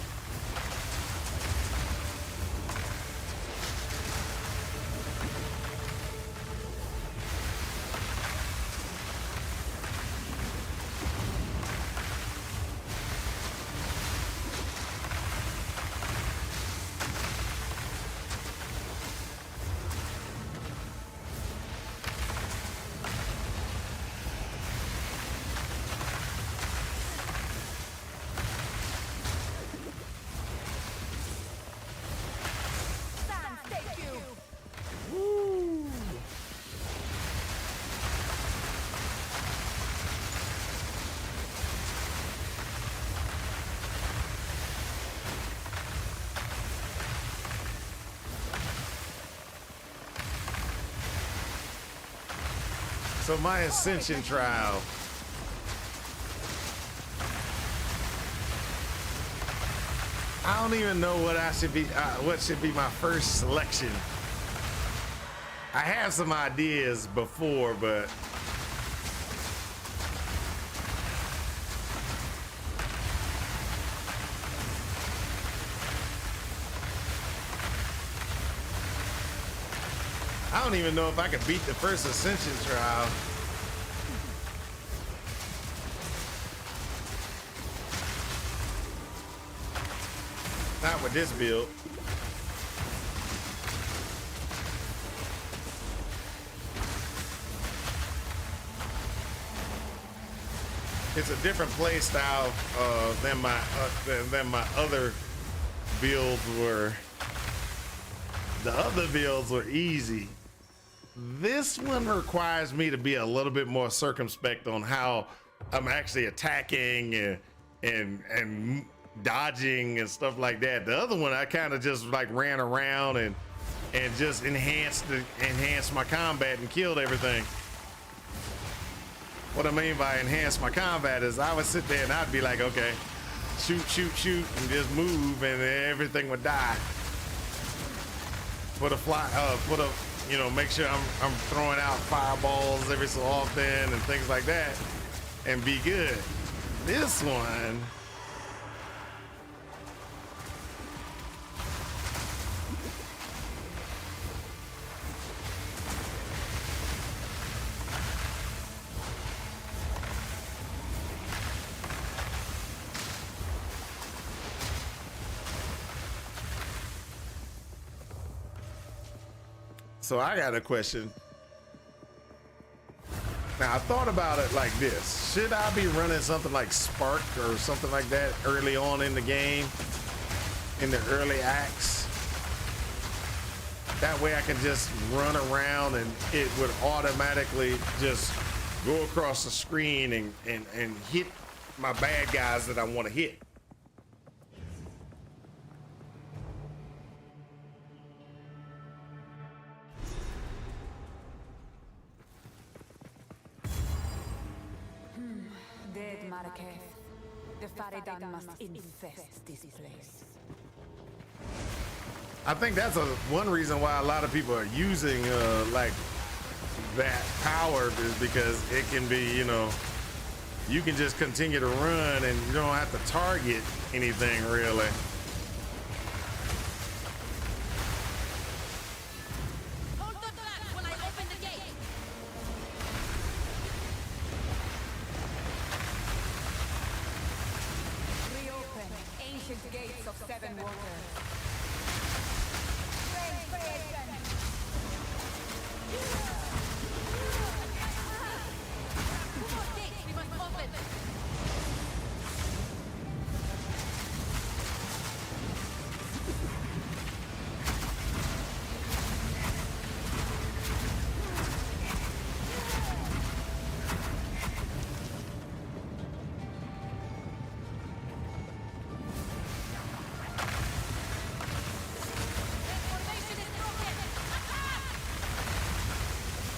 So my ascension trial. I don't even know what I should be. What should be my first selection? I have some ideas before, but I don't even know if I could beat the first ascension trial. Not with this build. It's a different play style than my other builds were. The other builds were easy. This one requires me to be a little bit more circumspect on how I'm actually attacking and dodging and stuff like that. The other one I kind of just like ran around and just enhanced my combat and killed everything. What I mean by enhance my combat is I would sit there and I'd be like, okay, shoot, and just move and everything would die. Make sure I'm throwing out fireballs every so often and things like that and be good. This one, so I got a question. Now I thought about it like this. Should I be running something like Spark or something like that early on in the game, in the early acts? That way I can just run around and it would automatically just go across the screen and hit my bad guys that I want to hit. Dead Marquez. The Faridan must infest this place. I think that's one reason why a lot of people are using like that power is because it can be, you can just continue to run and you don't have to target anything really. Hold the flag when I open the gate. Reopen ancient gates of seven waters. Two more gates we must open.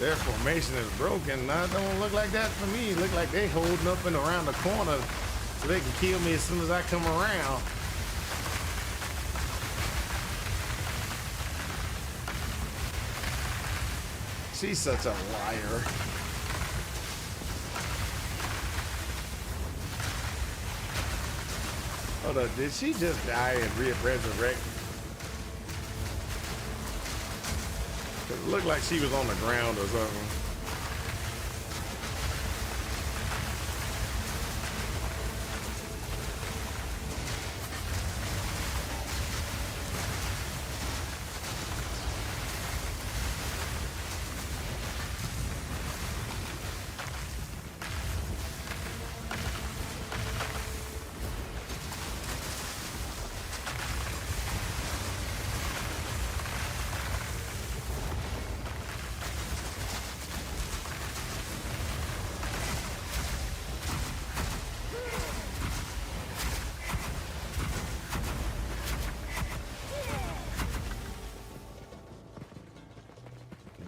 Their formation is broken. Nah, it don't look like that for me. It look like they holding up and around the corner so they can kill me as soon as I come around. She's such a liar. Hold on, did she just die and resurrect? It looked like she was on the ground or something.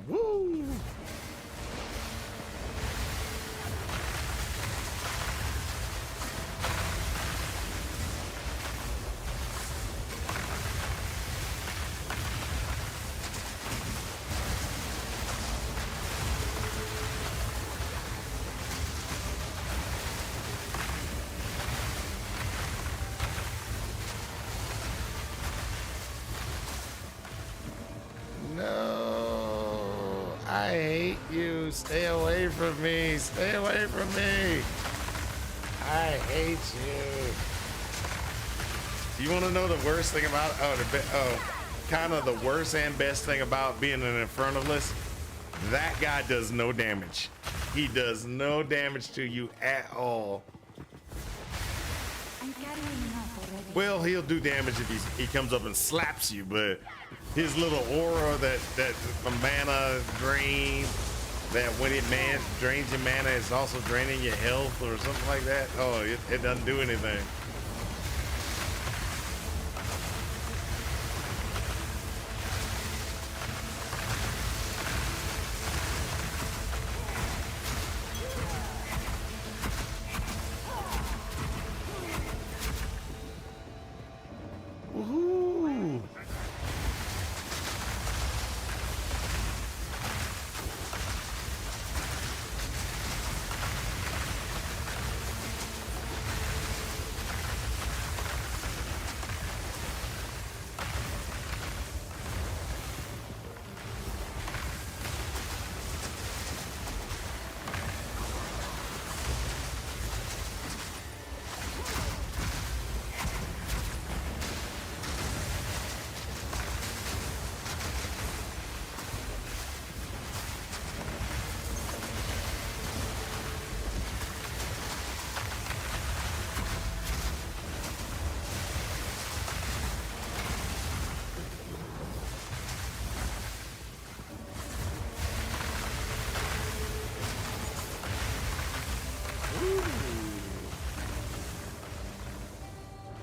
Woo! No, I hate you. Stay away from me. Stay away from me. I hate you. You want to know the worst thing about kind of the worst and best thing about being an Infernalist? That guy does no damage. He does no damage to you at all. I'm carrying enough already. Well, he'll do damage if he comes up and slaps you, but his little aura that the mana drain, that when it drains your mana, it's also draining your health or something like that. Oh, it doesn't do anything. Woohoo!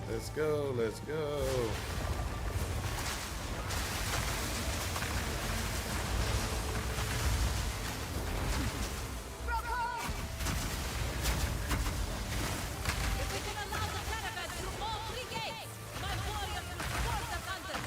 Let's go, let's go. If we can allow the caravan through all three gates, my warriors will swarm the hunters.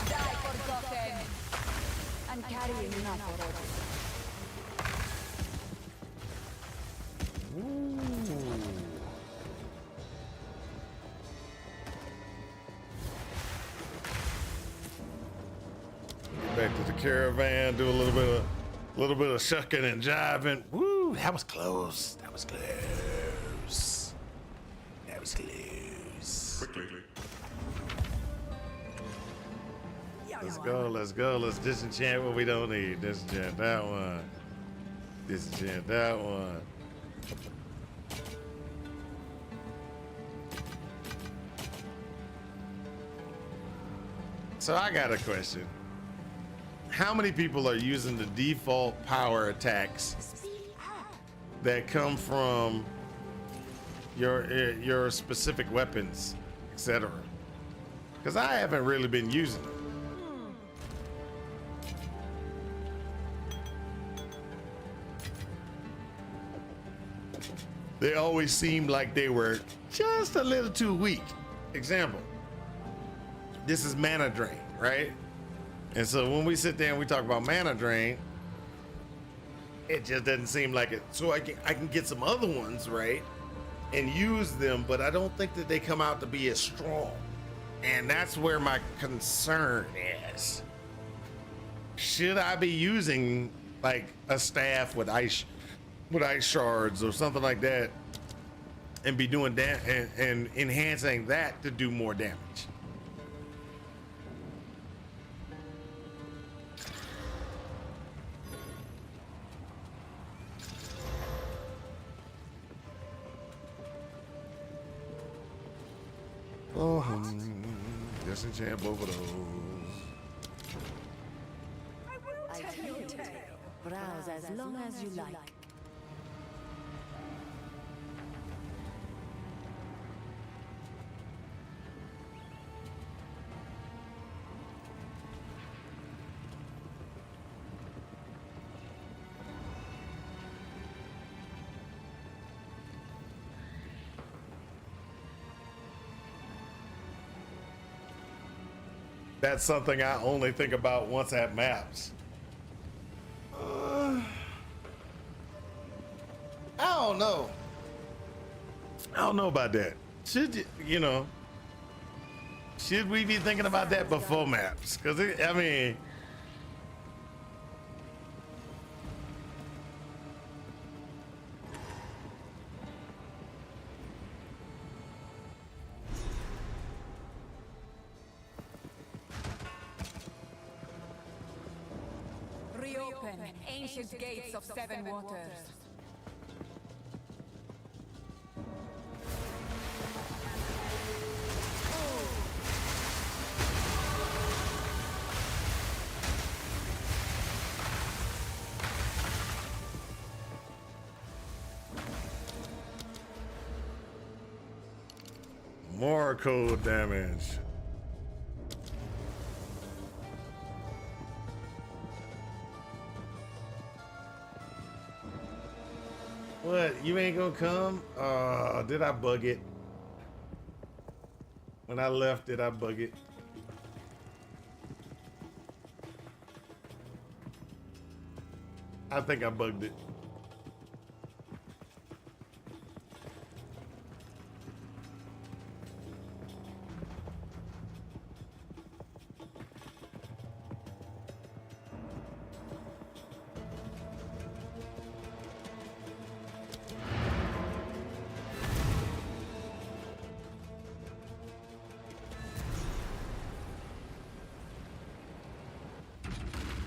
Die forgotten. I'm carrying enough already. Get back to the caravan, do a little bit of shucking and jiving. Woo, that was close. That was close. That was close. Quickly. Let's go, let's go. Let's disenchant what we don't need. Disenchant that one. Disenchant that one. So I got a question. How many people are using the default power attacks that come from your specific weapons, etc.? Because I haven't really been using them. They always seemed like they were just a little too weak. Example, this is mana drain, right? And so when we sit there and we talk about mana drain, it just doesn't seem like it. So I can get some other ones, right, and use them, but I don't think that they come out to be as strong. And that's where my concern is. Should I be using like a staff with ice shards or something like that, and be doing that and enhancing that to do more damage? Oh, disenchant both of those. I tell you, browse as long as you like. That's something I only think about once at maps. I don't know. I don't know about that. Should should we be thinking about that before maps? Because I mean, Reopen ancient gates of seven waters. more cold damage. What? You ain't gonna come? Did I bug it? When I left, did I bug it? I think I bugged it.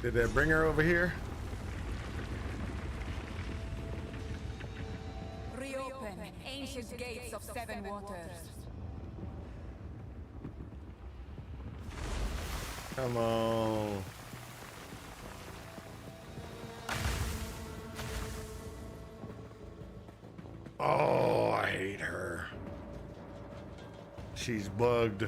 Did that bring her over here? Reopen ancient gates of seven waters. Come on. Oh, I hate her. She's bugged.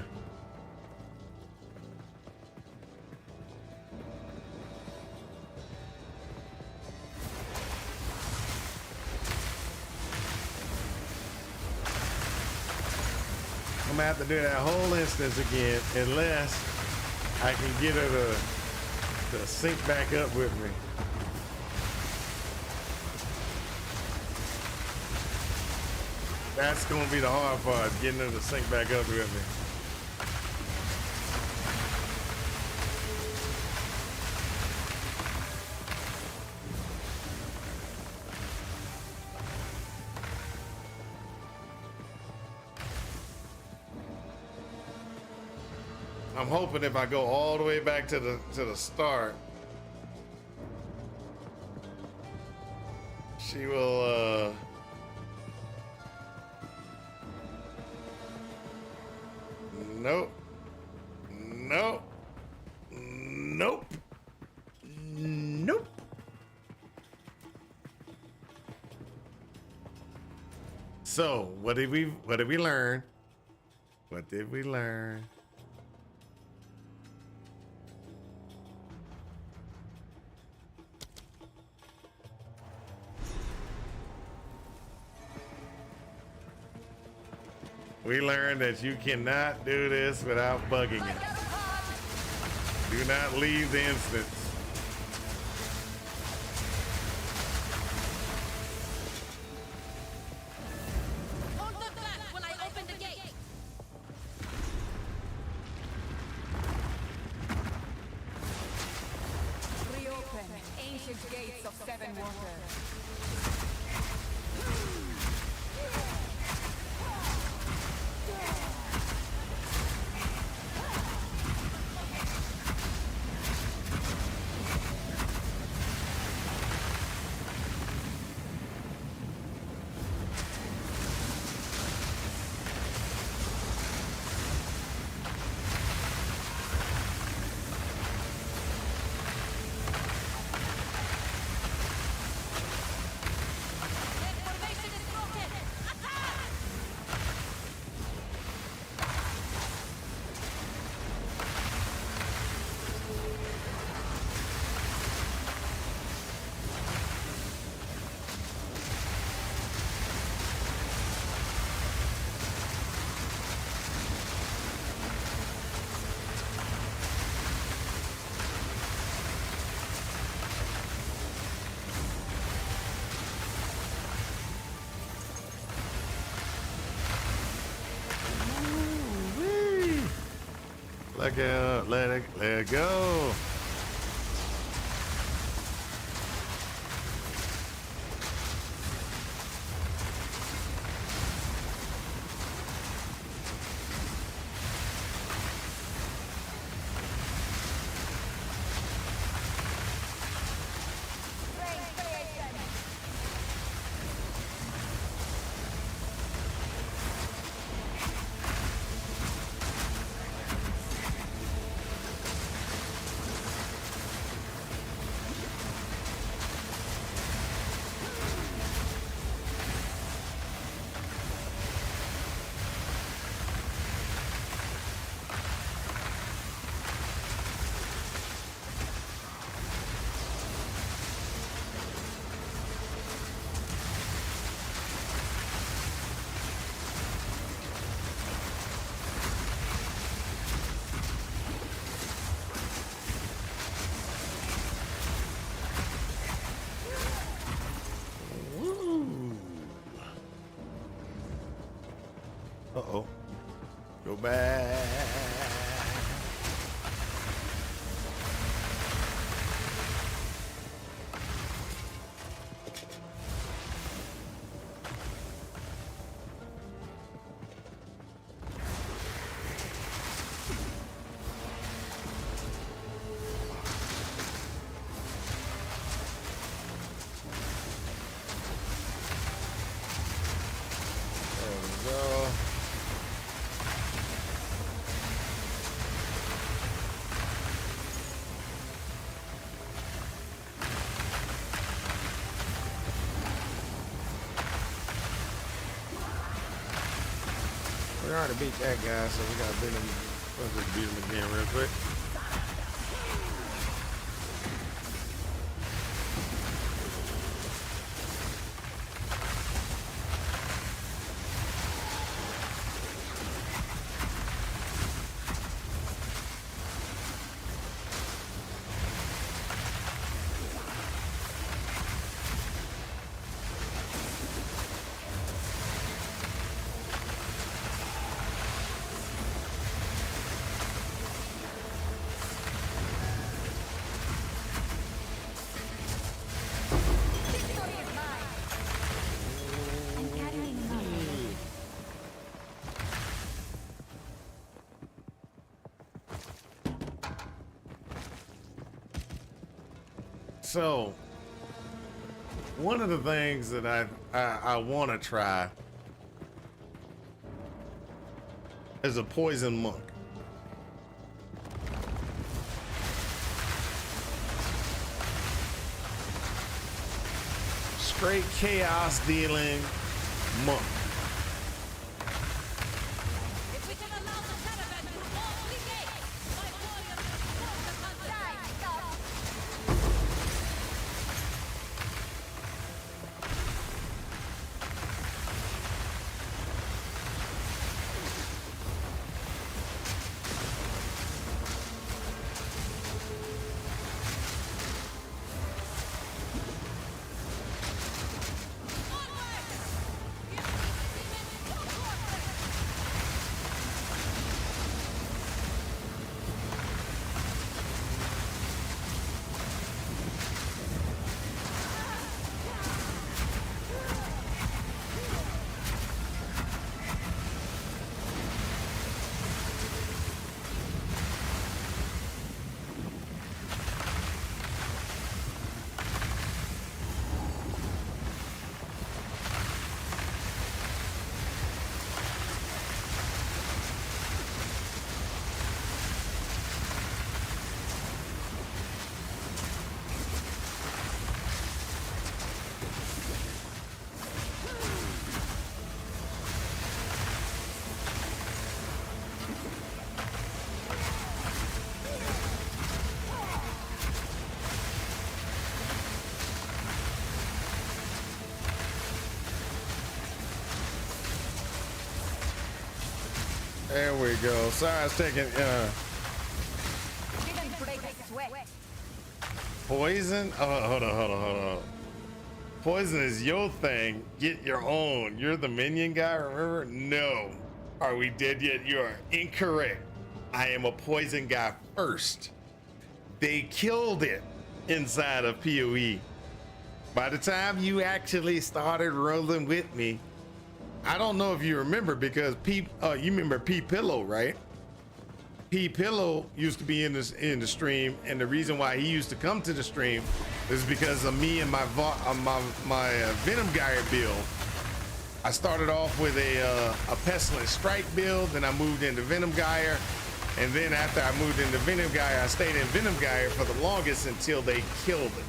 I'm gonna have to do that whole instance again unless I can get her to sync back up with me. That's gonna be the hard part, getting her to sync back up with me. I'm hoping if I go all the way back to the start, she will nope. Nope. Nope. Nope. So, what did we learn? What did we learn? We learned that you cannot do this without bugging it. Do not leave the instance. Hold the flat while I open the gate. Reopen ancient gates of seven waters. Let it go. Uh-oh. Go back. There we go. We already beat that guy, so we gotta beat him. Let's just beat him again real quick. So one of the things that I want to try is a poison monk. Straight chaos dealing monk. If we can allow the caravan through all three gates, my warriors will support the country. There we go. Sorry, I was taking poison. Oh, hold on. Poison is your thing. Get your own. You're the minion guy, remember? No. Are we dead yet? You are incorrect. I am a poison guy first. They killed it inside of PoE. By the time you actually started rolling with me, I don't know if you remember, because you remember P Pillow, right? P Pillow used to be in the stream, and the reason why he used to come to the stream is because of me and my Venom Gyre build. I started off with a Pestilent Strike build, then I moved into Venom Gyre, and then after I moved into Venom Gyre, I stayed in Venom Gyre for the longest until they killed it.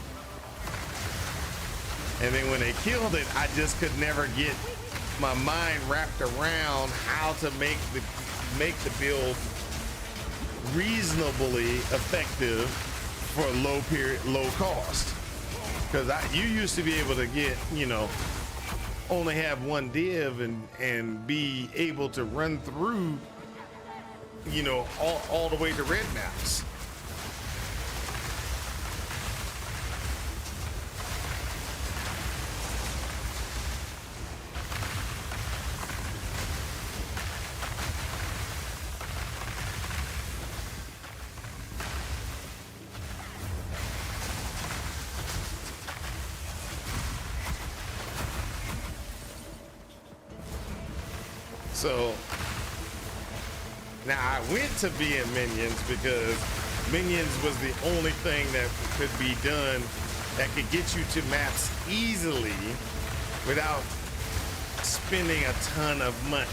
And then when they killed it, I just could never get my mind wrapped around how to make the build reasonably effective for low cost. Because you used to be able to get, only have one div and be able to run through, all the way to red maps. So now I went to being minions because minions was the only thing that could be done that could get you to maps easily without spending a ton of money.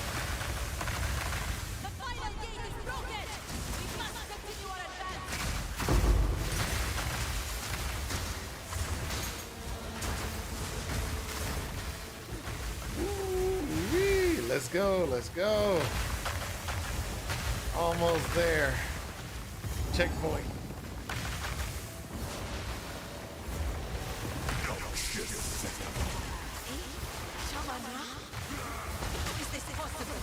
The final gate is broken! We must continue our advance! Woo-wee. Let's go. Almost there. Checkpoint. How is this possible?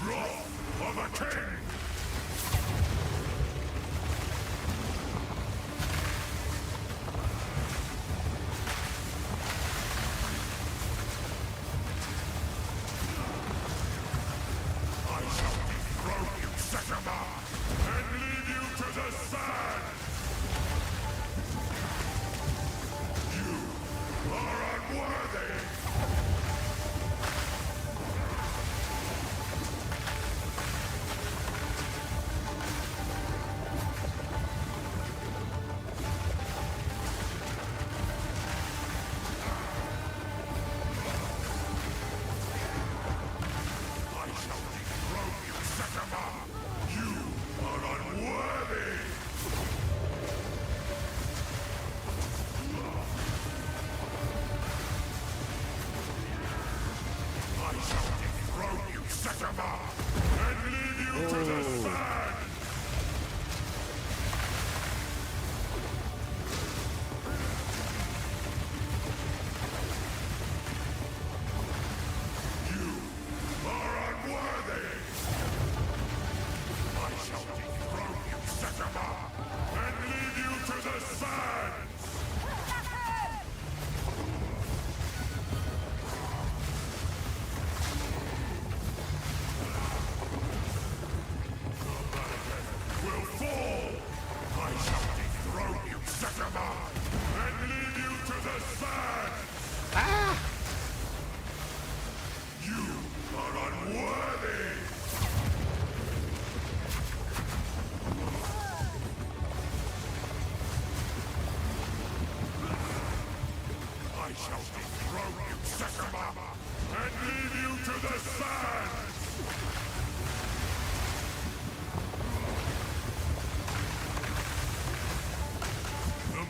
Wrath of a king! I shall dethrone you,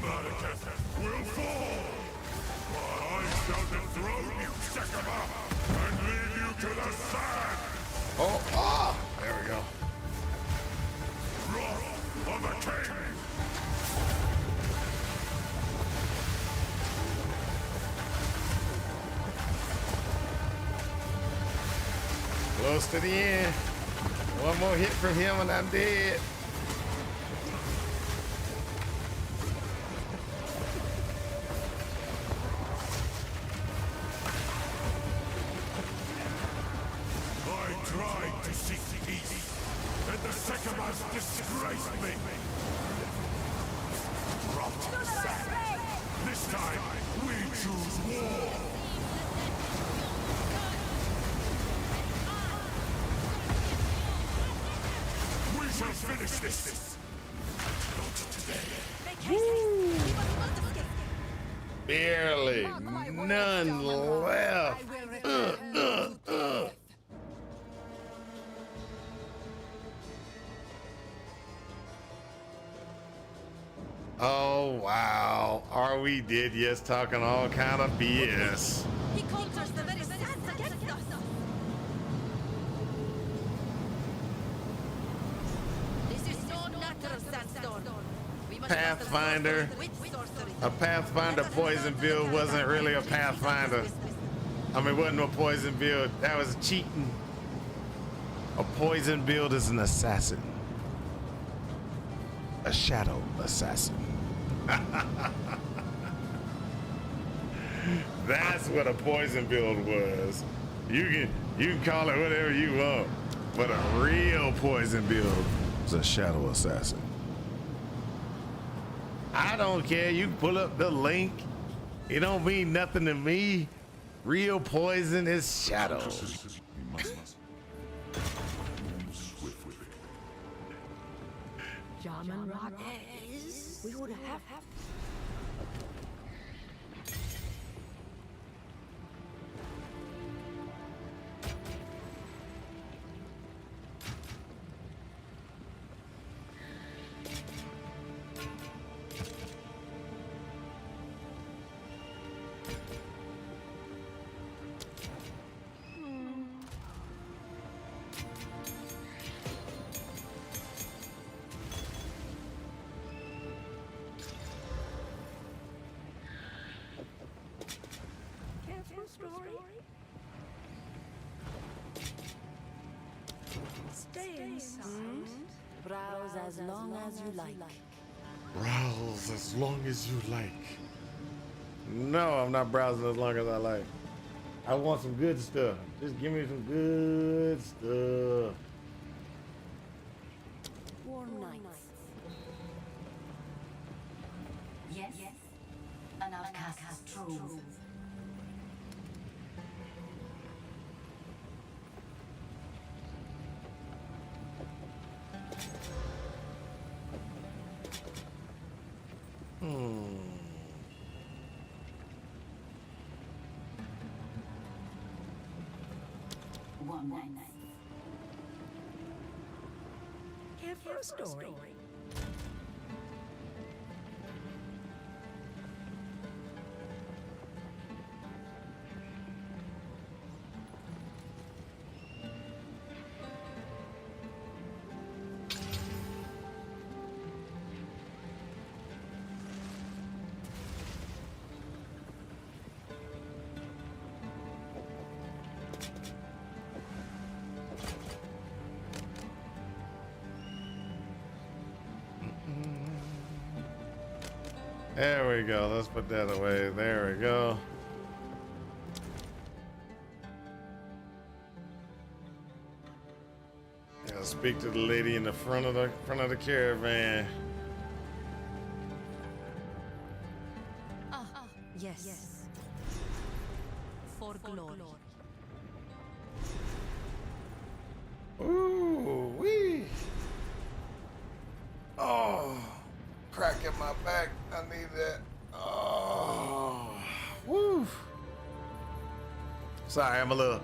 Maracas will fall! But I shall dethrone you, Sekama, and leave you to the sand! There we go. Wrath of a king! Close to the end. One more hit from him and I'm dead. I tried to seek peace, and the Sekamas disgraced me. Rotten sand. This time, we choose war. We shall finish this. Not today. Barely. None left. Oh, wow. Are we dead? Yes, talking all kind of BS. He conjures the very sands against us. This is no natural sandstone. We must Pathfinder. with sorcery. A Pathfinder poison build wasn't really a Pathfinder. I mean, it wasn't a poison build. That was cheating. A poison build is an assassin. A shadow assassin. That's what a poison build was. You can call it whatever you want, but a real poison build is a shadow assassin. I don't care. You can pull up the link. It don't mean nothing to me. Real poison is shadow. We must move swiftly. We would have. Stay inside. Browse as long as you like. Browse as long as you like. No, I'm not browsing as long as I like. I want some good stuff. Just give me some good stuff. Warm nights. Yes, an outcast's truth. One night. Care for a story? There we go. Let's put that away. There we go. I'll speak to the lady in the front of the caravan. Yes. For glory. Ooh, wee. Oh, crack in my back. I need that. Oh, woo. Sorry, I'm a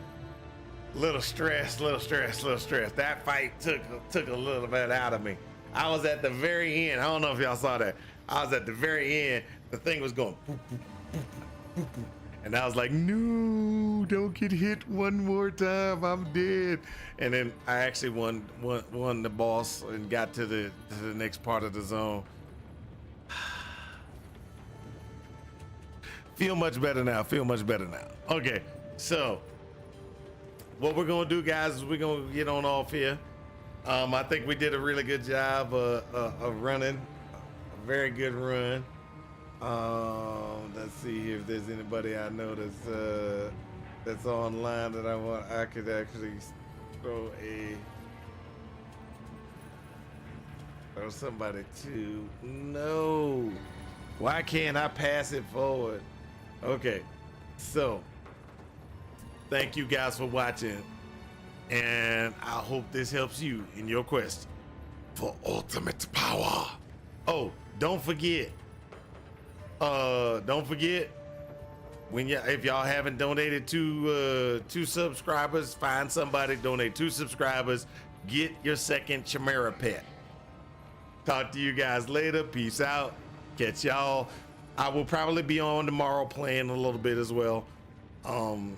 little stressed. That fight took a little bit out of me. I was at the very end. I don't know if y'all saw that. I was at the very end. The thing was going, boop, boop, boop, boop, boop. And I was like, no, don't get hit one more time. I'm dead. And then I actually won the boss and got to the next part of the zone. Feel much better now. Feel much better now. Okay, so what we're gonna do, guys, is we're gonna get on off here. I think we did a really good job of running, a very good run. Let's see here if there's anybody I know that's online that I could actually throw somebody to. No, why can't I pass it forward? Okay, so thank you guys for watching, and I hope this helps you in your quest for ultimate power. Oh, don't forget when if y'all haven't donated to 2 subscribers, find somebody, donate 2 subscribers, get your second Chimera pet. Talk to you guys later. Peace out. Catch y'all. I will probably be on tomorrow playing a little bit as well. I'm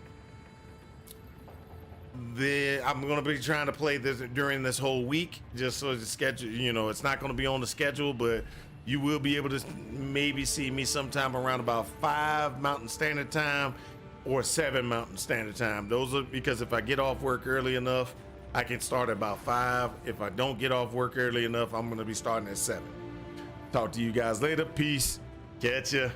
gonna be trying to play this during this whole week, just so the schedule, you know, it's not gonna be on the schedule, but you will be able to maybe see me sometime around about 5 Mountain Standard Time or 7 Mountain Standard Time. Those are because if I get off work early enough, I can start at about 5. If I don't get off work early enough, I'm gonna be starting at 7. Talk to you guys later. Peace. Catch ya.